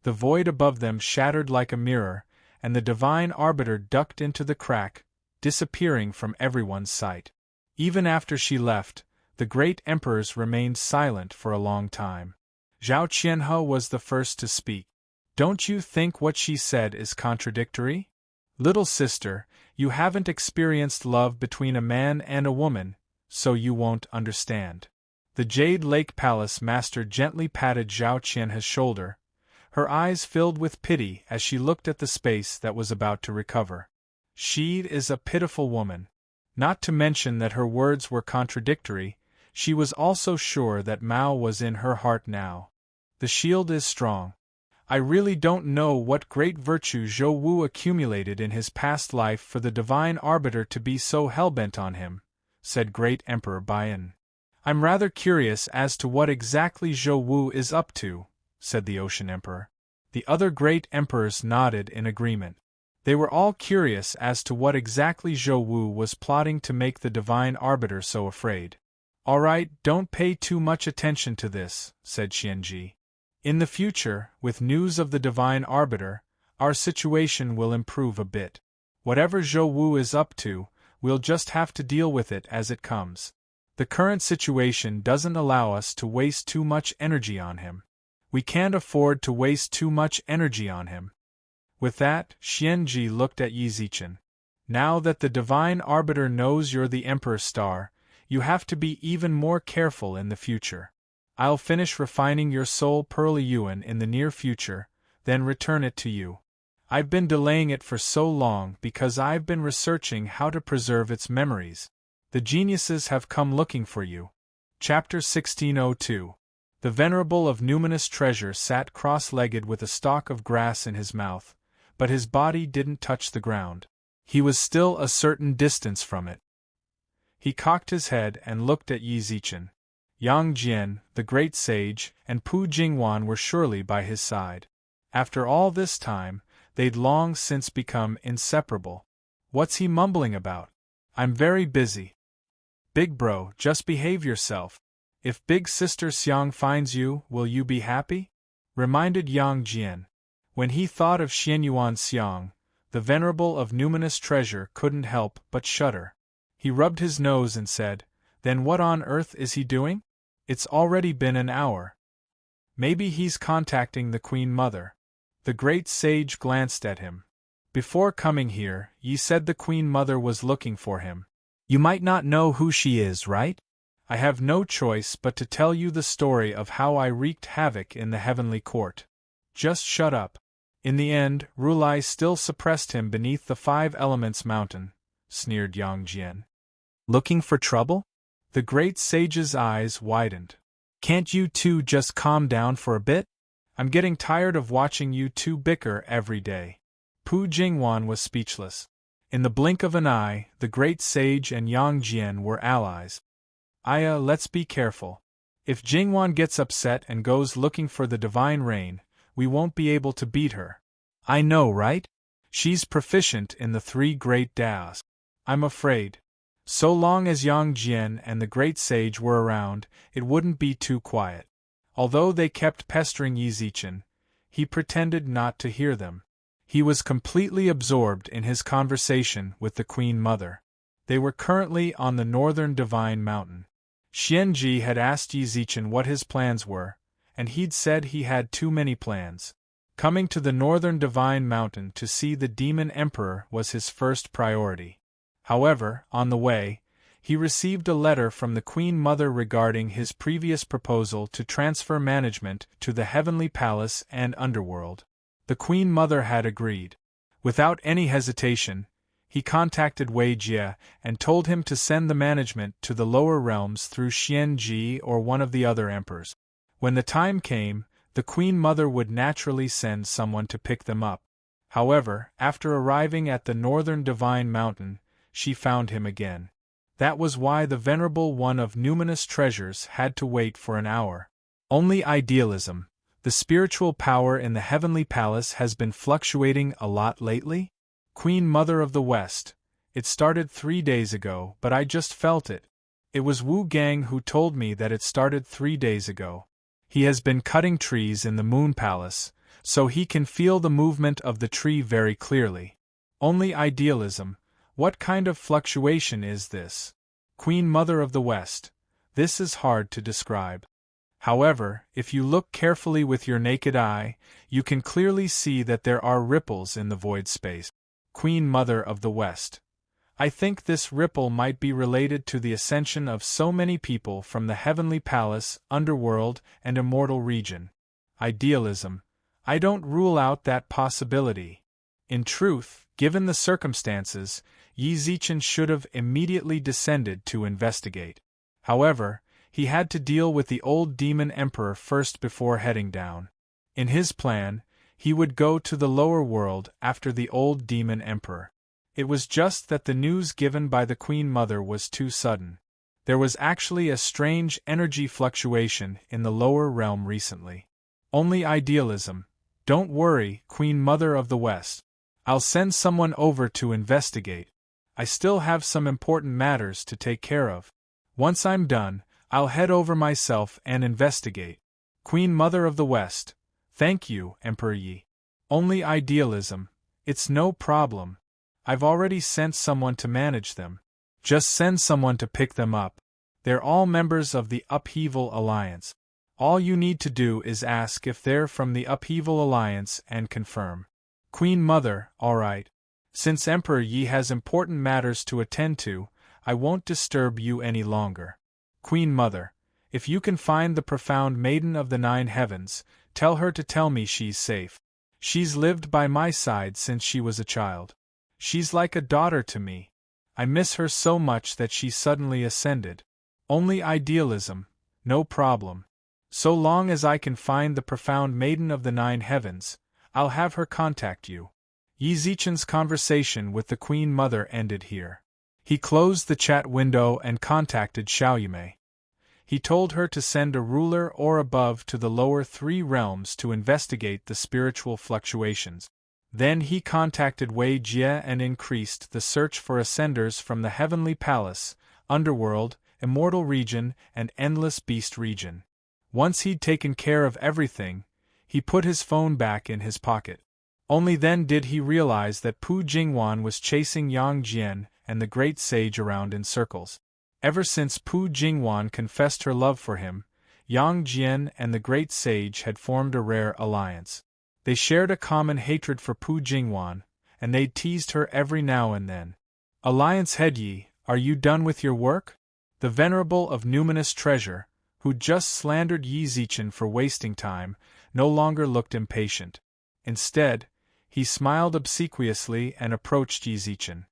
The void above them shattered like a mirror, and the divine arbiter ducked into the crack, disappearing from everyone's sight. Even after she left, the great emperors remained silent for a long time. Zhao Qianhe was the first to speak. "Don't you think what she said is contradictory? Little sister, you haven't experienced love between a man and a woman, so you won't understand." The Jade Lake Palace master gently patted Zhao Qianhe's shoulder. Her eyes filled with pity as she looked at the space that was about to recover. "She is a pitiful woman." Not to mention that her words were contradictory, she was also sure that Mao was in her heart now. "The shield is strong. I really don't know what great virtue Zhou Wu accumulated in his past life for the divine arbiter to be so hellbent on him, said Great Emperor Baiyan. I'm rather curious as to what exactly Zhou Wu is up to, said the Ocean Emperor. The other great emperors nodded in agreement. They were all curious as to what exactly Zhou Wu was plotting to make the divine arbiter so afraid. All right, don't pay too much attention to this, said Xianji. In the future, with news of the divine arbiter, our situation will improve a bit. Whatever Zhou Wu is up to, we'll just have to deal with it as it comes. The current situation doesn't allow us to waste too much energy on him. We can't afford to waste too much energy on him. With that, Xianji looked at Yi Zichen. Now that the divine arbiter knows you're the Emperor Star, you have to be even more careful in the future. I'll finish refining your soul Pearly Yuan in the near future, then return it to you. I've been delaying it for so long because I've been researching how to preserve its memories. The geniuses have come looking for you. Chapter 1602. The Venerable of Numinous Treasure sat cross-legged with a stalk of grass in his mouth, but his body didn't touch the ground. He was still a certain distance from it. He cocked his head and looked at Yi Zichen. Yang Jian, the great sage, and Pu Jingwan were surely by his side. After all this time, they'd long since become inseparable. What's he mumbling about? I'm very busy. Big bro, just behave yourself. If big sister Xiang finds you, will you be happy? Reminded Yang Jian. When he thought of Xianyuan Xiang, the Venerable of Numinous Treasure couldn't help but shudder. He rubbed his nose and said, Then what on earth is he doing? It's already been an hour. Maybe he's contacting the Queen Mother. The great sage glanced at him. Before coming here, Yi said the Queen Mother was looking for him. You might not know who she is, right? I have no choice but to tell you the story of how I wreaked havoc in the heavenly court. Just shut up. In the end, Rulai still suppressed him beneath the 5 Elements mountain, sneered Yang Jian. Looking for trouble? The great sage's eyes widened. Can't you two just calm down for a bit? I'm getting tired of watching you two bicker every day. Pu Jingwan was speechless. In the blink of an eye, the great sage and Yang Jian were allies. Aya, let's be careful. If Jingwan gets upset and goes looking for the divine rain, we won't be able to beat her. I know, right? She's proficient in the 3 great Daos. I'm afraid. So long as Yang Jian and the great sage were around, it wouldn't be too quiet. Although they kept pestering Yi Zichen, he pretended not to hear them. He was completely absorbed in his conversation with the Queen Mother. They were currently on the northern Divine Mountain. Xianji had asked Yi Zichen what his plans were, and he'd said he had too many plans. Coming to the northern Divine Mountain to see the Demon Emperor was his first priority. However, on the way, he received a letter from the Queen Mother regarding his previous proposal to transfer management to the Heavenly Palace and Underworld. The Queen Mother had agreed. Without any hesitation, he contacted Wei Jie and told him to send the management to the lower realms through Xianji or one of the other emperors. When the time came, the Queen Mother would naturally send someone to pick them up. However, after arriving at the northern Divine Mountain, she found him again. That was why the Venerable One of Numinous Treasures had to wait for an hour. Only idealism. The spiritual power in the Heavenly Palace has been fluctuating a lot lately? Queen Mother of the West. It started 3 days ago, but I just felt it. It was Wu Gang who told me that it started 3 days ago. He has been cutting trees in the Moon Palace, so he can feel the movement of the tree very clearly. Only idealism. What kind of fluctuation is this? Queen Mother of the West. This is hard to describe. However, if you look carefully with your naked eye, you can clearly see that there are ripples in the void space. Queen Mother of the West. I think this ripple might be related to the ascension of so many people from the Heavenly Palace, Underworld, and Immortal Region. Idealism. I don't rule out that possibility. In truth, given the circumstances, Yi Zichen should have immediately descended to investigate. However, he had to deal with the old Demon Emperor first before heading down. In his plan, He would go to the lower world after the old demon emperor. It was just that the news given by the Queen Mother was too sudden. There was actually a strange energy fluctuation in the lower realm recently. Only idealism. Don't worry, Queen Mother of the West. I'll send someone over to investigate. I still have some important matters to take care of. Once I'm done, I'll head over myself and investigate. Queen Mother of the West. Thank you, Emperor Yi. Only idealism. It's no problem. I've already sent someone to manage them. Just send someone to pick them up. They're all members of the Upheaval Alliance. All you need to do is ask if they're from the Upheaval Alliance and confirm. Queen Mother, all right. Since Emperor Yi has important matters to attend to, I won't disturb you any longer. Queen Mother, if you can find the profound Maiden of the Nine Heavens, tell her to tell me she's safe. She's lived by my side since she was a child. She's like a daughter to me. I miss her so much that she suddenly ascended. Only idealism, no problem. So long as I can find the profound Maiden of the Nine Heavens, I'll have her contact you. Yi Zichen's conversation with the Queen Mother ended here. He closed the chat window and contacted Xiaoyumei. He told her to send a ruler or above to the lower three realms to investigate the spiritual fluctuations. Then he contacted Wei Jie and increased the search for ascenders from the Heavenly Palace, Underworld, Immortal Region, and Endless Beast Region. Once he'd taken care of everything, he put his phone back in his pocket. Only then did he realize that Pu Jingwan was chasing Yang Jian and the Great Sage around in circles. Ever since Pu Jingwan confessed her love for him, Yang Jian and the Great Sage had formed a rare alliance. They shared a common hatred for Pu Jingwan, and they teased her every now and then. Alliance Head Yi, are you done with your work? The Venerable of Numinous Treasure, who just slandered Yi Zichen for wasting time, no longer looked impatient. Instead, he smiled obsequiously and approached Yi Zichen.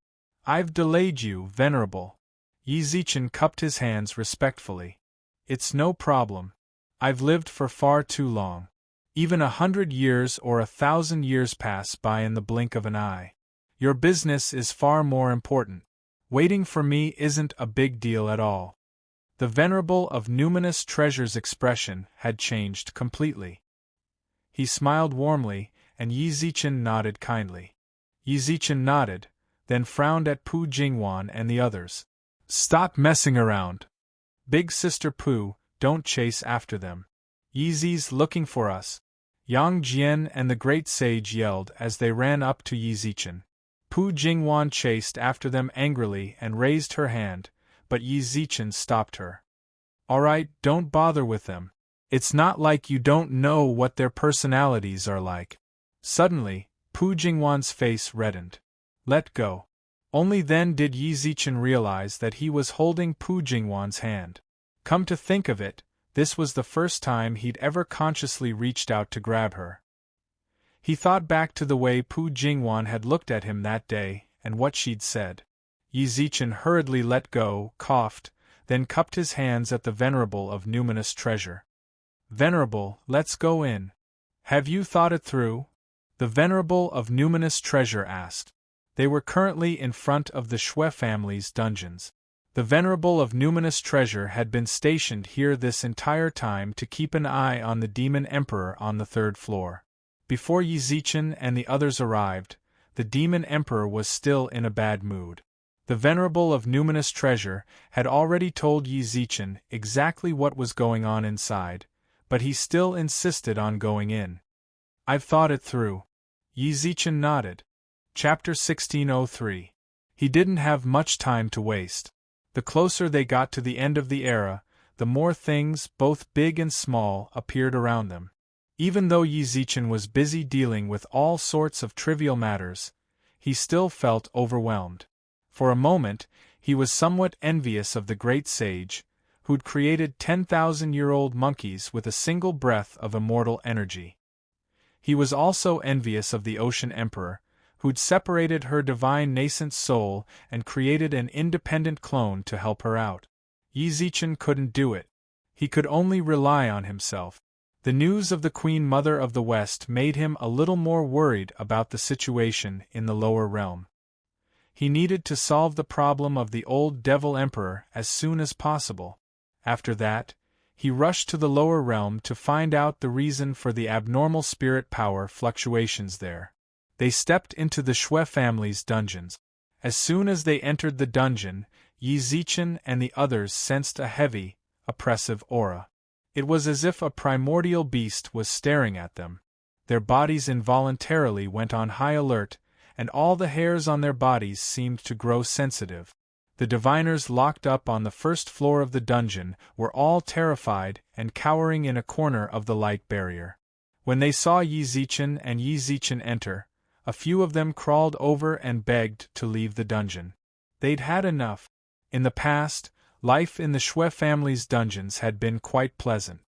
I've delayed you, Venerable. Yi Zichen cupped his hands respectfully. It's no problem. I've lived for far too long. Even 100 years or 1,000 years pass by in the blink of an eye. Your business is far more important. Waiting for me isn't a big deal at all. The Venerable of Numinous Treasure's expression had changed completely. He smiled warmly, and Yi Zichen nodded kindly. Yi Zichen nodded, then frowned at Pu Jingwan and the others. Stop messing around. Big Sister Pu, don't chase after them. Yi Zi's looking for us. Yang Jian and the Great Sage yelled as they ran up to Yi Zichen. Pu Jingwan chased after them angrily and raised her hand, but Yi Zichen stopped her. All right, don't bother with them. It's not like you don't know what their personalities are like. Suddenly, Pu Jingwan's face reddened. Let go. Only then did Yi Zichen realize that he was holding Pu Jingwan's hand. Come to think of it, this was the first time he'd ever consciously reached out to grab her. He thought back to the way Pu Jingwan had looked at him that day, and what she'd said. Yi Zichen hurriedly let go, coughed, then cupped his hands at the Venerable of Numinous Treasure. Venerable, let's go in. Have you thought it through? The Venerable of Numinous Treasure asked. They were currently in front of the Shui family's dungeons. The Venerable of Numinous Treasure had been stationed here this entire time to keep an eye on the Demon Emperor on the third floor. Before Yi Zichen and the others arrived, the Demon Emperor was still in a bad mood. The Venerable of Numinous Treasure had already told Yi Zichen exactly what was going on inside, but he still insisted on going in. I've thought it through. Yi Zichen nodded. Chapter 1603. He didn't have much time to waste. The closer they got to the end of the era, the more things, both big and small, appeared around them. Even though Yi Zichen was busy dealing with all sorts of trivial matters, he still felt overwhelmed. For a moment, he was somewhat envious of the Great Sage, who'd created 10,000-year-old monkeys with a single breath of immortal energy. He was also envious of the Ocean Emperor, who'd separated her divine nascent soul and created an independent clone to help her out. Yi Zichen couldn't do it. He could only rely on himself. The news of the Queen Mother of the West made him a little more worried about the situation in the lower realm. He needed to solve the problem of the old Devil Emperor as soon as possible. After that, he rushed to the lower realm to find out the reason for the abnormal spirit power fluctuations there. They stepped into the Shui family's dungeons. As soon as they entered the dungeon, Yi Zichen and the others sensed a heavy, oppressive aura. It was as if a primordial beast was staring at them. Their bodies involuntarily went on high alert, and all the hairs on their bodies seemed to grow sensitive. The diviners locked up on the first floor of the dungeon were all terrified and cowering in a corner of the light barrier. When they saw Yi Zichen and Yi Zichen enter, a few of them crawled over and begged to leave the dungeon. They'd had enough. In the past, life in the Shui family's dungeons had been quite pleasant.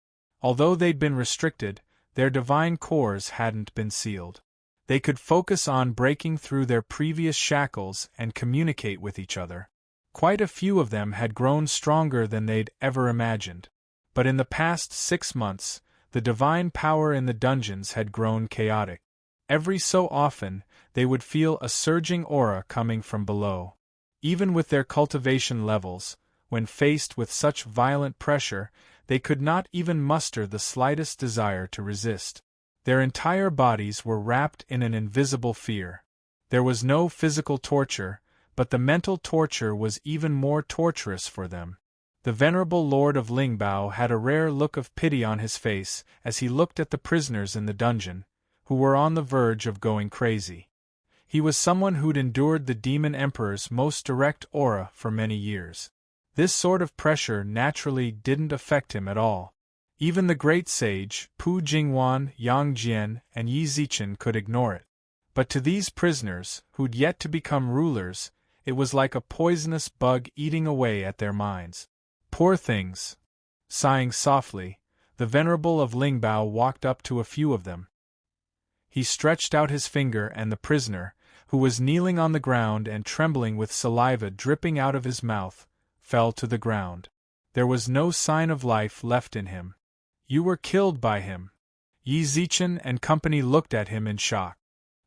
Although they'd been restricted, their divine cores hadn't been sealed. They could focus on breaking through their previous shackles and communicate with each other. Quite a few of them had grown stronger than they'd ever imagined. But in the past 6 months, the divine power in the dungeons had grown chaotic. Every so often, they would feel a surging aura coming from below. Even with their cultivation levels, when faced with such violent pressure, they could not even muster the slightest desire to resist. Their entire bodies were wrapped in an invisible fear. There was no physical torture, but the mental torture was even more torturous for them. The venerable Lord of Lingbao had a rare look of pity on his face as he looked at the prisoners in the dungeon, who were on the verge of going crazy. He was someone who'd endured the Demon Emperor's most direct aura for many years. This sort of pressure naturally didn't affect him at all. Even the great sage, Pu Jingwan, Yang Jian, and Yi Zichen could ignore it. But to these prisoners, who'd yet to become rulers, it was like a poisonous bug eating away at their minds. Poor things. Sighing softly, the venerable of Lingbao walked up to a few of them. He stretched out his finger and the prisoner, who was kneeling on the ground and trembling with saliva dripping out of his mouth, fell to the ground. There was no sign of life left in him. You were killed by him. Yi Zichen and company looked at him in shock.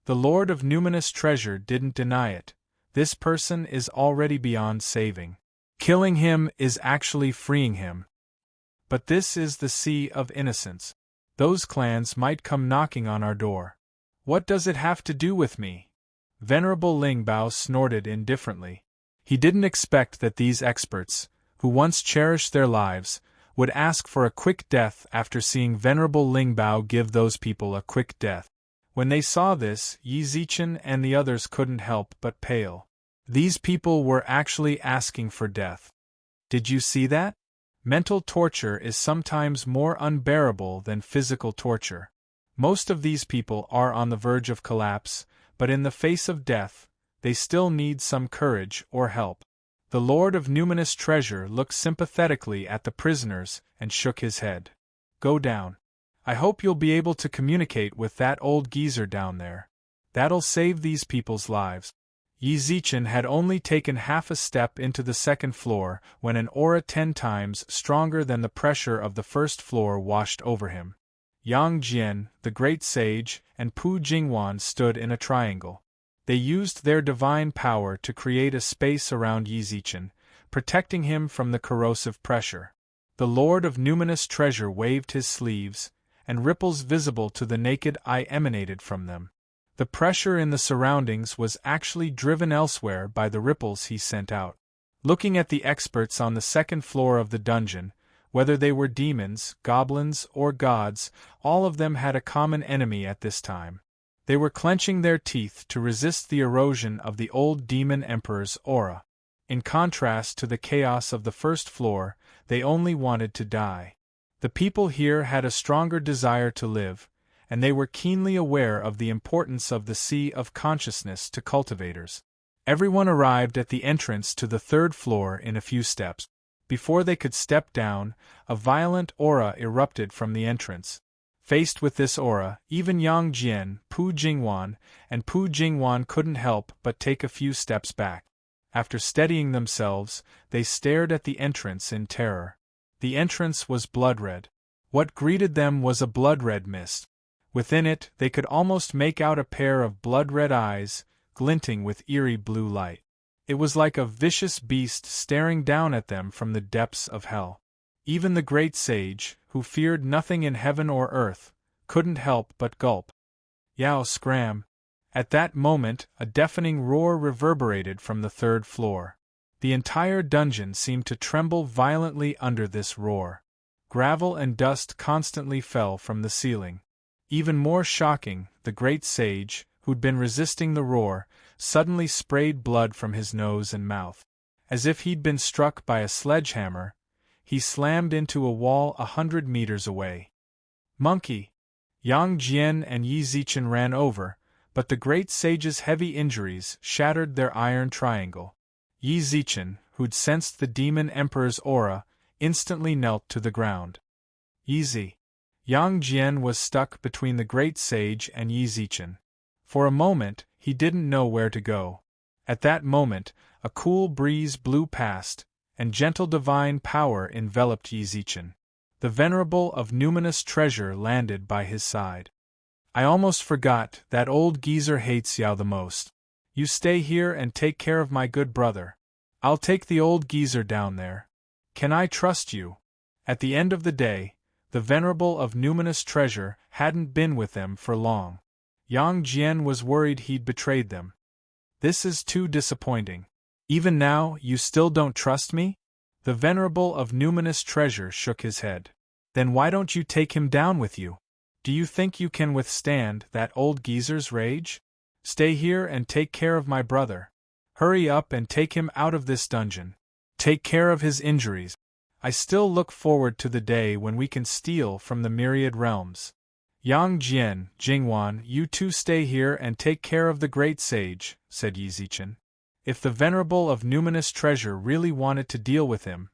The Lord of Numinous Treasure didn't deny it. This person is already beyond saving. Killing him is actually freeing him. But this is the Sea of Innocence. Those clans might come knocking on our door. What does it have to do with me? Venerable Lingbao snorted indifferently. He didn't expect that these experts, who once cherished their lives, would ask for a quick death after seeing Venerable Lingbao give those people a quick death. When they saw this, Yi Zichen and the others couldn't help but pale. These people were actually asking for death. Did you see that? Mental torture is sometimes more unbearable than physical torture. Most of these people are on the verge of collapse, but in the face of death, they still need some courage or help. The Lord of Numinous Treasure looked sympathetically at the prisoners and shook his head. Go down. I hope you'll be able to communicate with that old geezer down there. That'll save these people's lives. Yi Zichen had only taken half a step into the second floor when an aura 10 times stronger than the pressure of the first floor washed over him. Yang Jian, the great sage, and Pu Jingwan stood in a triangle. They used their divine power to create a space around Yi Zichen, protecting him from the corrosive pressure. The Lord of Numinous Treasure waved his sleeves, and ripples visible to the naked eye emanated from them. The pressure in the surroundings was actually driven elsewhere by the ripples he sent out. Looking at the experts on the second floor of the dungeon, whether they were demons, goblins, or gods, all of them had a common enemy at this time. They were clenching their teeth to resist the erosion of the old Demon Emperor's aura. In contrast to the chaos of the first floor, they only wanted to die. The people here had a stronger desire to live, and they were keenly aware of the importance of the Sea of Consciousness to cultivators. Everyone arrived at the entrance to the third floor in a few steps. Before they could step down, a violent aura erupted from the entrance. Faced with this aura, even Yang Jian, Pu Jingwan, and Pu Jingwan couldn't help but take a few steps back. After steadying themselves, they stared at the entrance in terror. The entrance was blood red. What greeted them was a blood-red mist. Within it, they could almost make out a pair of blood-red eyes, glinting with eerie blue light. It was like a vicious beast staring down at them from the depths of hell. Even the great sage, who feared nothing in heaven or earth, couldn't help but gulp. Yow scram! At that moment, a deafening roar reverberated from the third floor. The entire dungeon seemed to tremble violently under this roar. Gravel and dust constantly fell from the ceiling. Even more shocking, the great sage, who'd been resisting the roar, suddenly sprayed blood from his nose and mouth. As if he'd been struck by a sledgehammer, he slammed into a wall 100 meters away. Monkey! Yang Jian and Yi Zichen ran over, but the great sage's heavy injuries shattered their iron triangle. Yi Zichen, who'd sensed the demon emperor's aura, instantly knelt to the ground. Easy. Yang Jian was stuck between the great sage and Yi Zichen. For a moment, he didn't know where to go. At that moment, a cool breeze blew past, and gentle divine power enveloped Yi Zichen. The venerable of numinous treasure landed by his side. I almost forgot, that old geezer hates Yao the most. You stay here and take care of my good brother. I'll take the old geezer down there. Can I trust you? At the end of the day, the venerable of numinous treasure hadn't been with them for long. Yang Jian was worried he'd betrayed them. This is too disappointing. Even now, you still don't trust me? The venerable of numinous treasure shook his head. Then why don't you take him down with you? Do you think you can withstand that old geezer's rage? Stay here and take care of my brother. Hurry up and take him out of this dungeon. Take care of his injuries. I still look forward to the day when we can steal from the myriad realms. Yang Jian, Jingwan, you two stay here and take care of the great sage, said Yi Zichen. If the venerable of numinous treasure really wanted to deal with him,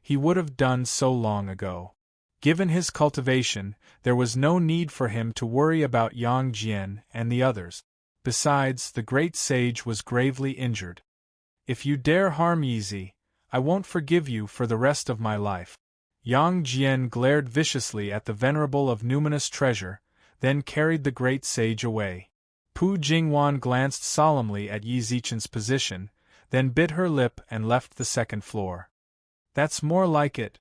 he would have done so long ago. Given his cultivation, there was no need for him to worry about Yang Jian and the others. Besides, the great sage was gravely injured. If you dare harm Yi, I won't forgive you for the rest of my life. Yang Jian glared viciously at the venerable of numinous treasure, then carried the great sage away. Pu Jingwan glanced solemnly at Yi Zichen's position, then bit her lip and left the second floor. That's more like it.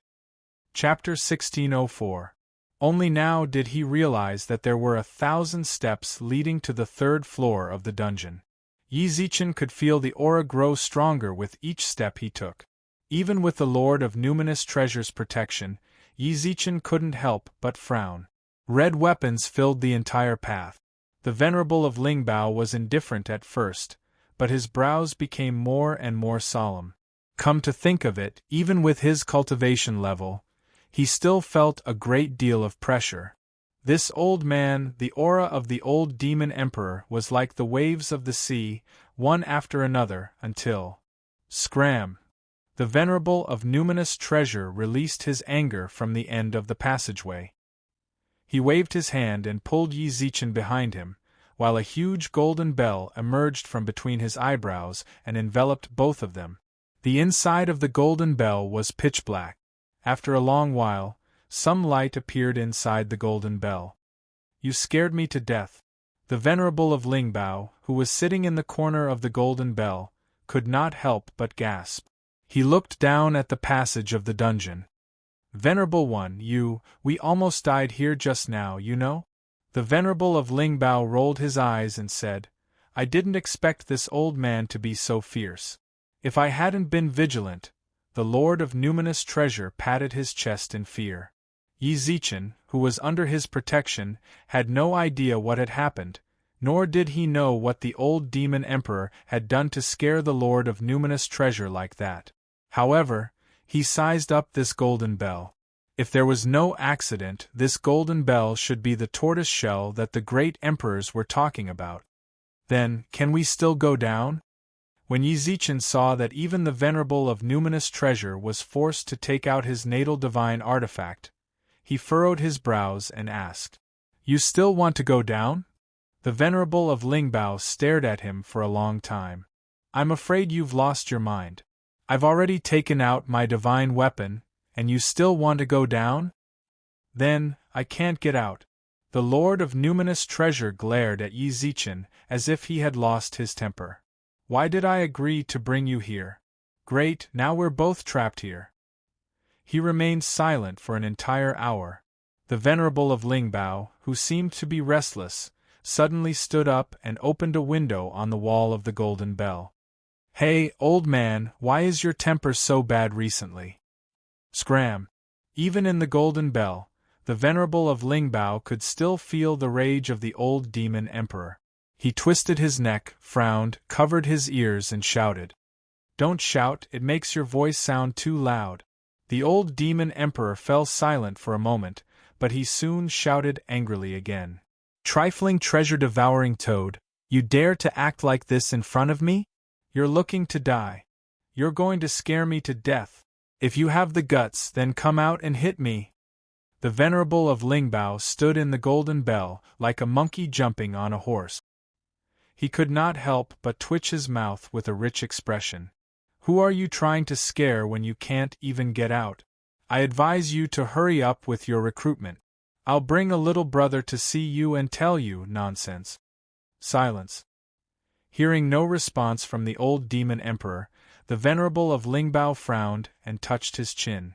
Chapter 1604. Only now did he realize that there were 1,000 steps leading to the third floor of the dungeon. Yi Zichen could feel the aura grow stronger with each step he took. Even with the Lord of Numinous Treasure's protection, Yi Zichen couldn't help but frown. Red weapons filled the entire path. The Venerable of Lingbao was indifferent at first, but his brows became more and more solemn. Come to think of it, even with his cultivation level, he still felt a great deal of pressure. This old man, the aura of the old demon emperor, was like the waves of the sea, one after another, until... Scram! The Venerable of Numinous Treasure released his anger from the end of the passageway. He waved his hand and pulled Yi Zichen behind him, while a huge golden bell emerged from between his eyebrows and enveloped both of them. The inside of the golden bell was pitch black. After a long while, some light appeared inside the golden bell. You scared me to death. The Venerable of Lingbao, who was sitting in the corner of the golden bell, could not help but gasp. He looked down at the passage of the dungeon. Venerable One, we almost died here just now, you know? The Venerable of Lingbao rolled his eyes and said, I didn't expect this old man to be so fierce. If I hadn't been vigilant. The Lord of Numinous Treasure patted his chest in fear. Yi Zichen, who was under his protection, had no idea what had happened, nor did he know what the old demon emperor had done to scare the Lord of Numinous Treasure like that. However, he sized up this golden bell. If there was no accident, this golden bell should be the tortoise shell that the great emperors were talking about. Then, can we still go down? When Yi Zichen saw that even the Venerable of Numinous Treasure was forced to take out his natal divine artifact, he furrowed his brows and asked, You still want to go down? The Venerable of Lingbao stared at him for a long time. I'm afraid you've lost your mind. I've already taken out my divine weapon, and you still want to go down? Then, I can't get out. The Lord of Numinous Treasure glared at Yi Zichen as if he had lost his temper. Why did I agree to bring you here? Great, now we're both trapped here. He remained silent for an entire hour. The Venerable of Lingbao, who seemed to be restless, suddenly stood up and opened a window on the wall of the Golden Bell. Hey, old man, why is your temper so bad recently? Scram! Even in the Golden Bell, the Venerable of Lingbao could still feel the rage of the old demon emperor. He twisted his neck, frowned, covered his ears and shouted. Don't shout, it makes your voice sound too loud. The old demon emperor fell silent for a moment, but he soon shouted angrily again. Trifling treasure-devouring toad, you dare to act like this in front of me? You're looking to die. You're going to scare me to death. If you have the guts, then come out and hit me. The Venerable of Lingbao stood in the Golden Bell like a monkey jumping on a horse. He could not help but twitch his mouth with a rich expression. Who are you trying to scare when you can't even get out? I advise you to hurry up with your recruitment. I'll bring a little brother to see you and tell you nonsense. Silence. Hearing no response from the old demon emperor, the Venerable of Lingbao frowned and touched his chin.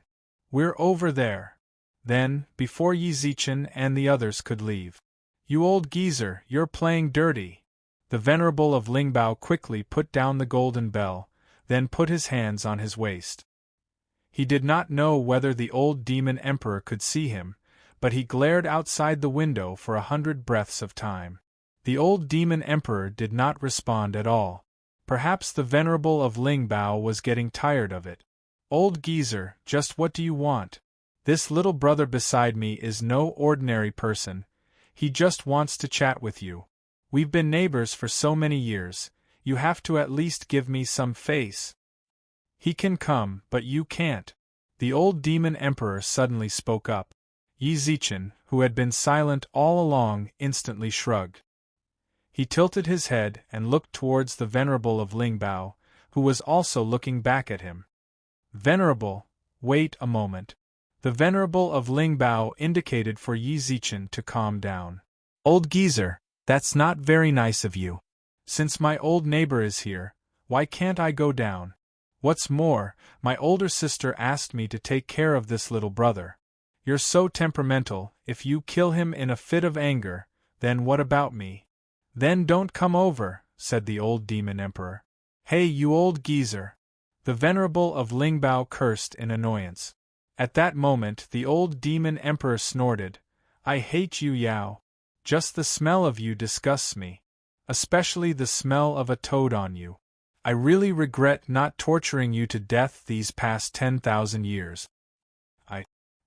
We're over there. Then, before Yi Zichen and the others could leave. You old geezer, you're playing dirty. The Venerable of Lingbao quickly put down the Golden Bell, then put his hands on his waist. He did not know whether the old demon emperor could see him, but he glared outside the window for 100 breaths of time. The old demon emperor did not respond at all. Perhaps the Venerable of Lingbao was getting tired of it. Old geezer, just what do you want? This little brother beside me is no ordinary person. He just wants to chat with you. We've been neighbors for so many years, you have to at least give me some face. He can come, but you can't. The old demon emperor suddenly spoke up. Yi Zichen, who had been silent all along, instantly shrugged. He tilted his head and looked towards the Venerable of Lingbao, who was also looking back at him. Venerable, wait a moment. The Venerable of Lingbao indicated for Yi Zichen to calm down. Old geezer, that's not very nice of you. Since my old neighbor is here, why can't I go down? What's more, my older sister asked me to take care of this little brother. You're so temperamental, if you kill him in a fit of anger, then what about me? Then don't come over, said the old demon emperor. Hey, you old geezer! The Venerable of Lingbao cursed in annoyance. At that moment the old demon emperor snorted. I hate you, Yao. Just the smell of you disgusts me. Especially the smell of a toad on you. I really regret not torturing you to death these past 10,000 years.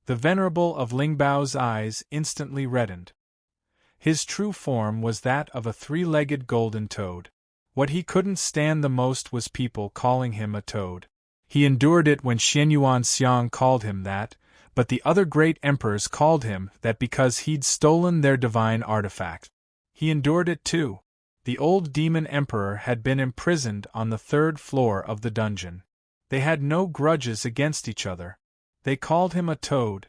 The Venerable of Lingbao's eyes instantly reddened. His true form was that of a three-legged golden toad. What he couldn't stand the most was people calling him a toad. He endured it when Xianyuan Xiang called him that, but the other great emperors called him that because he'd stolen their divine artifact. He endured it too. The old demon emperor had been imprisoned on the 3rd floor of the dungeon. They had no grudges against each other. They called him a toad.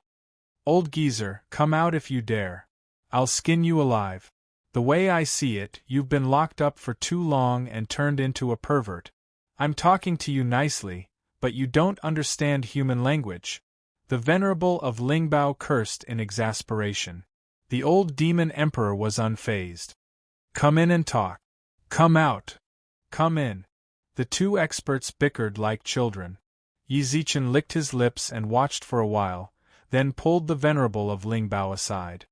Old geezer, come out if you dare. I'll skin you alive. The way I see it, you've been locked up for too long and turned into a pervert. I'm talking to you nicely, but you don't understand human language. The Venerable of Lingbao cursed in exasperation. The old demon emperor was unfazed. Come in and talk. Come out. Come in. The two experts bickered like children. Yi Zichen licked his lips and watched for a while, then pulled the Venerable of Lingbao aside.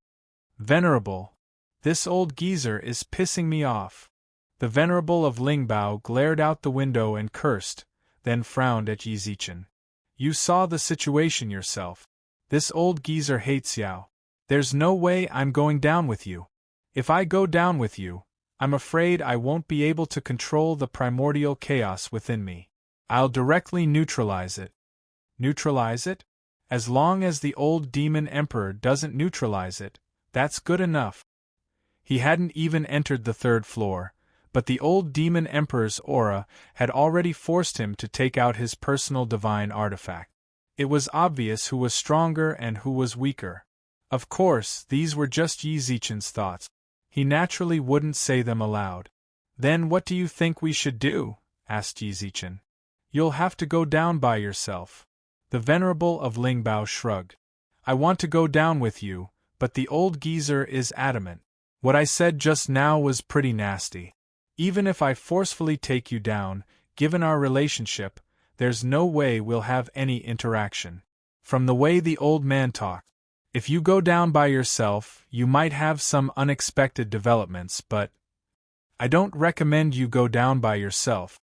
Venerable, this old geezer is pissing me off. The Venerable of Lingbao glared out the window and cursed, then frowned at Yi Zichen. You saw the situation yourself. This old geezer hates Yao. There's no way I'm going down with you. If I go down with you, I'm afraid I won't be able to control the primordial chaos within me. I'll directly neutralize it. Neutralize it? As long as the old demon emperor doesn't neutralize it, that's good enough. He hadn't even entered the 3rd floor, but the old demon emperor's aura had already forced him to take out his personal divine artifact. It was obvious who was stronger and who was weaker. Of course, these were just Yi Zichen's thoughts. He naturally wouldn't say them aloud. Then what do you think we should do? Asked Yi Zichen. You'll have to go down by yourself. The Venerable of Lingbao shrugged. I want to go down with you, but the old geezer is adamant. What I said just now was pretty nasty. Even if I forcefully take you down, given our relationship, there's no way we'll have any interaction. From the way the old man talked, if you go down by yourself, you might have some unexpected developments, but I don't recommend you go down by yourself.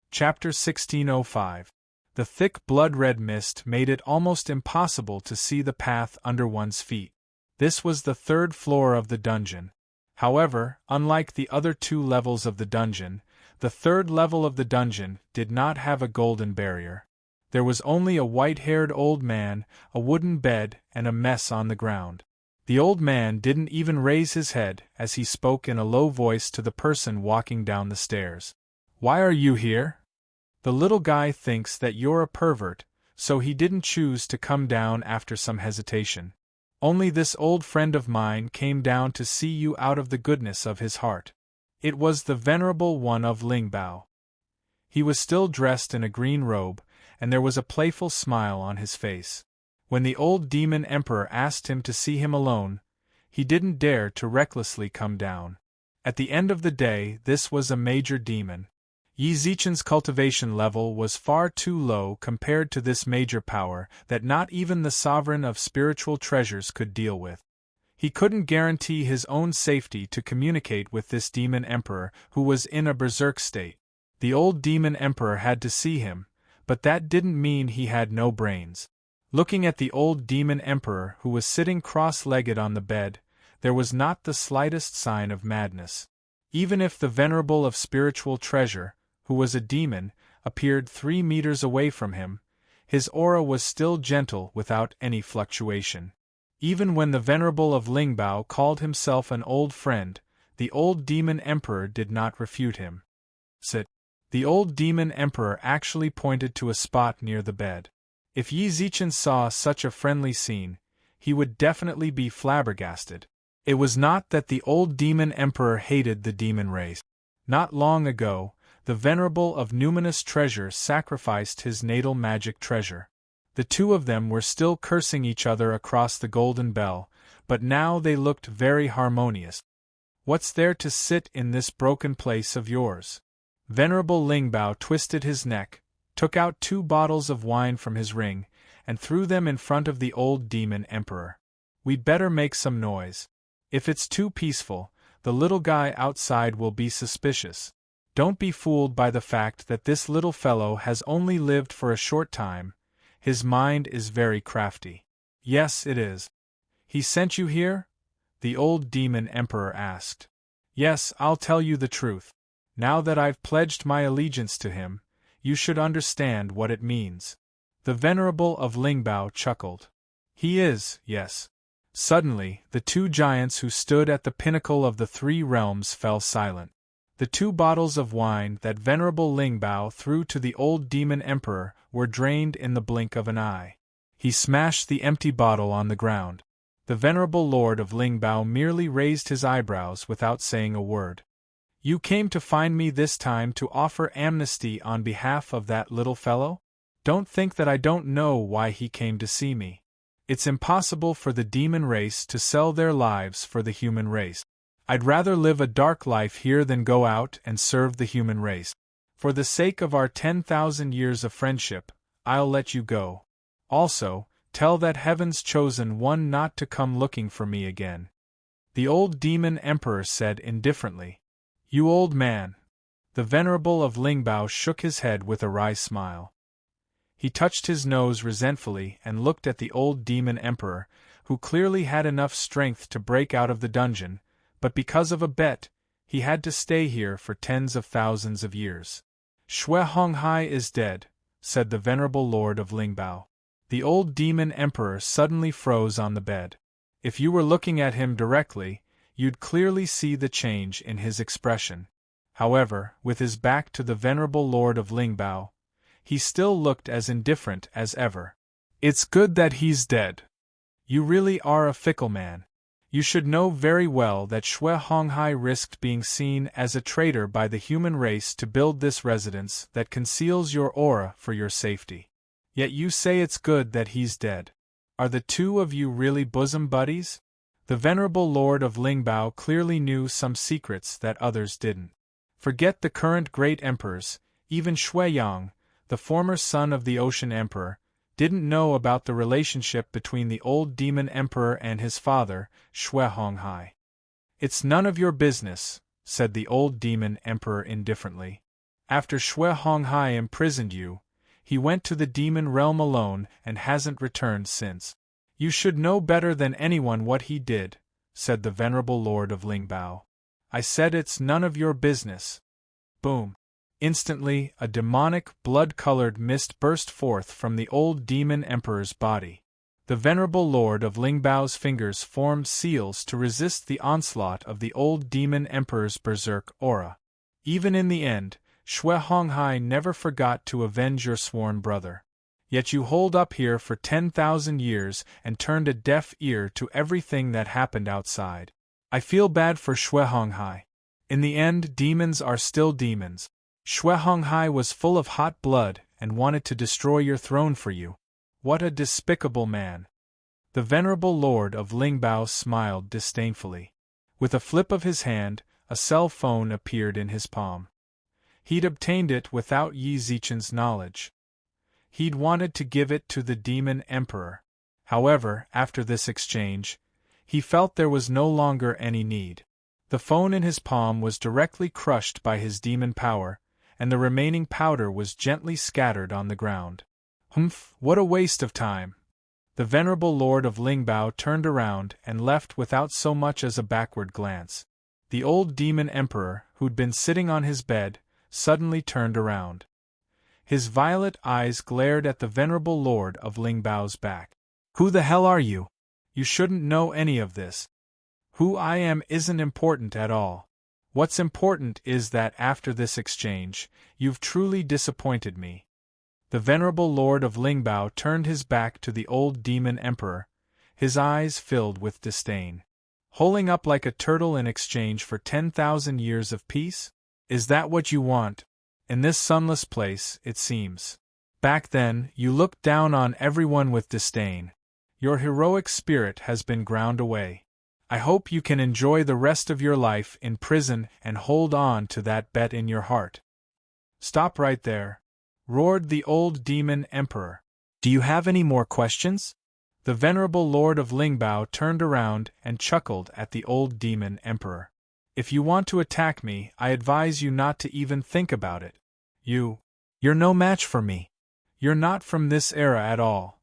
Chapter 1605. The thick blood-red mist made it almost impossible to see the path under one's feet. This was the third floor of the dungeon. However, unlike the other two levels of the dungeon, the third level of the dungeon did not have a golden barrier. There was only a white-haired old man, a wooden bed, and a mess on the ground. The old man didn't even raise his head as he spoke in a low voice to the person walking down the stairs. Why are you here? The little guy thinks that you're a pervert, so he didn't choose to come down after some hesitation. Only this old friend of mine came down to see you out of the goodness of his heart. It was the Venerable One of Lingbao. He was still dressed in a green robe, and there was a playful smile on his face. When the old demon emperor asked him to see him alone, he didn't dare to recklessly come down. At the end of the day, this was a major demon. Yi Zichen's cultivation level was far too low compared to this major power that not even the sovereign of spiritual treasures could deal with. He couldn't guarantee his own safety to communicate with this demon emperor who was in a berserk state. The old demon emperor had to see him, but that didn't mean he had no brains. Looking at the old demon emperor who was sitting cross-legged on the bed, there was not the slightest sign of madness. Even if the Venerable of Spiritual Treasure, who was a demon, appeared 3 meters away from him, his aura was still gentle without any fluctuation. Even when the Venerable of Lingbao called himself an old friend, the old demon emperor did not refute him. Sit. The old demon emperor actually pointed to a spot near the bed. If Yi Zichen saw such a friendly scene, he would definitely be flabbergasted. It was not that the old demon emperor hated the demon race. Not long ago, the Venerable of Numinous Treasure sacrificed his natal magic treasure. The two of them were still cursing each other across the golden bell, but now they looked very harmonious. What's there to sit in this broken place of yours? Venerable Lingbao twisted his neck, took out 2 bottles of wine from his ring, and threw them in front of the old demon emperor. We'd better make some noise. If it's too peaceful, the little guy outside will be suspicious. Don't be fooled by the fact that this little fellow has only lived for a short time. His mind is very crafty. Yes, it is. He sent you here? The old demon emperor asked. Yes, I'll tell you the truth. Now that I've pledged my allegiance to him, you should understand what it means. The Venerable of Lingbao chuckled. He is, yes. Suddenly, the 2 giants who stood at the pinnacle of the 3 realms fell silent. The 2 bottles of wine that Venerable Lingbao threw to the old demon emperor were drained in the blink of an eye. He smashed the empty bottle on the ground. The Venerable Lord of Lingbao merely raised his eyebrows without saying a word. You came to find me this time to offer amnesty on behalf of that little fellow? Don't think that I don't know why he came to see me. It's impossible for the demon race to sell their lives for the human race. I'd rather live a dark life here than go out and serve the human race. For the sake of our 10,000 years of friendship, I'll let you go. Also, tell that heaven's chosen one not to come looking for me again. The old demon emperor said indifferently. You old man. The Venerable of Lingbao shook his head with a wry smile. He touched his nose resentfully and looked at the old demon emperor, who clearly had enough strength to break out of the dungeon, but because of a bet, he had to stay here for tens of thousands of years. Xue Honghai is dead, said the Venerable Lord of Lingbao. The old demon emperor suddenly froze on the bed. If you were looking at him directly, you'd clearly see the change in his expression. However, with his back to the Venerable Lord of Lingbao, he still looked as indifferent as ever. It's good that he's dead. You really are a fickle man. You should know very well that Xue Honghai risked being seen as a traitor by the human race to build this residence that conceals your aura for your safety. Yet you say it's good that he's dead. Are the two of you really bosom buddies? The venerable lord of Lingbao clearly knew some secrets that others didn't. Forget the current great emperors, even Xue Yang, the former son of the Ocean Emperor, didn't know about the relationship between the old demon emperor and his father, Xue Honghai. It's none of your business, said the old demon emperor indifferently. After Xue Honghai imprisoned you, he went to the demon realm alone and hasn't returned since. You should know better than anyone what he did, said the venerable lord of Lingbao. I said it's none of your business. Boom. Instantly, a demonic, blood-colored mist burst forth from the old demon emperor's body. The venerable lord of Lingbao's fingers formed seals to resist the onslaught of the old demon emperor's berserk aura. Even in the end, Xue Honghai never forgot to avenge your sworn brother. Yet you holed up here for 10,000 years and turned a deaf ear to everything that happened outside. I feel bad for Xue Honghai. In the end, demons are still demons. Xue Honghai was full of hot blood and wanted to destroy your throne for you. What a despicable man. The venerable lord of Lingbao smiled disdainfully. With a flip of his hand, a cell phone appeared in his palm. He'd obtained it without Yi Zichen's knowledge. He'd wanted to give it to the demon emperor. However, after this exchange, he felt there was no longer any need. The phone in his palm was directly crushed by his demon power, and the remaining powder was gently scattered on the ground. Humph, what a waste of time! The venerable lord of Lingbao turned around and left without so much as a backward glance. The old demon emperor, who'd been sitting on his bed, suddenly turned around. His violet eyes glared at the venerable lord of Lingbao's back. Who the hell are you? You shouldn't know any of this. Who I am isn't important at all. What's important is that after this exchange, you've truly disappointed me. The venerable lord of Lingbao turned his back to the old demon emperor, his eyes filled with disdain. Holing up like a turtle in exchange for 10,000 years of peace? Is that what you want? In this sunless place, it seems. Back then, you looked down on everyone with disdain. Your heroic spirit has been ground away. I hope you can enjoy the rest of your life in prison and hold on to that bet in your heart. Stop right there, roared the old demon emperor. Do you have any more questions? The venerable lord of Lingbao turned around and chuckled at the old demon emperor. If you want to attack me, I advise you not to even think about it. You're no match for me. You're not from this era at all.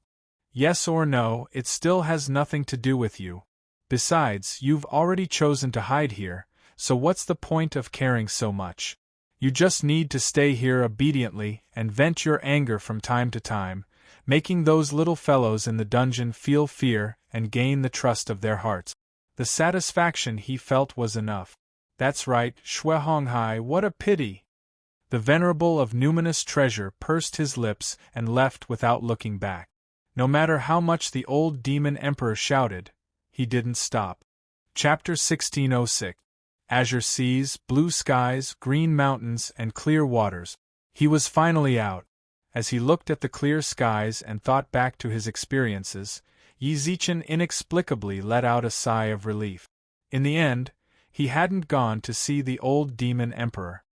Yes or no, it still has nothing to do with you. Besides, you've already chosen to hide here, so what's the point of caring so much? You just need to stay here obediently and vent your anger from time to time, making those little fellows in the dungeon feel fear and gain the trust of their hearts. The satisfaction he felt was enough. That's right, Xue Honghai, what a pity! The venerable of numinous treasure pursed his lips and left without looking back. No matter how much the old demon emperor shouted, he didn't stop. Chapter 1606. Azure seas, blue skies, green mountains, and clear waters. He was finally out. As he looked at the clear skies and thought back to his experiences, Yi Zichen inexplicably let out a sigh of relief. In the end, he hadn't gone to see the old demon emperor.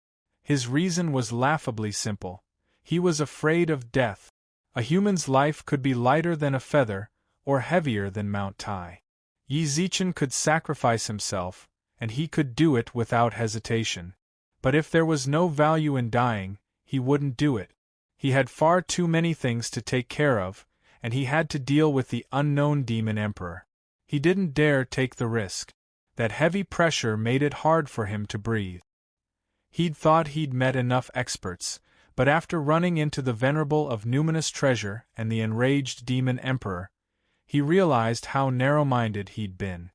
His reason was laughably simple. He was afraid of death. A human's life could be lighter than a feather, or heavier than Mount Tai. Yi Zichen could sacrifice himself, and he could do it without hesitation. But if there was no value in dying, he wouldn't do it. He had far too many things to take care of, and he had to deal with the unknown demon emperor. He didn't dare take the risk. That heavy pressure made it hard for him to breathe. He'd thought he'd met enough experts, but after running into the venerable of numinous treasure and the enraged demon emperor, he realized how narrow-minded he'd been.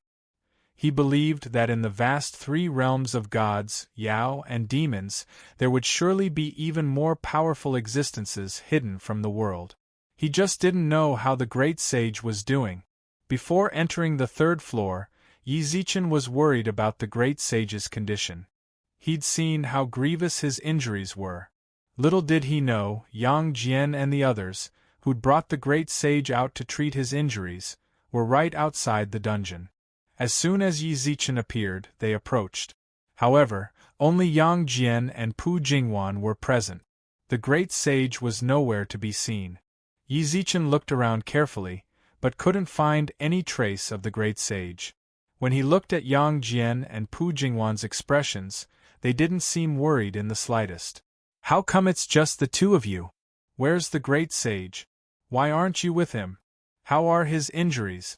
He believed that in the vast three realms of gods, Yao, and demons, there would surely be even more powerful existences hidden from the world. He just didn't know how the great sage was doing. Before entering the third floor, Yi Zichen was worried about the great sage's condition. He'd seen how grievous his injuries were. Little did he know, Yang Jian and the others, who'd brought the great sage out to treat his injuries, were right outside the dungeon. As soon as Yi Zichen appeared, they approached. However, only Yang Jian and Pu Jingwan were present. The great sage was nowhere to be seen. Yi Zichen looked around carefully, but couldn't find any trace of the great sage. When he looked at Yang Jian and Pu Jingwan's expressions, they didn't seem worried in the slightest. "How come it's just the two of you? Where's the great sage? Why aren't you with him? How are his injuries?"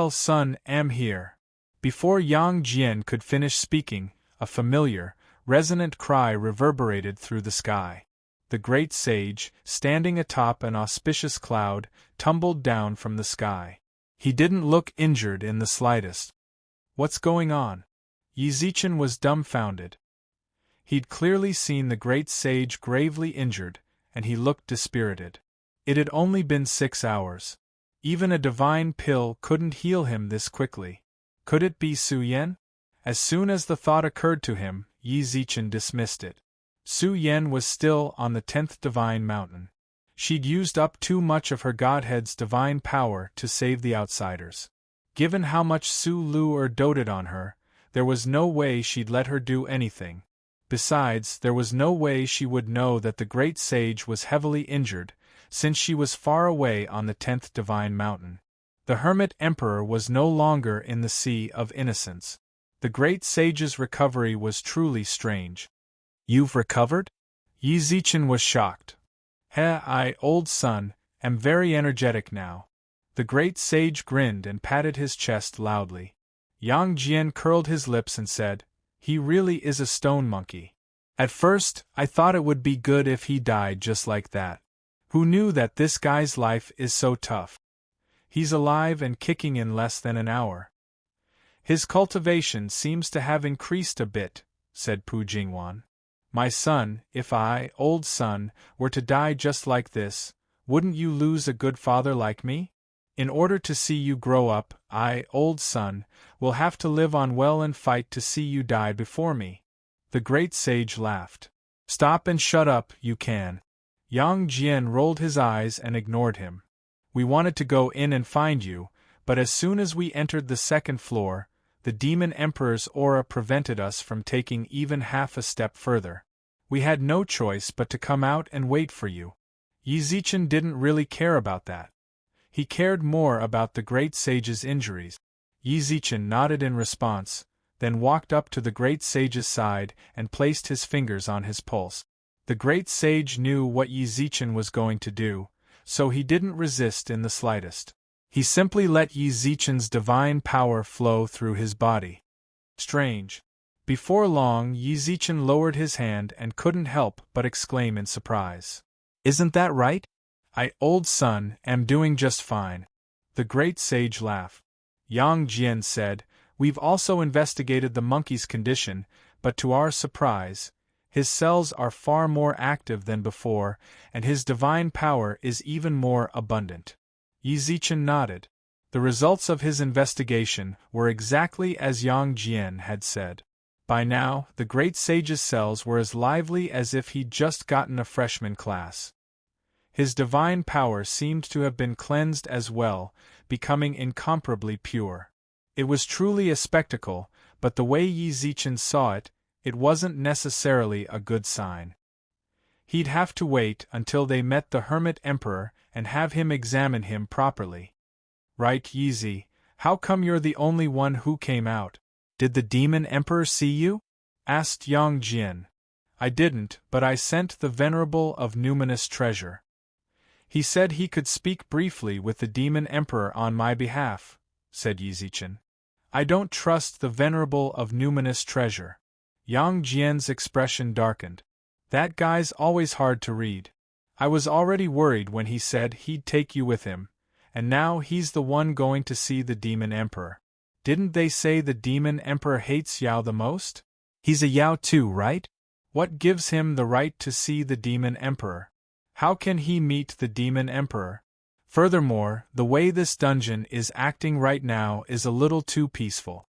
Son, am here." Before Yang Jian could finish speaking, a familiar, resonant cry reverberated through the sky. The great sage, standing atop an auspicious cloud, tumbled down from the sky. He didn't look injured in the slightest. "What's going on?" Yi Zichen was dumbfounded. He'd clearly seen the great sage gravely injured, and he looked dispirited. It had only been 6 hours. Even a divine pill couldn't heal him this quickly. Could it be Su Yan? As soon as the thought occurred to him, Yi Zichen dismissed it. Su Yan was still on the 10th divine mountain. She'd used up too much of her godhead's divine power to save the outsiders. Given how much Su Lu'er doted on her, there was no way she'd let her do anything. Besides, there was no way she would know that the great sage was heavily injured, since she was far away on the 10th divine mountain. The hermit emperor was no longer in the sea of innocence. The great sage's recovery was truly strange. "You've recovered?" Yi Zichen was shocked. Old son, am very energetic now." The great sage grinned and patted his chest loudly. Yang Jian curled his lips and said, "He really is a stone monkey. At first, I thought it would be good if he died just like that. Who knew that this guy's life is so tough? He's alive and kicking in less than an hour." "His cultivation seems to have increased a bit," said Pu Jingwan. "My son, if I, old son, were to die just like this, wouldn't you lose a good father like me? In order to see you grow up, I, old son, will have to live on well and fight to see you die before me." The great sage laughed. "Stop and shut up, you can." Yang Jian rolled his eyes and ignored him. "We wanted to go in and find you, but as soon as we entered the second floor, the demon emperor's aura prevented us from taking even half a step further. We had no choice but to come out and wait for you." Yi Zichen didn't really care about that. He cared more about the great sage's injuries. Yi Zichen nodded in response, then walked up to the great sage's side and placed his fingers on his pulse. The great sage knew what Yi Zichen was going to do, so he didn't resist in the slightest. He simply let Yi Zichen's divine power flow through his body. Strange. Before long, Yi Zichen lowered his hand and couldn't help but exclaim in surprise. "Isn't that right? Old son, am doing just fine." The great sage laughed. Yang Jian said, "We've also investigated the monkey's condition, but to our surprise, his cells are far more active than before, and his divine power is even more abundant." Yi Zichen nodded. The results of his investigation were exactly as Yang Jian had said. By now, the great sage's cells were as lively as if he'd just gotten a freshman class. His divine power seemed to have been cleansed as well, becoming incomparably pure. It was truly a spectacle, but the way Yi Zichen saw it, it wasn't necessarily a good sign. He'd have to wait until they met the hermit emperor and have him examine him properly. "Right, Yi, how come you're the only one who came out? Did the demon emperor see you?" asked Yang Jian. "I didn't, but I sent the venerable of numinous treasure. He said he could speak briefly with the demon emperor on my behalf," said Yi Zichen. "I don't trust the venerable of numinous treasure." Yang Jian's expression darkened. "That guy's always hard to read. I was already worried when he said he'd take you with him, and now he's the one going to see the demon emperor. Didn't they say the demon emperor hates Yao the most? He's a Yao too, right? What gives him the right to see the demon emperor? How can he meet the demon emperor?" Furthermore, the way this dungeon is acting right now is a little too peaceful.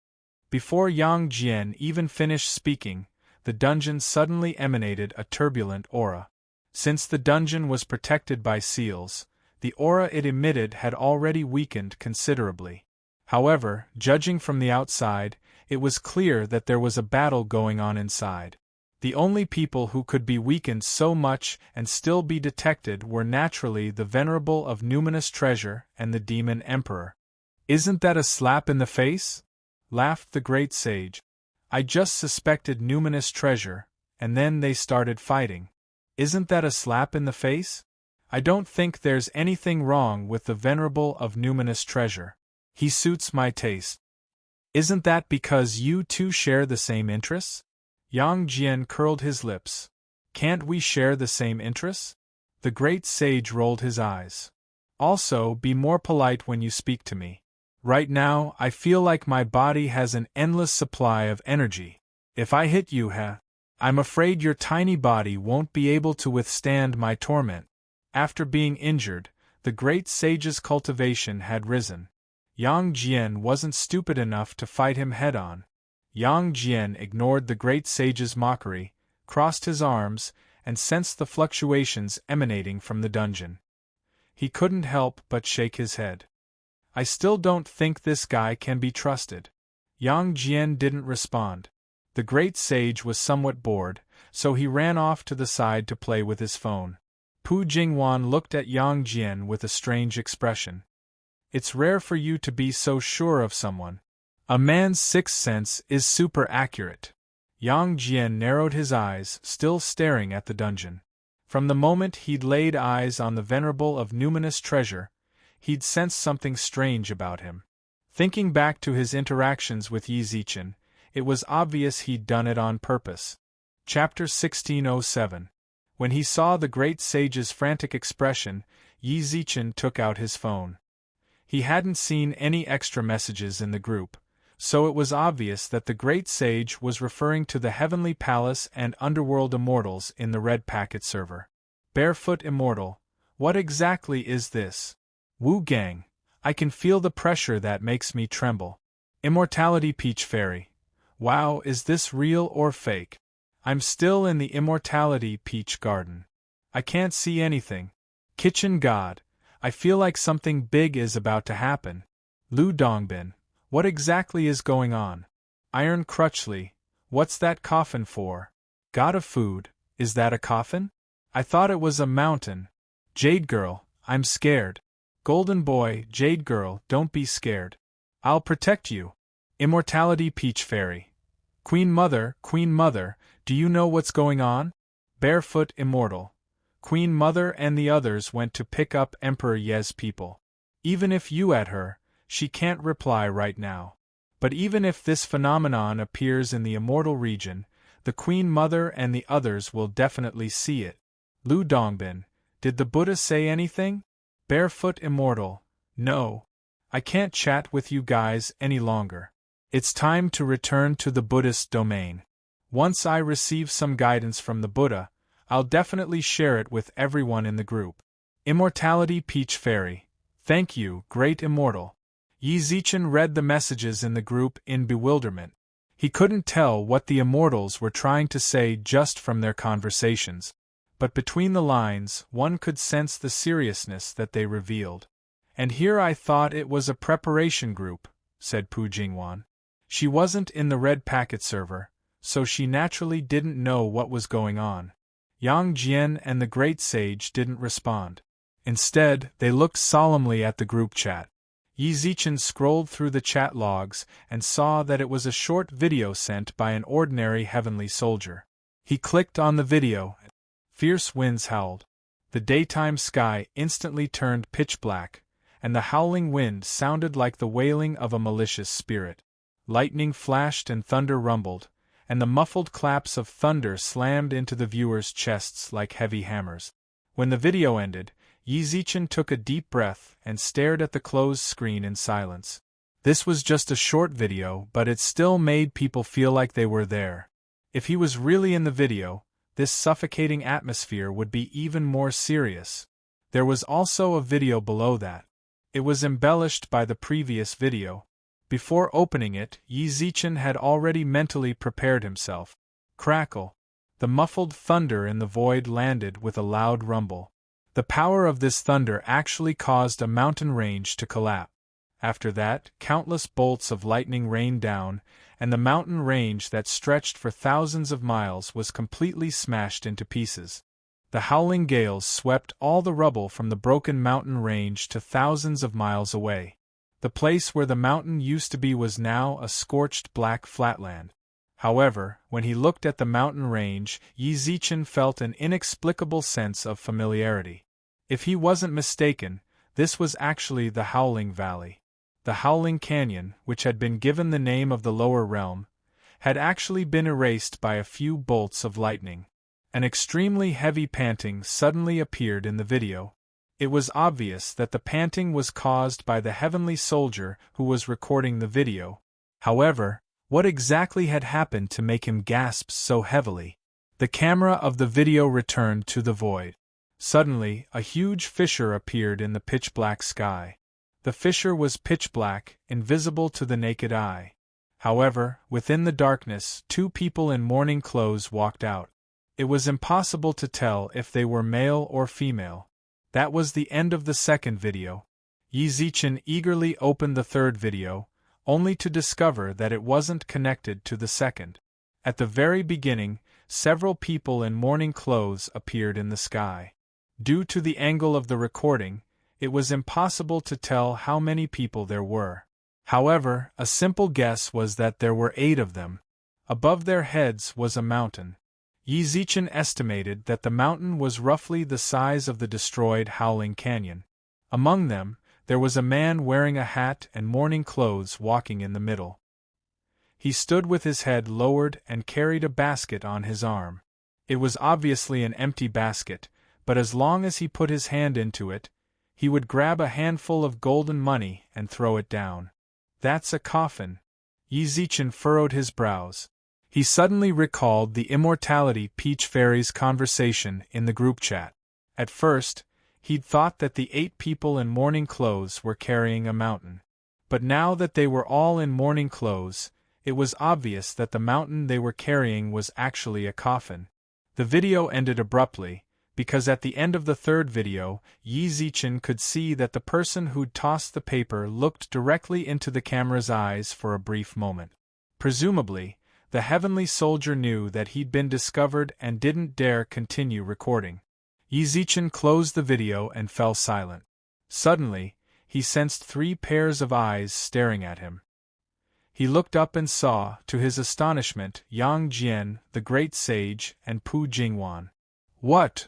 Before Yang Jian even finished speaking, the dungeon suddenly emanated a turbulent aura. Since the dungeon was protected by seals, the aura it emitted had already weakened considerably. However, judging from the outside, it was clear that there was a battle going on inside. The only people who could be weakened so much and still be detected were naturally the Venerable of Numinous Treasure and the Demon Emperor. "Isn't that a slap in the face?" laughed the great sage. "I just suspected Numinous Treasure, and then they started fighting. Isn't that a slap in the face? I don't think there's anything wrong with the Venerable of Numinous Treasure. He suits my taste." "Isn't that because you two share the same interests?" Yang Jian curled his lips. "Can't we share the same interests?" The great sage rolled his eyes. "Also, be more polite when you speak to me. Right now, I feel like my body has an endless supply of energy. If I hit you, I'm afraid your tiny body won't be able to withstand my torment." After being injured, the great sage's cultivation had risen. Yang Jian wasn't stupid enough to fight him head-on. Yang Jian ignored the great sage's mockery, crossed his arms, and sensed the fluctuations emanating from the dungeon. He couldn't help but shake his head. "I still don't think this guy can be trusted." Yang Jian didn't respond. The great sage was somewhat bored, so he ran off to the side to play with his phone. Pu Jingwan looked at Yang Jian with a strange expression. "It's rare for you to be so sure of someone. A man's sixth sense is super accurate." Yang Jian narrowed his eyes, still staring at the dungeon. From the moment he'd laid eyes on the Venerable of Numinous Treasure, he'd sensed something strange about him. Thinking back to his interactions with Yi Zichen, it was obvious he'd done it on purpose. Chapter 1607. When he saw the great sage's frantic expression, Yi Zichen took out his phone. He hadn't seen any extra messages in the group, so it was obvious that the great sage was referring to the Heavenly Palace and Underworld Immortals in the Red Packet server. "Barefoot Immortal, what exactly is this? Wu Gang, I can feel the pressure that makes me tremble. Immortality Peach Fairy, wow, is this real or fake? I'm still in the Immortality Peach Garden. I can't see anything. Kitchen God, I feel like something big is about to happen. Lu Dongbin, what exactly is going on? Iron Crutchley, what's that coffin for? God of Food, is that a coffin? I thought it was a mountain. Jade Girl, I'm scared. Golden Boy, Jade Girl, don't be scared. I'll protect you. Immortality Peach Fairy. Queen Mother, do you know what's going on? Barefoot Immortal. Queen Mother and the others went to pick up Emperor Ye's people. Even if you at her, she can't reply right now. But even if this phenomenon appears in the immortal region, the Queen Mother and the others will definitely see it. Lu Dongbin, did the Buddha say anything? Barefoot Immortal, no. I can't chat with you guys any longer. It's time to return to the Buddhist domain. Once I receive some guidance from the Buddha, I'll definitely share it with everyone in the group. Immortality Peach Fairy, thank you, Great Immortal. Yi Zichen read the messages in the group in bewilderment. He couldn't tell what the immortals were trying to say just from their conversations, but between the lines one could sense the seriousness that they revealed. "And here I thought it was a preparation group," said Pu Jingwan. She wasn't in the Red Packet server, so she naturally didn't know what was going on. Yang Jian and the Great Sage didn't respond. Instead, they looked solemnly at the group chat. Yi Zichen scrolled through the chat logs and saw that it was a short video sent by an ordinary heavenly soldier. He clicked on the video. Fierce winds howled. The daytime sky instantly turned pitch black, and the howling wind sounded like the wailing of a malicious spirit. Lightning flashed and thunder rumbled, and the muffled claps of thunder slammed into the viewers' chests like heavy hammers. When the video ended, Yi Zichen took a deep breath and stared at the closed screen in silence. This was just a short video, but it still made people feel like they were there. If he was really in the video, this suffocating atmosphere would be even more serious. There was also a video below that. It was embellished by the previous video. Before opening it, Yi Zichen had already mentally prepared himself. Crackle! The muffled thunder in the void landed with a loud rumble. The power of this thunder actually caused a mountain range to collapse. After that, countless bolts of lightning rained down, and the mountain range that stretched for thousands of miles was completely smashed into pieces. The howling gales swept all the rubble from the broken mountain range to thousands of miles away. The place where the mountain used to be was now a scorched black flatland. However, when he looked at the mountain range, Yi Zichen felt an inexplicable sense of familiarity. If he wasn't mistaken, this was actually the Howling Valley. The Howling Canyon, which had been given the name of the lower realm, had actually been erased by a few bolts of lightning. An extremely heavy panting suddenly appeared in the video. It was obvious that the panting was caused by the heavenly soldier who was recording the video. However, what exactly had happened to make him gasp so heavily? The camera of the video returned to the void. Suddenly, a huge fissure appeared in the pitch-black sky. The fissure was pitch-black, invisible to the naked eye. However, within the darkness, two people in mourning clothes walked out. It was impossible to tell if they were male or female. That was the end of the second video. Yi Zichen eagerly opened the third video, only to discover that it wasn't connected to the second. At the very beginning, several people in mourning clothes appeared in the sky. Due to the angle of the recording, it was impossible to tell how many people there were. However, a simple guess was that there were 8 of them. Above their heads was a mountain. Yi Zichen estimated that the mountain was roughly the size of the destroyed Howling Canyon. Among them, there was a man wearing a hat and mourning clothes walking in the middle. He stood with his head lowered and carried a basket on his arm. It was obviously an empty basket, but as long as he put his hand into it, he would grab a handful of golden money and throw it down. That's a coffin. Yi Zichen furrowed his brows. He suddenly recalled the Immortality Peach Fairy's conversation in the group chat. At first, he'd thought that the 8 people in mourning clothes were carrying a mountain. But now that they were all in mourning clothes, it was obvious that the mountain they were carrying was actually a coffin. The video ended abruptly, because at the end of the third video, Yi Zichen could see that the person who'd tossed the paper looked directly into the camera's eyes for a brief moment. Presumably, the heavenly soldier knew that he'd been discovered and didn't dare continue recording. Yi Zichen closed the video and fell silent. Suddenly, he sensed 3 pairs of eyes staring at him. He looked up and saw, to his astonishment, Yang Jian, the great sage, and Pu Jingwan. "What?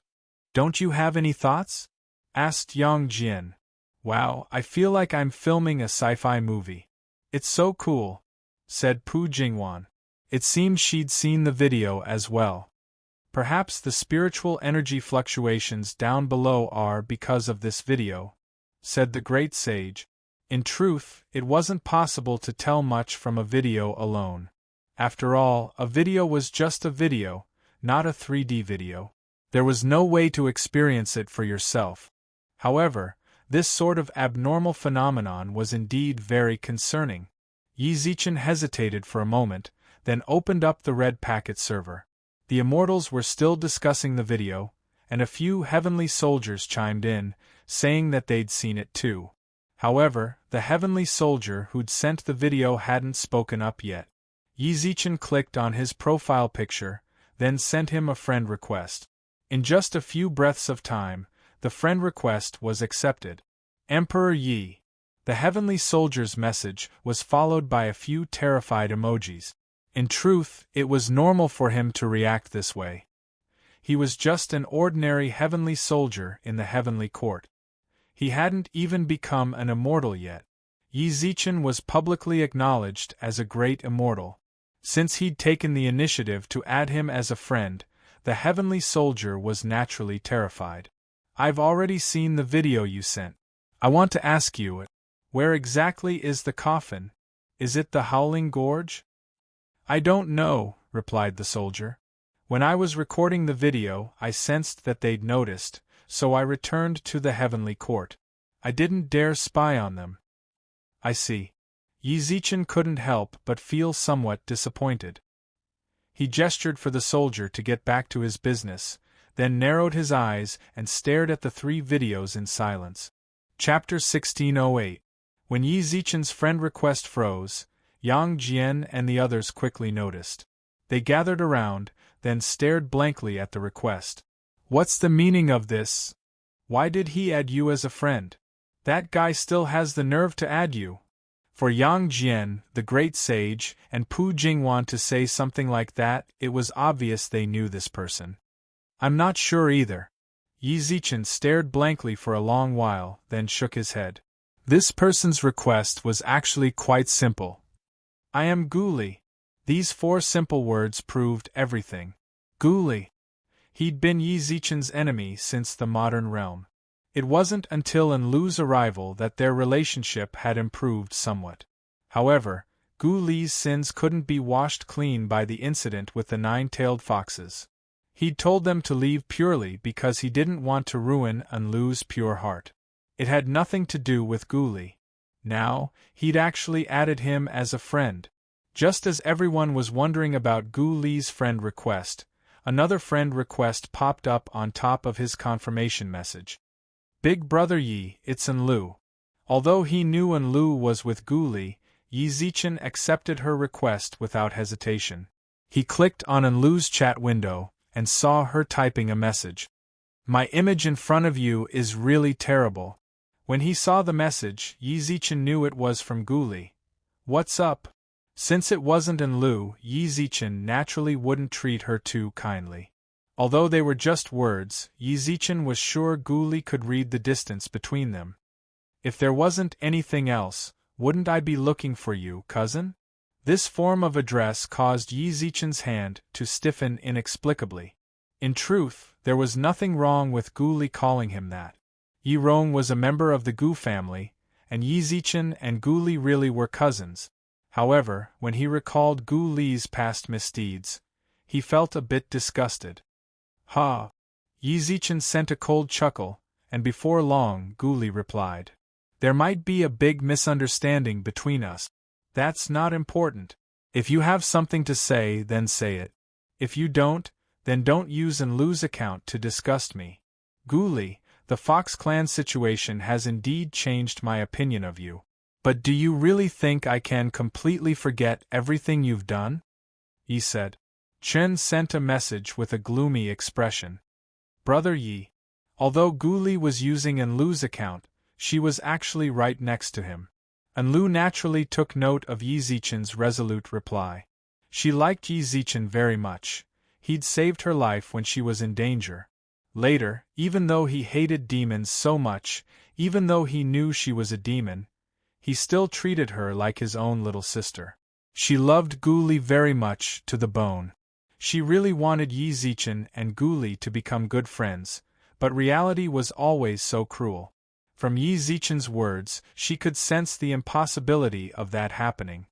Don't you have any thoughts?" asked Yang Jian. "Wow, I feel like I'm filming a sci-fi movie. It's so cool," said Pu Jingwan. It seemed she'd seen the video as well. "Perhaps the spiritual energy fluctuations down below are because of this video," said the great sage. In truth, it wasn't possible to tell much from a video alone. After all, a video was just a video, not a 3D video. There was no way to experience it for yourself. However, this sort of abnormal phenomenon was indeed very concerning. Yi Zichen hesitated for a moment, then opened up the red packet server. The immortals were still discussing the video, and a few heavenly soldiers chimed in, saying that they'd seen it too. However, the heavenly soldier who'd sent the video hadn't spoken up yet. Yi Zichen clicked on his profile picture, then sent him a friend request. In just a few breaths of time, the friend request was accepted. Emperor Yi. The heavenly soldier's message was followed by a few terrified emojis. In truth, it was normal for him to react this way. He was just an ordinary heavenly soldier in the heavenly court. He hadn't even become an immortal yet. Yi Zichen was publicly acknowledged as a great immortal. Since he'd taken the initiative to add him as a friend, the heavenly soldier was naturally terrified. "I've already seen the video you sent. I want to ask you, where exactly is the coffin? Is it the Howling Gorge?" "I don't know," replied the soldier. "When I was recording the video, I sensed that they'd noticed, so I returned to the heavenly court. I didn't dare spy on them. I see. Yi Zichen couldn't help but feel somewhat disappointed. He gestured for the soldier to get back to his business, then narrowed his eyes and stared at the 3 videos in silence. Chapter 1608. When Yi Zichen's friend request froze, Yang Jian and the others quickly noticed. They gathered around, then stared blankly at the request. What's the meaning of this? Why did he add you as a friend? That guy still has the nerve to add you. For Yang Jian, the great sage, and Pu Jingwan to say something like that, it was obvious they knew this person. I'm not sure either. Yi Zichen stared blankly for a long while, then shook his head. This person's request was actually quite simple. I am Gu Li. These 4 simple words proved everything. Gu Li. He'd been Yi Zichen's enemy since the modern realm. It wasn't until Enlu's arrival that their relationship had improved somewhat. However, Gu Li's sins couldn't be washed clean by the incident with the 9-tailed foxes. He'd told them to leave purely because he didn't want to ruin Enlu's pure heart. It had nothing to do with Gu Li. Now, he'd actually added him as a friend. Just as everyone was wondering about Gu Li's friend request, another friend request popped up on top of his confirmation message. Big Brother Yi, it's Enlu. Although he knew Enlu was with Gu Li, Yi Zichen accepted her request without hesitation. He clicked on Enlu's chat window and saw her typing a message. My image in front of you is really terrible. When he saw the message, Yi Zichen knew it was from Gu Li. What's up? Since it wasn't Enlu, Yi Zichen naturally wouldn't treat her too kindly. Although they were just words, Yi Zichen was sure Gu Li could read the distance between them. If there wasn't anything else, wouldn't I be looking for you, cousin? This form of address caused Yi Zichen's hand to stiffen inexplicably. In truth, there was nothing wrong with Gu Li calling him that. Yi Rong was a member of the Gu family, and Yi Zichen and Gu Li really were cousins. However, when he recalled Gu Li's past misdeeds, he felt a bit disgusted. Ha! Yi Zichen sent a cold chuckle, and before long Gu Li replied. There might be a big misunderstanding between us. That's not important. If you have something to say, then say it. If you don't, then don't use Enlu's account to disgust me. Gu Li, the Fox Clan situation has indeed changed my opinion of you. But do you really think I can completely forget everything you've done? Yi said. Chen sent a message with a gloomy expression. Brother Yi. Although Gu Li was using Enlu's account, she was actually right next to him. Enlu naturally took note of Yi Zichen's resolute reply. She liked Yi Zichen very much. He'd saved her life when she was in danger. Later, even though he hated demons so much, even though he knew she was a demon, he still treated her like his own little sister. She loved Gu Li very much, to the bone. She really wanted Yi Zichen and Gu Li to become good friends, but reality was always so cruel. From Yi Zichen's words, she could sense the impossibility of that happening.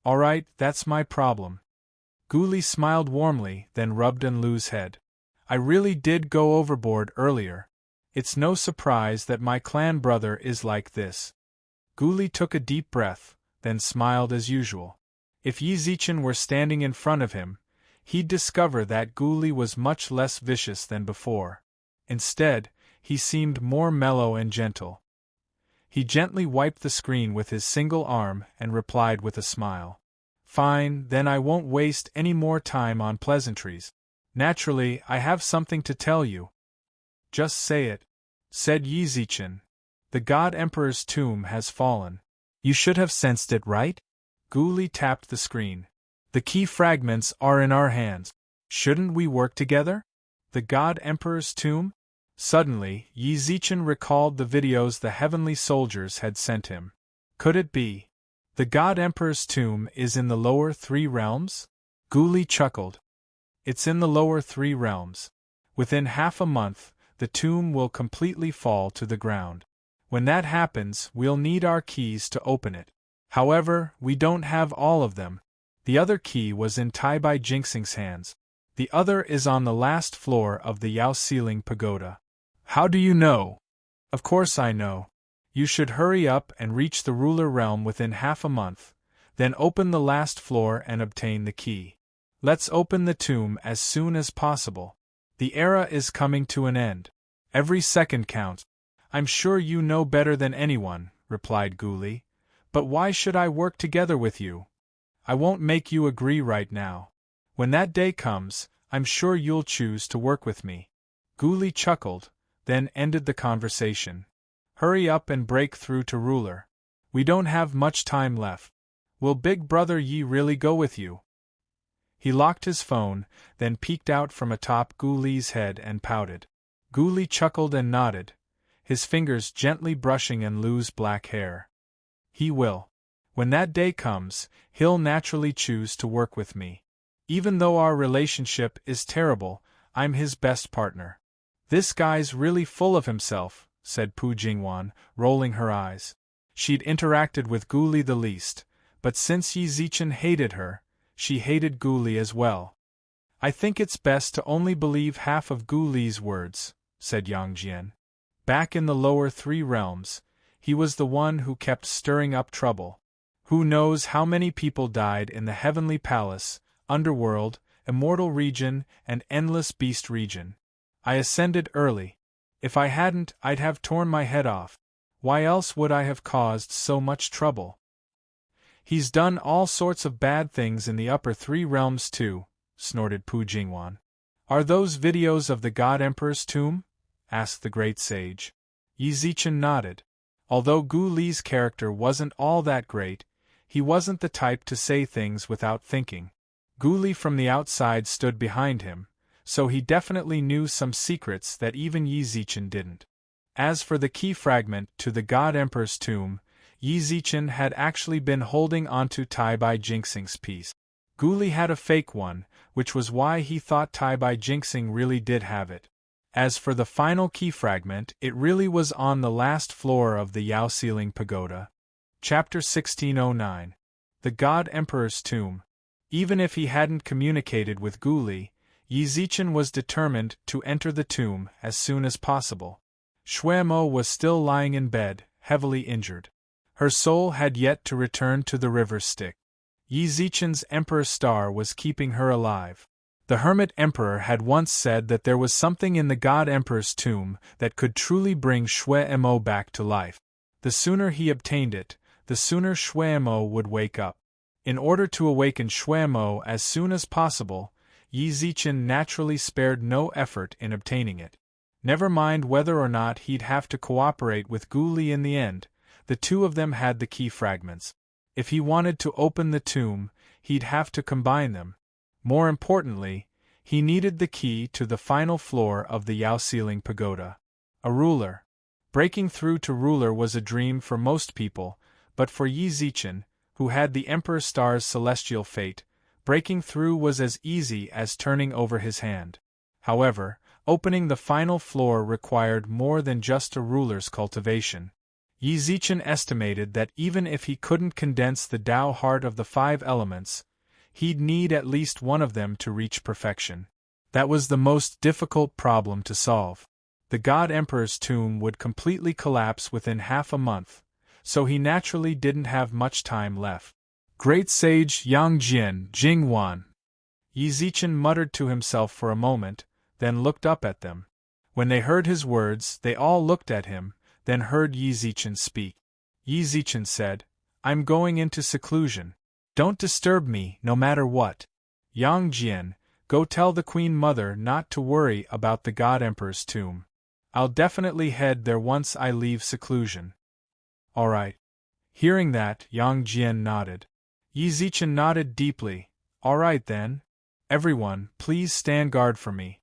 All right, that's my problem. Gu Li smiled warmly, then rubbed Enlu's head. I really did go overboard earlier. It's no surprise that my clan brother is like this. Gu Li took a deep breath, then smiled as usual. If Yi Zichen were standing in front of him, he'd discover that Gu Li was much less vicious than before. Instead, he seemed more mellow and gentle. He gently wiped the screen with his single arm and replied with a smile. Fine, then I won't waste any more time on pleasantries. Naturally, I have something to tell you. Just say it, said Yi Zichen. The God Emperor's tomb has fallen. You should have sensed it, right? Gu Li tapped the screen. The key fragments are in our hands. Shouldn't we work together? The God Emperor's tomb? Suddenly, Yi Zichen recalled the videos the heavenly soldiers had sent him. Could it be? The God Emperor's tomb is in the lower 3 realms? Gu Li chuckled. It's in the lower 3 realms. Within half a month, the tomb will completely fall to the ground. When that happens, we'll need our keys to open it. However, we don't have all of them. The other key was in Tai Bai Jinxing's hands. The other is on the last floor of the Yao Ceiling Pagoda. How do you know? Of course I know. You should hurry up and reach the ruler realm within half a month, then open the last floor and obtain the key. Let's open the tomb as soon as possible. The era is coming to an end. Every second counts. I'm sure you know better than anyone, replied Guli. But why should I work together with you? I won't make you agree right now. When that day comes, I'm sure you'll choose to work with me. Guli chuckled, then ended the conversation. Hurry up and break through to ruler. We don't have much time left. Will Big Brother Yi really go with you? He locked his phone, then peeked out from atop Guli's head and pouted. Guli chuckled and nodded, his fingers gently brushing Enlu's black hair. He will. When that day comes, he'll naturally choose to work with me. Even though our relationship is terrible, I'm his best partner. This guy's really full of himself, said Pu Jingwan, rolling her eyes. She'd interacted with Guli the least, but since Yi Zichen hated her, she hated Guli as well. I think it's best to only believe half of Guli's words, said Yang Jian. Back in the lower three realms, he was the one who kept stirring up trouble. Who knows how many people died in the Heavenly Palace, Underworld, Immortal Region, and Endless Beast Region. I ascended early. If I hadn't, I'd have torn my head off. Why else would I have caused so much trouble? He's done all sorts of bad things in the upper three realms too, snorted Pu Jingwan. Are those videos of the God Emperor's tomb? Asked the great sage. Yi Zichen nodded. Although Gu Li's character wasn't all that great, he wasn't the type to say things without thinking. Gu Li from the outside stood behind him, so he definitely knew some secrets that even Yi Zichen didn't. As for the key fragment to the God Emperor's tomb, Yi Zichen had actually been holding onto Tai Bai Jingxing's piece. Gu Li had a fake one, which was why he thought Tai Bai Jingxing really did have it. As for the final key fragment, it really was on the last floor of the Yao Ceiling Pagoda. Chapter 1609. The God Emperor's Tomb. Even if he hadn't communicated with Gu Li, Yi Zichen was determined to enter the tomb as soon as possible. Shui Mo was still lying in bed, heavily injured. Her soul had yet to return to the river Styx. Yi Zichen's Emperor Star was keeping her alive. The Hermit Emperor had once said that there was something in the God Emperor's tomb that could truly bring Shui Mo back to life. The sooner he obtained it, the sooner Shui Mo would wake up. In order to awaken Shui Mo as soon as possible, Yi Zichen naturally spared no effort in obtaining it. Never mind whether or not he'd have to cooperate with Gu Li in the end, the two of them had the key fragments. If he wanted to open the tomb, he'd have to combine them. More importantly, he needed the key to the final floor of the Yao Ceiling Pagoda. A ruler. Breaking through to ruler was a dream for most people, but for Yi Zichen, who had the Emperor Star's celestial fate, breaking through was as easy as turning over his hand. However, opening the final floor required more than just a ruler's cultivation. Yi Zichen estimated that even if he couldn't condense the Tao heart of the five elements, he'd need at least one of them to reach perfection. That was the most difficult problem to solve. The God Emperor's tomb would completely collapse within half a month, so he naturally didn't have much time left. Great Sage Yang Jian Jingwan. Yi Zichen muttered to himself for a moment, then looked up at them. When they heard his words, they all looked at him, then heard Yi Zichen speak. Yi Zichen said, "I'm going into seclusion. Don't disturb me, no matter what. Yang Jian, go tell the Queen Mother not to worry about the God Emperor's tomb. I'll definitely head there once I leave seclusion." "All right." Hearing that, Yang Jian nodded. Yi Zichen nodded deeply. "All right then. Everyone, please stand guard for me."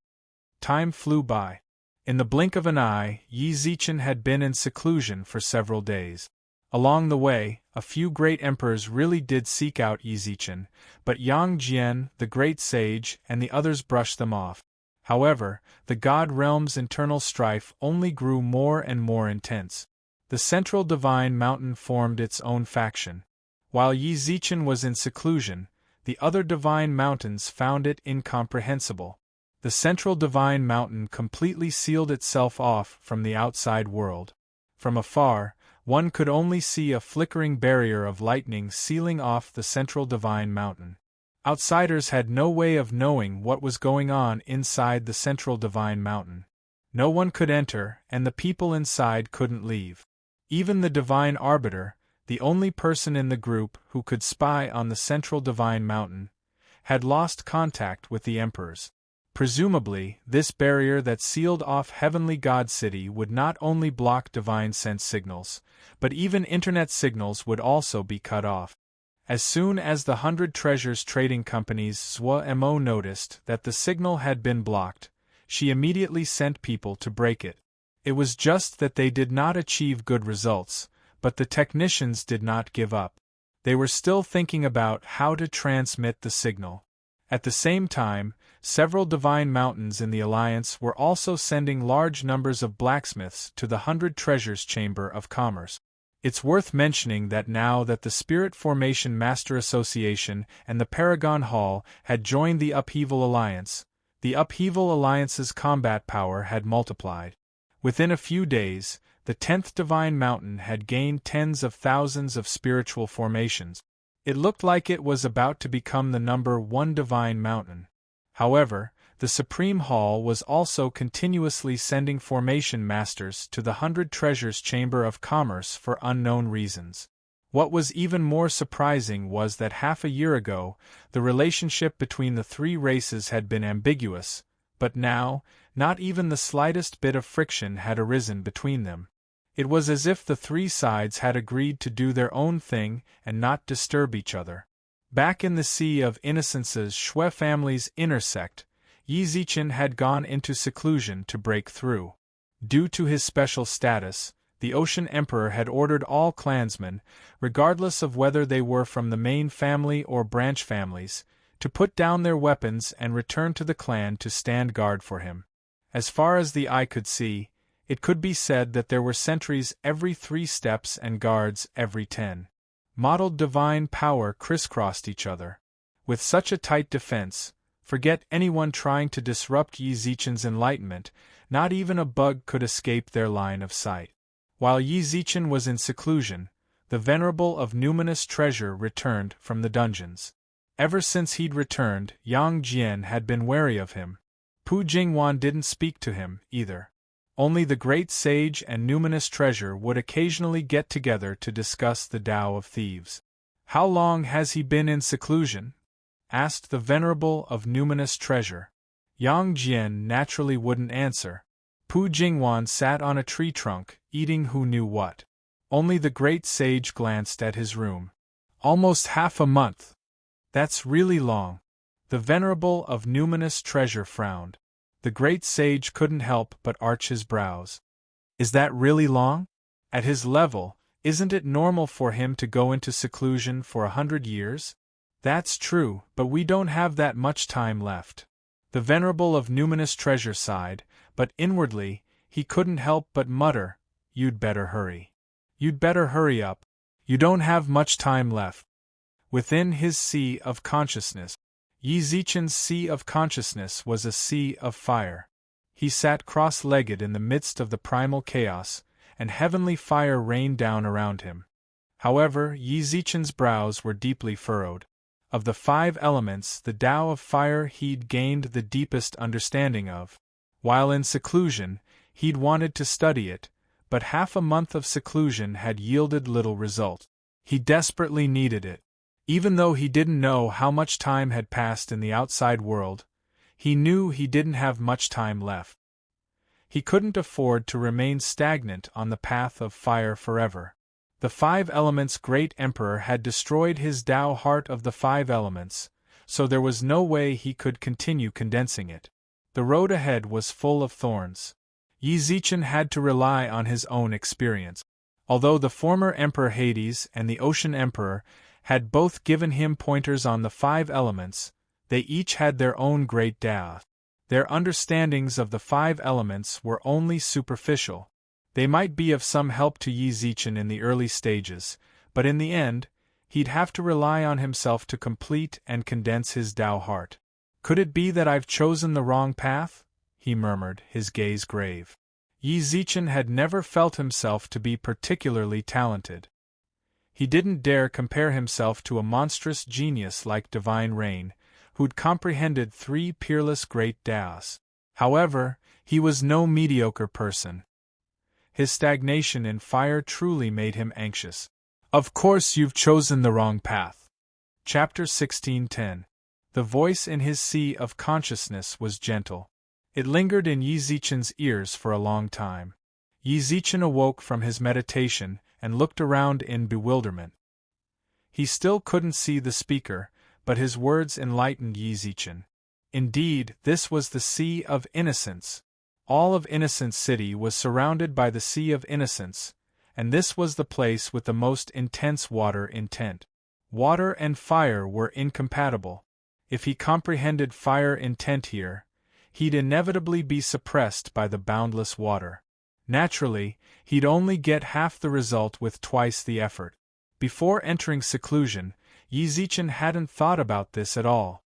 Time flew by. In the blink of an eye, Yi Zichen had been in seclusion for several days. Along the way, a few great emperors really did seek out Yi Zichen, but Yang Jian, the great sage, and the others brushed them off. However, the God Realm's internal strife only grew more and more intense. The central divine mountain formed its own faction. While Yi Zichen was in seclusion, the other divine mountains found it incomprehensible. The central divine mountain completely sealed itself off from the outside world. From afar, one could only see a flickering barrier of lightning sealing off the central divine mountain. Outsiders had no way of knowing what was going on inside the central divine mountain. No one could enter, and the people inside couldn't leave. Even the divine arbiter, the only person in the group who could spy on the central divine mountain, had lost contact with the emperors. Presumably, this barrier that sealed off Heavenly God City would not only block divine sense signals, but even internet signals would also be cut off. As soon as the 100 Treasures Trading Company's ZWMO noticed that the signal had been blocked, she immediately sent people to break it. It was just that they did not achieve good results, but the technicians did not give up. They were still thinking about how to transmit the signal. At the same time, several divine mountains in the Alliance were also sending large numbers of blacksmiths to the 100 Treasures Chamber of Commerce. It's worth mentioning that now that the Spirit Formation Master Association and the Paragon Hall had joined the Upheaval Alliance, the Upheaval Alliance's combat power had multiplied. Within a few days, the 10th Divine Mountain had gained tens of thousands of spiritual formations. It looked like it was about to become the number 1 divine mountain. However, the Supreme Hall was also continuously sending formation masters to the 100 Treasures Chamber of Commerce for unknown reasons. What was even more surprising was that half a year ago, the relationship between the three races had been ambiguous, but now, not even the slightest bit of friction had arisen between them. It was as if the three sides had agreed to do their own thing and not disturb each other. Back in the Sea of Innocence's Shui family's inner sect, Yi Zichen had gone into seclusion to break through. Due to his special status, the Ocean Emperor had ordered all clansmen, regardless of whether they were from the main family or branch families, to put down their weapons and return to the clan to stand guard for him. As far as the eye could see, it could be said that there were sentries every 3 steps and guards every 10. Modeled divine power crisscrossed each other. With such a tight defense, forget anyone trying to disrupt Yi Zichen's enlightenment, not even a bug could escape their line of sight. While Yi Zichen was in seclusion, the Venerable of Numinous Treasure returned from the dungeons. Ever since he'd returned, Yang Jian had been wary of him. Pu Jingwan didn't speak to him, either. Only the Great Sage and Numinous Treasure would occasionally get together to discuss the Tao of Thieves. "How long has he been in seclusion?" asked the Venerable of Numinous Treasure. Yang Jian naturally wouldn't answer. Pu Jingwan sat on a tree trunk, eating who knew what. Only the Great Sage glanced at his room. "Almost half a month. That's really long." The Venerable of Numinous Treasure frowned. The Great Sage couldn't help but arch his brows. "Is that really long? At his level, isn't it normal for him to go into seclusion for 100 years? "That's true, but we don't have that much time left." The Venerable of Numinous Treasure sighed, but inwardly, he couldn't help but mutter, "You'd better hurry. You'd better hurry up. You don't have much time left." Within his sea of consciousness, Yi Zichen's sea of consciousness was a sea of fire. He sat cross-legged in the midst of the primal chaos, and heavenly fire rained down around him. However, Yi Zichen's brows were deeply furrowed. Of the 5 elements, the Tao of Fire he'd gained the deepest understanding of. While in seclusion, he'd wanted to study it, but half a month of seclusion had yielded little result. He desperately needed it. Even though he didn't know how much time had passed in the outside world, he knew he didn't have much time left. He couldn't afford to remain stagnant on the path of fire forever. The 5 Elements' Great Emperor had destroyed his Tao Heart of the 5 Elements, so there was no way he could continue condensing it. The road ahead was full of thorns. Yi Zichen had to rely on his own experience. Although the former Emperor Hades and the Ocean Emperor had both given him pointers on the 5 elements, they each had their own great Tao. Their understandings of the 5 elements were only superficial. They might be of some help to Yi Zichen in the early stages, but in the end, he'd have to rely on himself to complete and condense his Tao heart. Could it be that I've chosen the wrong path? He murmured, his gaze grave. Yi Zichen had never felt himself to be particularly talented. He didn't dare compare himself to a monstrous genius like Divine Rain, who'd comprehended 3 peerless great Daos. However, he was no mediocre person. His stagnation in fire truly made him anxious. Of course you've chosen the wrong path. Chapter 16:10. The voice in his sea of consciousness was gentle. It lingered in Yi Zichen's ears for a long time. Yi Zichen awoke from his meditation and looked around in bewilderment. He still couldn't see the speaker, but his words enlightened Yi Zichen. Indeed, this was the Sea of Innocence. All of Innocence City was surrounded by the Sea of Innocence, and this was the place with the most intense water intent. Water and fire were incompatible. If he comprehended fire intent here, he'd inevitably be suppressed by the boundless water. Naturally, he'd only get half the result with twice the effort. Before entering seclusion, Yi Zichen hadn't thought about this at all.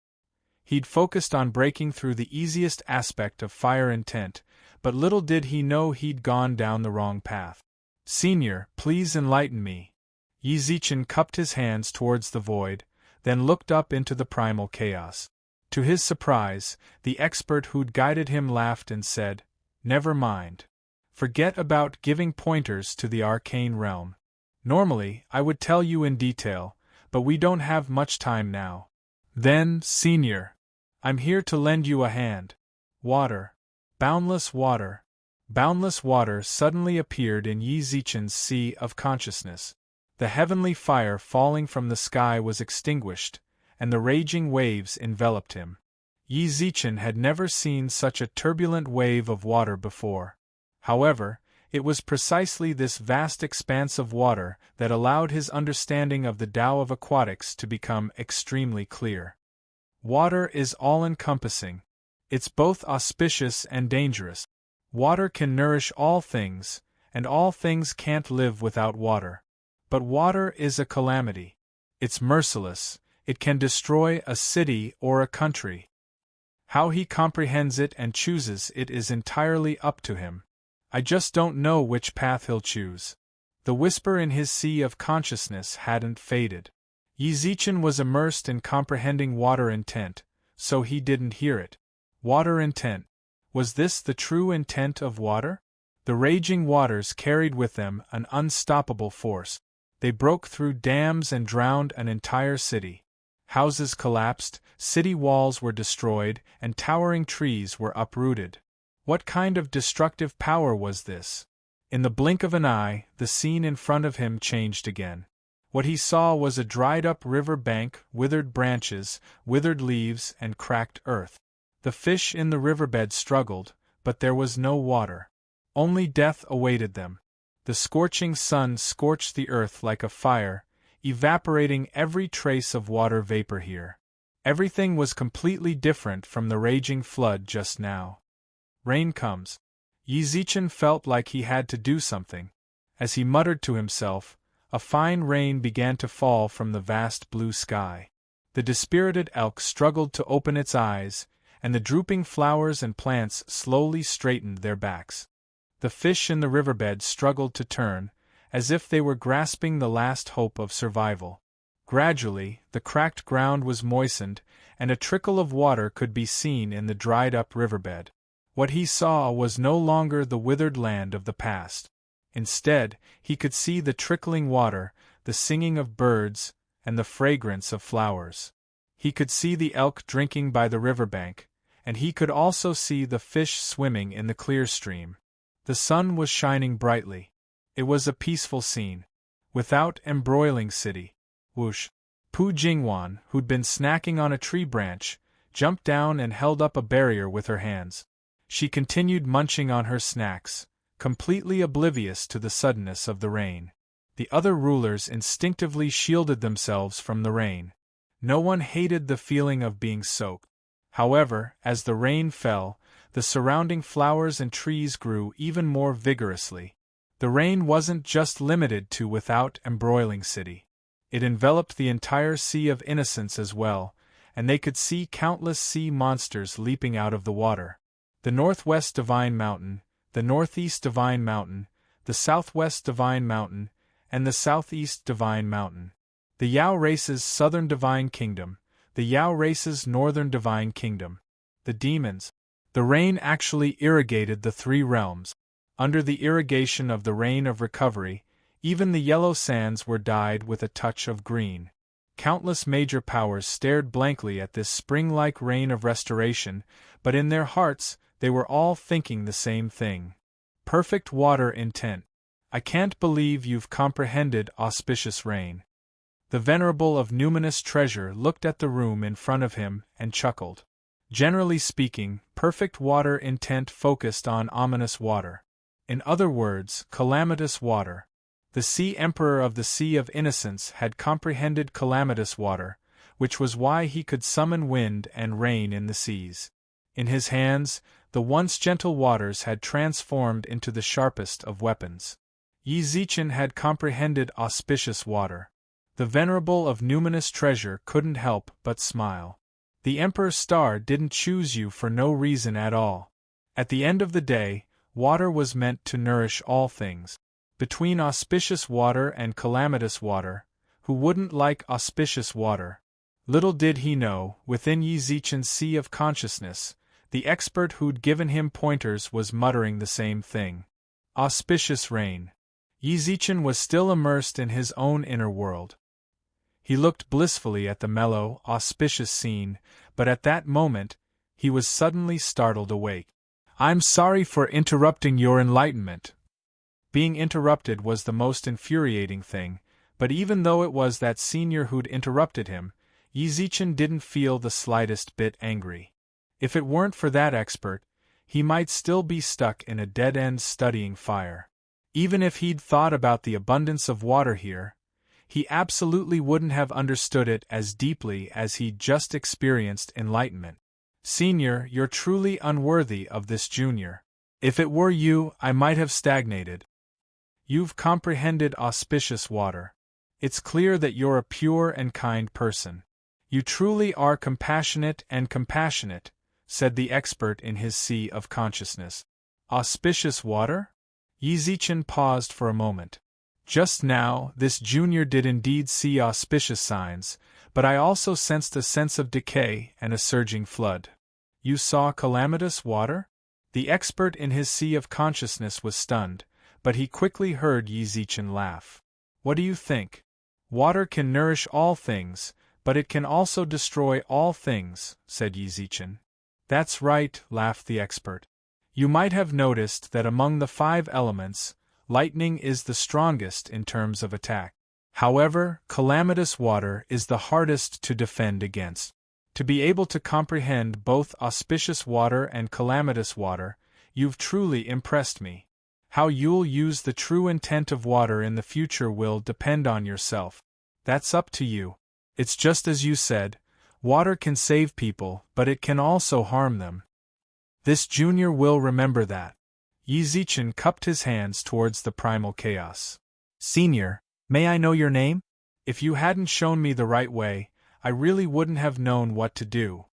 He'd focused on breaking through the easiest aspect of fire intent, but little did he know he'd gone down the wrong path. Senior, please enlighten me. Yi Zichen cupped his hands towards the void, then looked up into the primal chaos. To his surprise, the expert who'd guided him laughed and said, "Never mind. Forget about giving pointers to the arcane realm. Normally, I would tell you in detail, but we don't have much time now. Then, Senior, I'm here to lend you a hand. Water. Boundless water. Boundless water suddenly appeared in Yi Zichen's sea of consciousness. The heavenly fire falling from the sky was extinguished, and the raging waves enveloped him. Yi Zichen had never seen such a turbulent wave of water before. However, it was precisely this vast expanse of water that allowed his understanding of the Tao of aquatics to become extremely clear. Water is all-encompassing. It's both auspicious and dangerous. Water can nourish all things, and all things can't live without water. But water is a calamity. It's merciless. It can destroy a city or a country. How he comprehends it and chooses it is entirely up to him. I just don't know which path he'll choose. The whisper in his sea of consciousness hadn't faded. Yi Zichen was immersed in comprehending water intent, so he didn't hear it. Water intent. Was this the true intent of water? The raging waters carried with them an unstoppable force. They broke through dams and drowned an entire city. Houses collapsed, city walls were destroyed, and towering trees were uprooted. What kind of destructive power was this? In the blink of an eye, the scene in front of him changed again. What he saw was a dried-up river bank, withered branches, withered leaves, and cracked earth. The fish in the riverbed struggled, but there was no water. Only death awaited them. The scorching sun scorched the earth like a fire, evaporating every trace of water vapor here. Everything was completely different from the raging flood just now. Rain comes. Yi Zichen felt like he had to do something. As he muttered to himself, a fine rain began to fall from the vast blue sky. The dispirited elk struggled to open its eyes, and the drooping flowers and plants slowly straightened their backs. The fish in the riverbed struggled to turn, as if they were grasping the last hope of survival. Gradually, the cracked ground was moistened, and a trickle of water could be seen in the dried-up riverbed. What he saw was no longer the withered land of the past. Instead, he could see the trickling water, the singing of birds, and the fragrance of flowers. He could see the elk drinking by the riverbank, and he could also see the fish swimming in the clear stream. The sun was shining brightly. It was a peaceful scene. Without embroiling city. Whoosh! Pu Jingwan, who'd been snacking on a tree branch, jumped down and held up a barrier with her hands. She continued munching on her snacks, completely oblivious to the suddenness of the rain. The other rulers instinctively shielded themselves from the rain. No one hated the feeling of being soaked. However, as the rain fell, the surrounding flowers and trees grew even more vigorously. The rain wasn't just limited to without embroiling city. It enveloped the entire Sea of Innocence as well, and they could see countless sea monsters leaping out of the water. The Northwest Divine Mountain, the Northeast Divine Mountain, the Southwest Divine Mountain, and the Southeast Divine Mountain. The Yao race's Southern Divine Kingdom, the Yao race's Northern Divine Kingdom. The demons. The rain actually irrigated the three realms. Under the irrigation of the rain of recovery, even the yellow sands were dyed with a touch of green. Countless major powers stared blankly at this spring-like rain of restoration, but in their hearts, they were all thinking the same thing. Perfect water intent. I can't believe you've comprehended auspicious rain. The venerable of numinous treasure looked at the room in front of him and chuckled. Generally speaking, perfect water intent focused on ominous water. In other words, calamitous water. The Sea Emperor of the Sea of Innocence had comprehended calamitous water, which was why he could summon wind and rain in the seas. In his hands, the once gentle waters had transformed into the sharpest of weapons. Yi Zichen had comprehended auspicious water. The venerable of numinous treasure couldn't help but smile. The Emperor's star didn't choose you for no reason at all. At the end of the day, water was meant to nourish all things. Between auspicious water and calamitous water, who wouldn't like auspicious water? Little did he know, within Yi Zichen's sea of consciousness, the expert who'd given him pointers was muttering the same thing. Auspicious rain. Yi Zichen was still immersed in his own inner world. He looked blissfully at the mellow, auspicious scene, but at that moment, he was suddenly startled awake. I'm sorry for interrupting your enlightenment. Being interrupted was the most infuriating thing, but even though it was that senior who'd interrupted him, Yi Zichen didn't feel the slightest bit angry. If it weren't for that expert, he might still be stuck in a dead end studying fire. Even if he'd thought about the abundance of water here, he absolutely wouldn't have understood it as deeply as he'd just experienced enlightenment. Senior, you're truly unworthy of this junior. If it were you, I might have stagnated. You've comprehended auspicious water. It's clear that you're a pure and kind person. You truly are compassionate, said the expert in his sea of consciousness. Auspicious water? Yi Zichen paused for a moment. Just now, this junior did indeed see auspicious signs, but I also sensed a sense of decay and a surging flood. You saw calamitous water? The expert in his sea of consciousness was stunned, but he quickly heard Yi Zichen laugh. What do you think? Water can nourish all things, but it can also destroy all things, said Yi Zichen. That's right, laughed the expert. You might have noticed that among the 5 elements, lightning is the strongest in terms of attack. However, calamitous water is the hardest to defend against. To be able to comprehend both auspicious water and calamitous water, you've truly impressed me. How you'll use the true intent of water in the future will depend on yourself. That's up to you. It's just as you said, water can save people, but it can also harm them. This junior will remember that. Yi Zichen cupped his hands towards the primal chaos. Senior, may I know your name? If you hadn't shown me the right way, I really wouldn't have known what to do.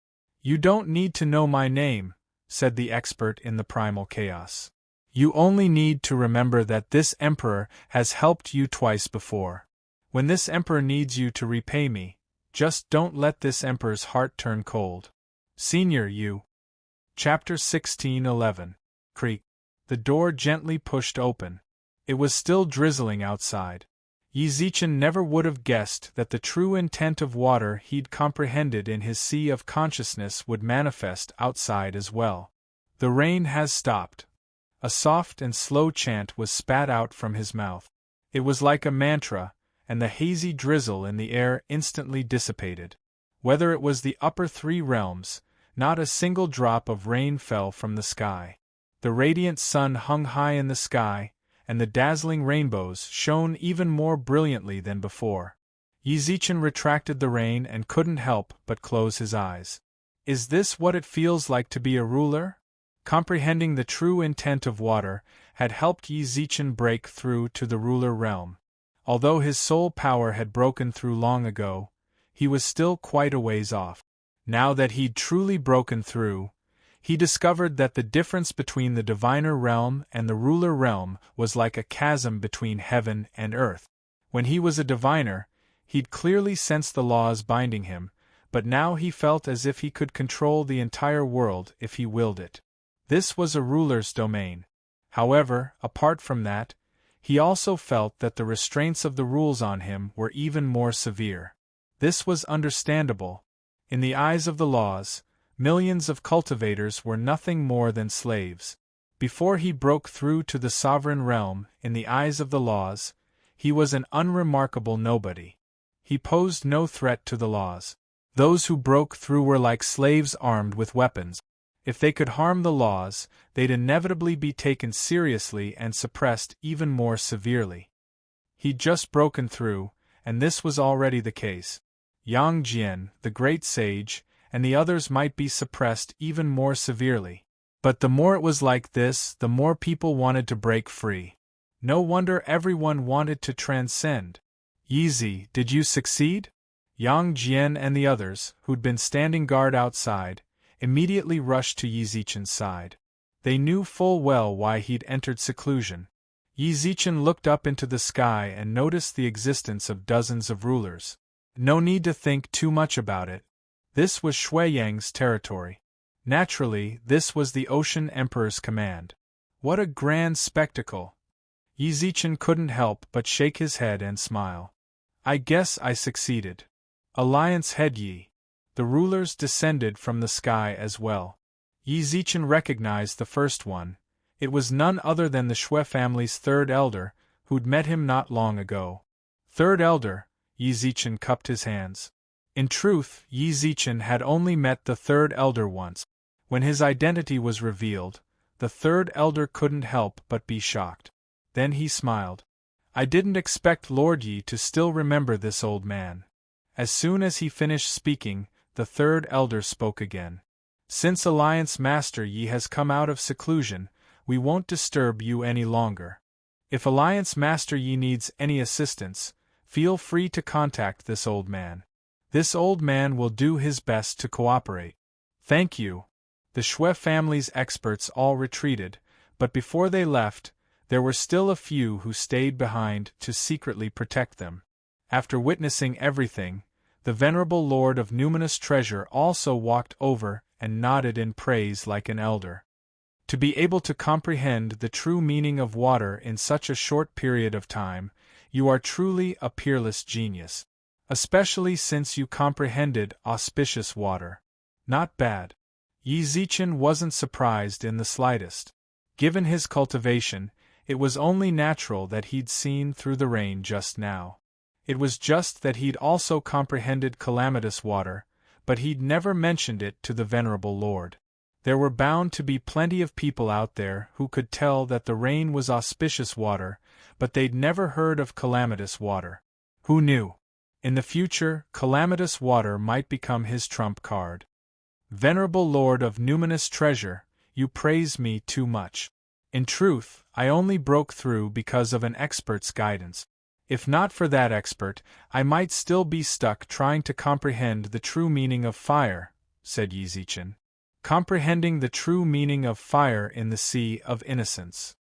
You don't need to know my name, said the expert in the primal chaos. You only need to remember that this emperor has helped you twice before. When this emperor needs you to repay me, just don't let this emperor's heart turn cold. Senior, you. Chapter 16:11. Creak. The door gently pushed open. It was still drizzling outside. Yi Zichen never would have guessed that the true intent of water he'd comprehended in his sea of consciousness would manifest outside as well. The rain has stopped. A soft and slow chant was spat out from his mouth. It was like a mantra, and the hazy drizzle in the air instantly dissipated. Whether it was the upper 3 realms, not a single drop of rain fell from the sky. The radiant sun hung high in the sky, and the dazzling rainbows shone even more brilliantly than before. Yi Zichen retracted the rain and couldn't help but close his eyes. Is this what it feels like to be a ruler? Comprehending the true intent of water had helped Yi Zichen break through to the ruler realm. Although his soul power had broken through long ago, he was still quite a ways off. Now that he'd truly broken through, he discovered that the difference between the diviner realm and the ruler realm was like a chasm between heaven and earth. When he was a diviner, he'd clearly sensed the laws binding him, but now he felt as if he could control the entire world if he willed it. This was a ruler's domain. However, apart from that, he also felt that the restraints of the rules on him were even more severe. This was understandable. In the eyes of the laws, millions of cultivators were nothing more than slaves. Before he broke through to the sovereign realm, in the eyes of the laws, he was an unremarkable nobody. He posed no threat to the laws. Those who broke through were like slaves armed with weapons. If they could harm the laws, they'd inevitably be taken seriously and suppressed even more severely. He'd just broken through, and this was already the case. Yang Jian, the great sage, and the others might be suppressed even more severely. But the more it was like this, the more people wanted to break free. No wonder everyone wanted to transcend. Yizi, did you succeed? Yang Jian and the others, who'd been standing guard outside, immediately rushed to Yizichen's side. They knew full well why he'd entered seclusion. Yizichen looked up into the sky and noticed the existence of dozens of rulers. No need to think too much about it. This was Shuiyang's territory. Naturally, this was the Ocean Emperor's command. What a grand spectacle! Yizichen couldn't help but shake his head and smile. I guess I succeeded. Alliance head Yi. The rulers descended from the sky as well. Yizichen recognized the first one. It was none other than the Shui family's third elder, who'd met him not long ago. Third elder, Yizichen cupped his hands. In truth, Yizichen had only met the third elder once. When his identity was revealed, the third elder couldn't help but be shocked. Then he smiled. I didn't expect Lord Yi to still remember this old man. As soon as he finished speaking, the third elder spoke again. Since Alliance Master Yi has come out of seclusion, we won't disturb you any longer. If Alliance Master Yi needs any assistance, feel free to contact this old man. This old man will do his best to cooperate. Thank you. The Shui family's experts all retreated, but before they left, there were still a few who stayed behind to secretly protect them. After witnessing everything, the venerable Lord of Numinous Treasure also walked over and nodded in praise like an elder. To be able to comprehend the true meaning of water in such a short period of time, you are truly a peerless genius. Especially since you comprehended auspicious water. Not bad. Yizichen wasn't surprised in the slightest. Given his cultivation, it was only natural that he'd seen through the rain just now. It was just that he'd also comprehended calamitous water, but he'd never mentioned it to the venerable lord. There were bound to be plenty of people out there who could tell that the rain was auspicious water, but they'd never heard of calamitous water. Who knew? In the future, calamitous water might become his trump card. Venerable Lord of Numinous Treasure, you praise me too much. In truth, I only broke through because of an expert's guidance. If not for that expert, I might still be stuck trying to comprehend the true meaning of fire, said Yizichen. Comprehending the true meaning of fire in the sea of innocence.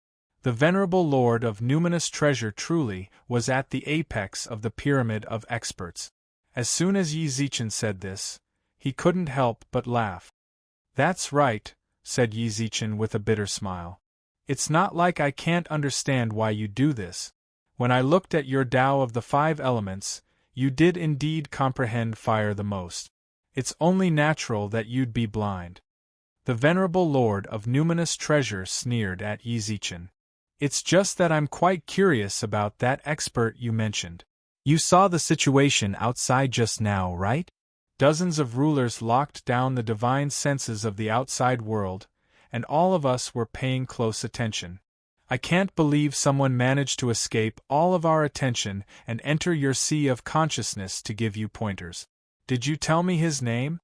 The venerable Lord of Numinous Treasure truly was at the apex of the pyramid of experts. As soon as Yizichen said this, he couldn't help but laugh. That's right, said Yizichen with a bitter smile. It's not like I can't understand why you do this. When I looked at your Tao of the 5 elements, you did indeed comprehend fire the most. It's only natural that you'd be blind. The venerable Lord of Numinous Treasure sneered at Yizichen. It's just that I'm quite curious about that expert you mentioned. You saw the situation outside just now, right? Dozens of rulers locked down the divine senses of the outside world, and all of us were paying close attention. I can't believe someone managed to escape all of our attention and enter your sea of consciousness to give you pointers. Did you tell me his name?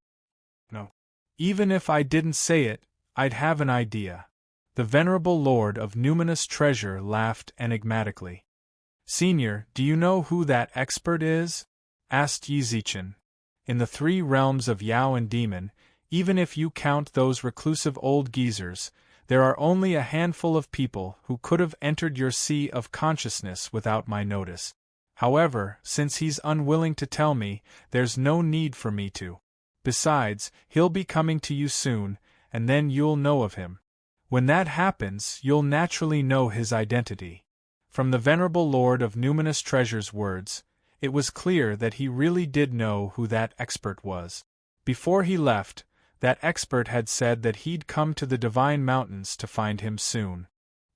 No. Even if I didn't say it, I'd have an idea. The venerable Lord of Numinous Treasure laughed enigmatically. Senior, do you know who that expert is? Asked Yizichen. In the three realms of Yao and Demon, even if you count those reclusive old geezers, there are only a handful of people who could have entered your sea of consciousness without my notice. However, since he's unwilling to tell me, there's no need for me to. Besides, he'll be coming to you soon, and then you'll know of him. When that happens, you'll naturally know his identity. From the venerable Lord of Numinous Treasure's words, it was clear that he really did know who that expert was. Before he left, that expert had said that he'd come to the Divine Mountains to find him soon.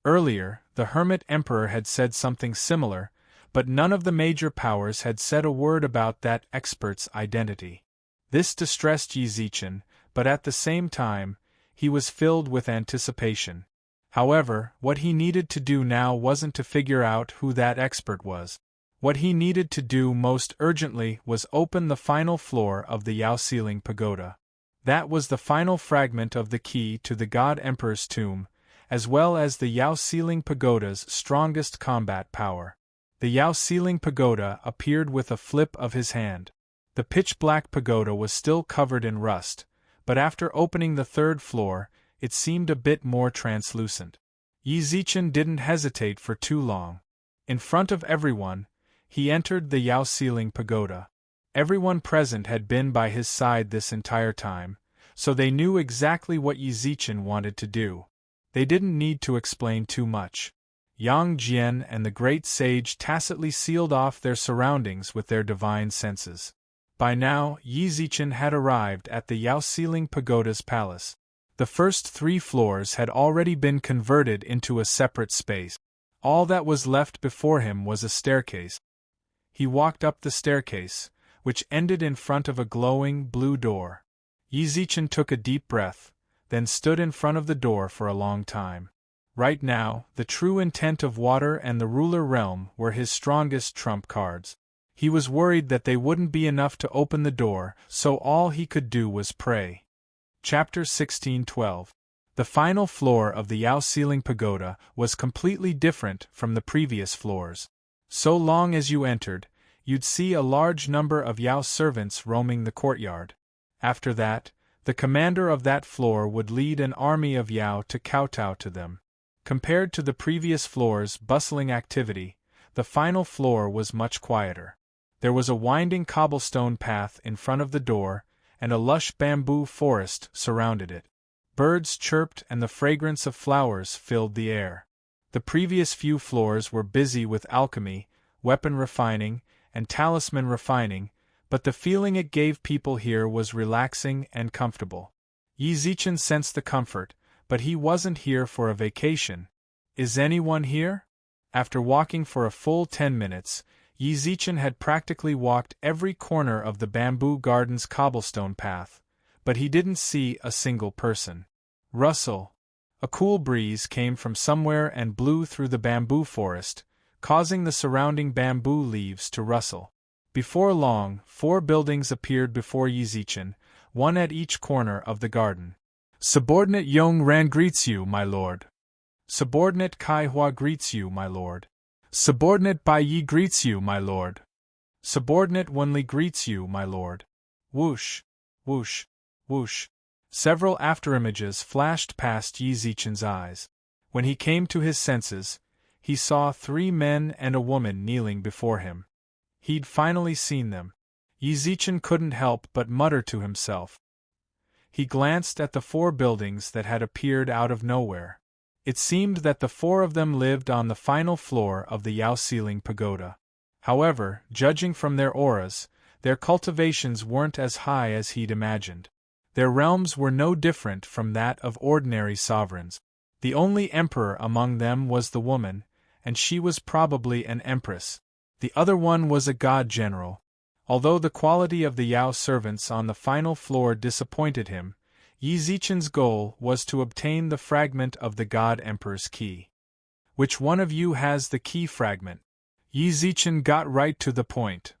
Earlier, the Hermit Emperor had said something similar, but none of the major powers had said a word about that expert's identity. This distressed Yi Zichen, but at the same time, he was filled with anticipation. However, what he needed to do now wasn't to figure out who that expert was. What he needed to do most urgently was open the final floor of the Yao Ceiling Pagoda. That was the final fragment of the key to the God Emperor's tomb, as well as the Yao Ceiling Pagoda's strongest combat power. The Yao Ceiling Pagoda appeared with a flip of his hand. The pitch-black pagoda was still covered in rust, but after opening the third floor, it seemed a bit more translucent. Yi Zichen didn't hesitate for too long. In front of everyone, he entered the Yao Ceiling Pagoda. Everyone present had been by his side this entire time, so they knew exactly what Yi Zichen wanted to do. They didn't need to explain too much. Yang Jian and the great sage tacitly sealed off their surroundings with their divine senses. By now, Yi Zichen had arrived at the Yao Ceiling Pagoda's palace. The first 3 floors had already been converted into a separate space. All that was left before him was a staircase. He walked up the staircase, which ended in front of a glowing blue door. Yi Zichen took a deep breath, then stood in front of the door for a long time. Right now, the true intent of water and the ruler realm were his strongest trump cards. He was worried that they wouldn't be enough to open the door, so all he could do was pray. Chapter 16:12. The final floor of the Yao Ceiling Pagoda was completely different from the previous floors. So long as you entered, you'd see a large number of Yao servants roaming the courtyard. After that, the commander of that floor would lead an army of Yao to kowtow to them. Compared to the previous floor's bustling activity, the final floor was much quieter. There was a winding cobblestone path in front of the door, and a lush bamboo forest surrounded it. Birds chirped and the fragrance of flowers filled the air. The previous few floors were busy with alchemy, weapon refining, and talisman refining, but the feeling it gave people here was relaxing and comfortable. Yi Zichen sensed the comfort, but he wasn't here for a vacation. Is anyone here? After walking for a full 10 minutes, Yi Zichen had practically walked every corner of the bamboo garden's cobblestone path, but he didn't see a single person. Rustle. A cool breeze came from somewhere and blew through the bamboo forest, causing the surrounding bamboo leaves to rustle. Before long, 4 buildings appeared before Yi Zichen, one at each corner of the garden. Subordinate Yong Ran greets you, my lord. Subordinate Kai Hua greets you, my lord. Subordinate Bai Yi greets you, my lord. Subordinate Wenli greets you, my lord. Whoosh, whoosh, whoosh. Several afterimages flashed past Yi Zichen's eyes. When he came to his senses, he saw 3 men and a woman kneeling before him. He'd finally seen them. Yi Zichen couldn't help but mutter to himself. He glanced at the 4 buildings that had appeared out of nowhere. It seemed that the 4 of them lived on the final floor of the Yao Ceiling Pagoda. However, judging from their auras, their cultivations weren't as high as he'd imagined. Their realms were no different from that of ordinary sovereigns. The only emperor among them was the woman, and she was probably an empress. The other one was a god general. Although the quality of the Yao servants on the final floor disappointed him, Yi Zichen's goal was to obtain the fragment of the God Emperor's key. Which one of you has the key fragment? Yi Zichen got right to the point.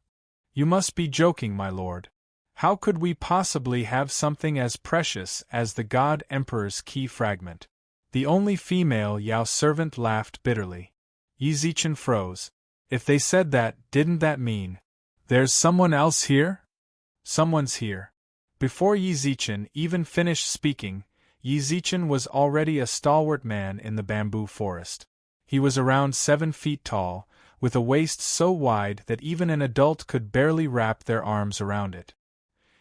You must be joking, my lord. How could we possibly have something as precious as the God Emperor's key fragment? The only female Yao servant laughed bitterly. Yi Zichen froze. If they said that, didn't that mean, there's someone else here? Someone's here. Before Yi Zichen even finished speaking, Yi Zichen was already a stalwart man in the bamboo forest. He was around 7 feet tall, with a waist so wide that even an adult could barely wrap their arms around it.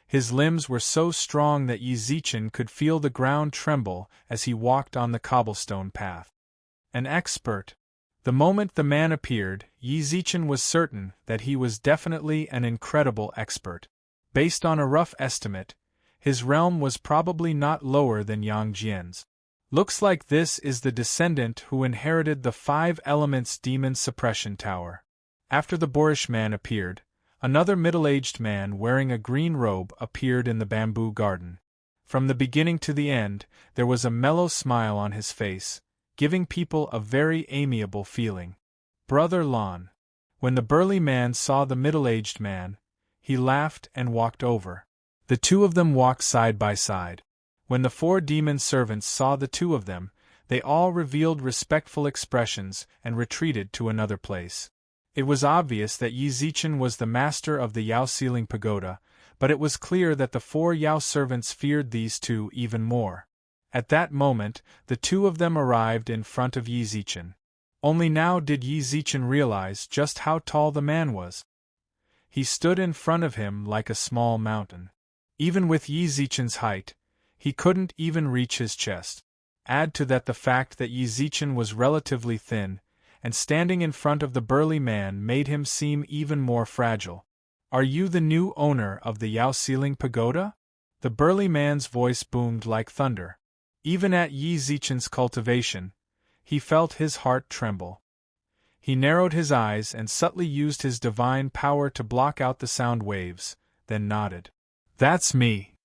His limbs were so strong that Yi Zichen could feel the ground tremble as he walked on the cobblestone path. An expert. The moment the man appeared, Yi Zichen was certain that he was definitely an incredible expert. Based on a rough estimate, his realm was probably not lower than Yang Jian's. Looks like this is the descendant who inherited the 5 Elements Demon Suppression Tower. After the boorish man appeared, another middle-aged man wearing a green robe appeared in the bamboo garden. From the beginning to the end, there was a mellow smile on his face, giving people a very amiable feeling. Brother Lon. When the burly man saw the middle-aged man, he laughed and walked over. The two of them walked side by side. When the 4 demon servants saw the two of them, they all revealed respectful expressions and retreated to another place. It was obvious that Yi Zichen was the master of the Yao Ceiling Pagoda, but it was clear that the 4 Yao servants feared these two even more. At that moment, the two of them arrived in front of Yi Zichen. Only now did Yi Zichen realize just how tall the man was. He stood in front of him like a small mountain. Even with Yi Zichen's height, he couldn't even reach his chest. Add to that the fact that Yi Zichen was relatively thin, and standing in front of the burly man made him seem even more fragile. "Are you the new owner of the Yao Ceiling Pagoda?" The burly man's voice boomed like thunder. Even at Yi Zichen's cultivation, he felt his heart tremble. He narrowed his eyes and subtly used his divine power to block out the sound waves, then nodded. "That's me."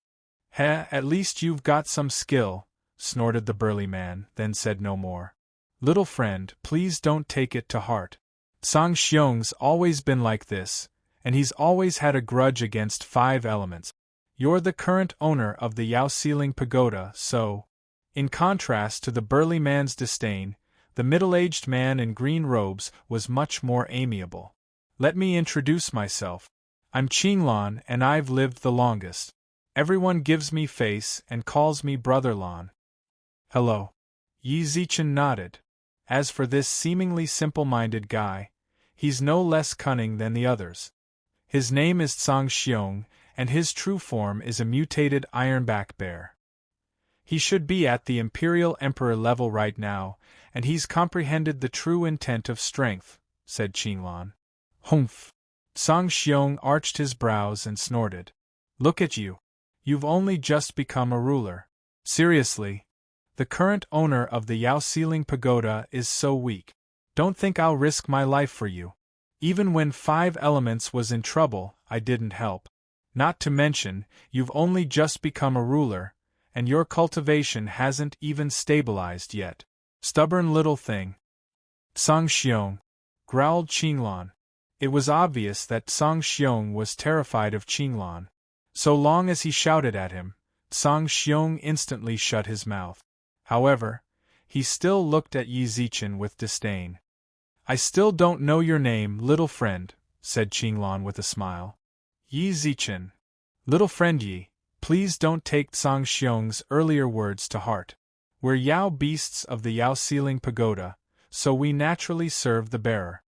At least you've got some skill," snorted the burly man, then said no more. "Little friend, please don't take it to heart. Song Xiong's always been like this, and he's always had a grudge against 5 elements. You're the current owner of the Yao Ceiling Pagoda, so—" In contrast to the burly man's disdain, the middle-aged man in green robes was much more amiable. "Let me introduce myself. I'm Qinglan and I've lived the longest. Everyone gives me face and calls me Brother Lon." "Hello." Yi Zichen nodded. As for this seemingly simple-minded guy, he's no less cunning than the others. His name is Song Xiong, and his true form is a mutated ironback bear. He should be at the Imperial Emperor level right now, and he's comprehended the true intent of strength, said Qinglan. Humph. Song Xiong arched his brows and snorted. Look at you. You've only just become a ruler. Seriously. The current owner of the Yao Ceiling Pagoda is so weak. Don't think I'll risk my life for you. Even when 5 Elements was in trouble, I didn't help. Not to mention, you've only just become a ruler, and your cultivation hasn't even stabilized yet. Stubborn little thing. Song Xiong, growled Qinglan. It was obvious that Song Xiong was terrified of Qinglan. So long as he shouted at him, Song Xiong instantly shut his mouth. However, he still looked at Yi Zichen with disdain. I still don't know your name, little friend, said Qinglan with a smile. Yi Zichen. Little friend Yi, please don't take Song Xiong's earlier words to heart. We're Yao beasts of the Yao Ceiling Pagoda, so we naturally serve the bearer.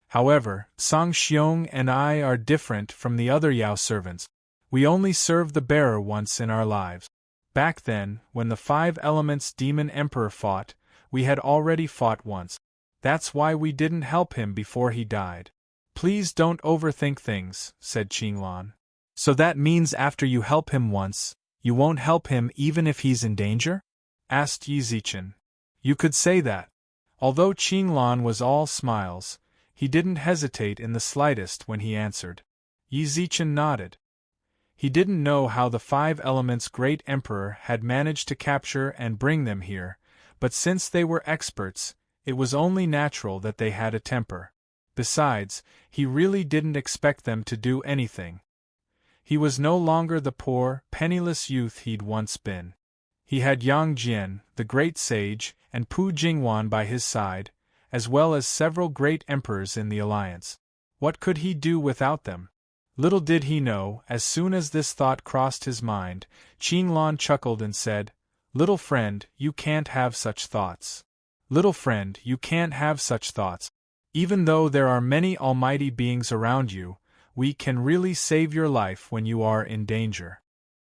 However, Song Xiong and I are different from the other Yao servants. We only serve the bearer once in our lives. Back then, when the 5 Elements Demon Emperor fought, we had already fought once. That's why we didn't help him before he died. Please don't overthink things, said Qinglan. So that means after you help him once, you won't help him even if he's in danger? Asked Yi Zichen. You could say that. Although Qinglan was all smiles, he didn't hesitate in the slightest when he answered. Yi Zichen nodded. He didn't know how the 5 Elements' great emperor had managed to capture and bring them here, but since they were experts, it was only natural that they had a temper. Besides, he really didn't expect them to do anything. He was no longer the poor, penniless youth he'd once been. He had Yang Jian, the great sage, and Pu Jingwan by his side, as well as several great emperors in the alliance. What could he do without them? Little did he know, as soon as this thought crossed his mind, Qinglong chuckled and said, "Little friend, you can't have such thoughts. Little friend, you can't have such thoughts. Even though there are many almighty beings around you, we can really save your life when you are in danger."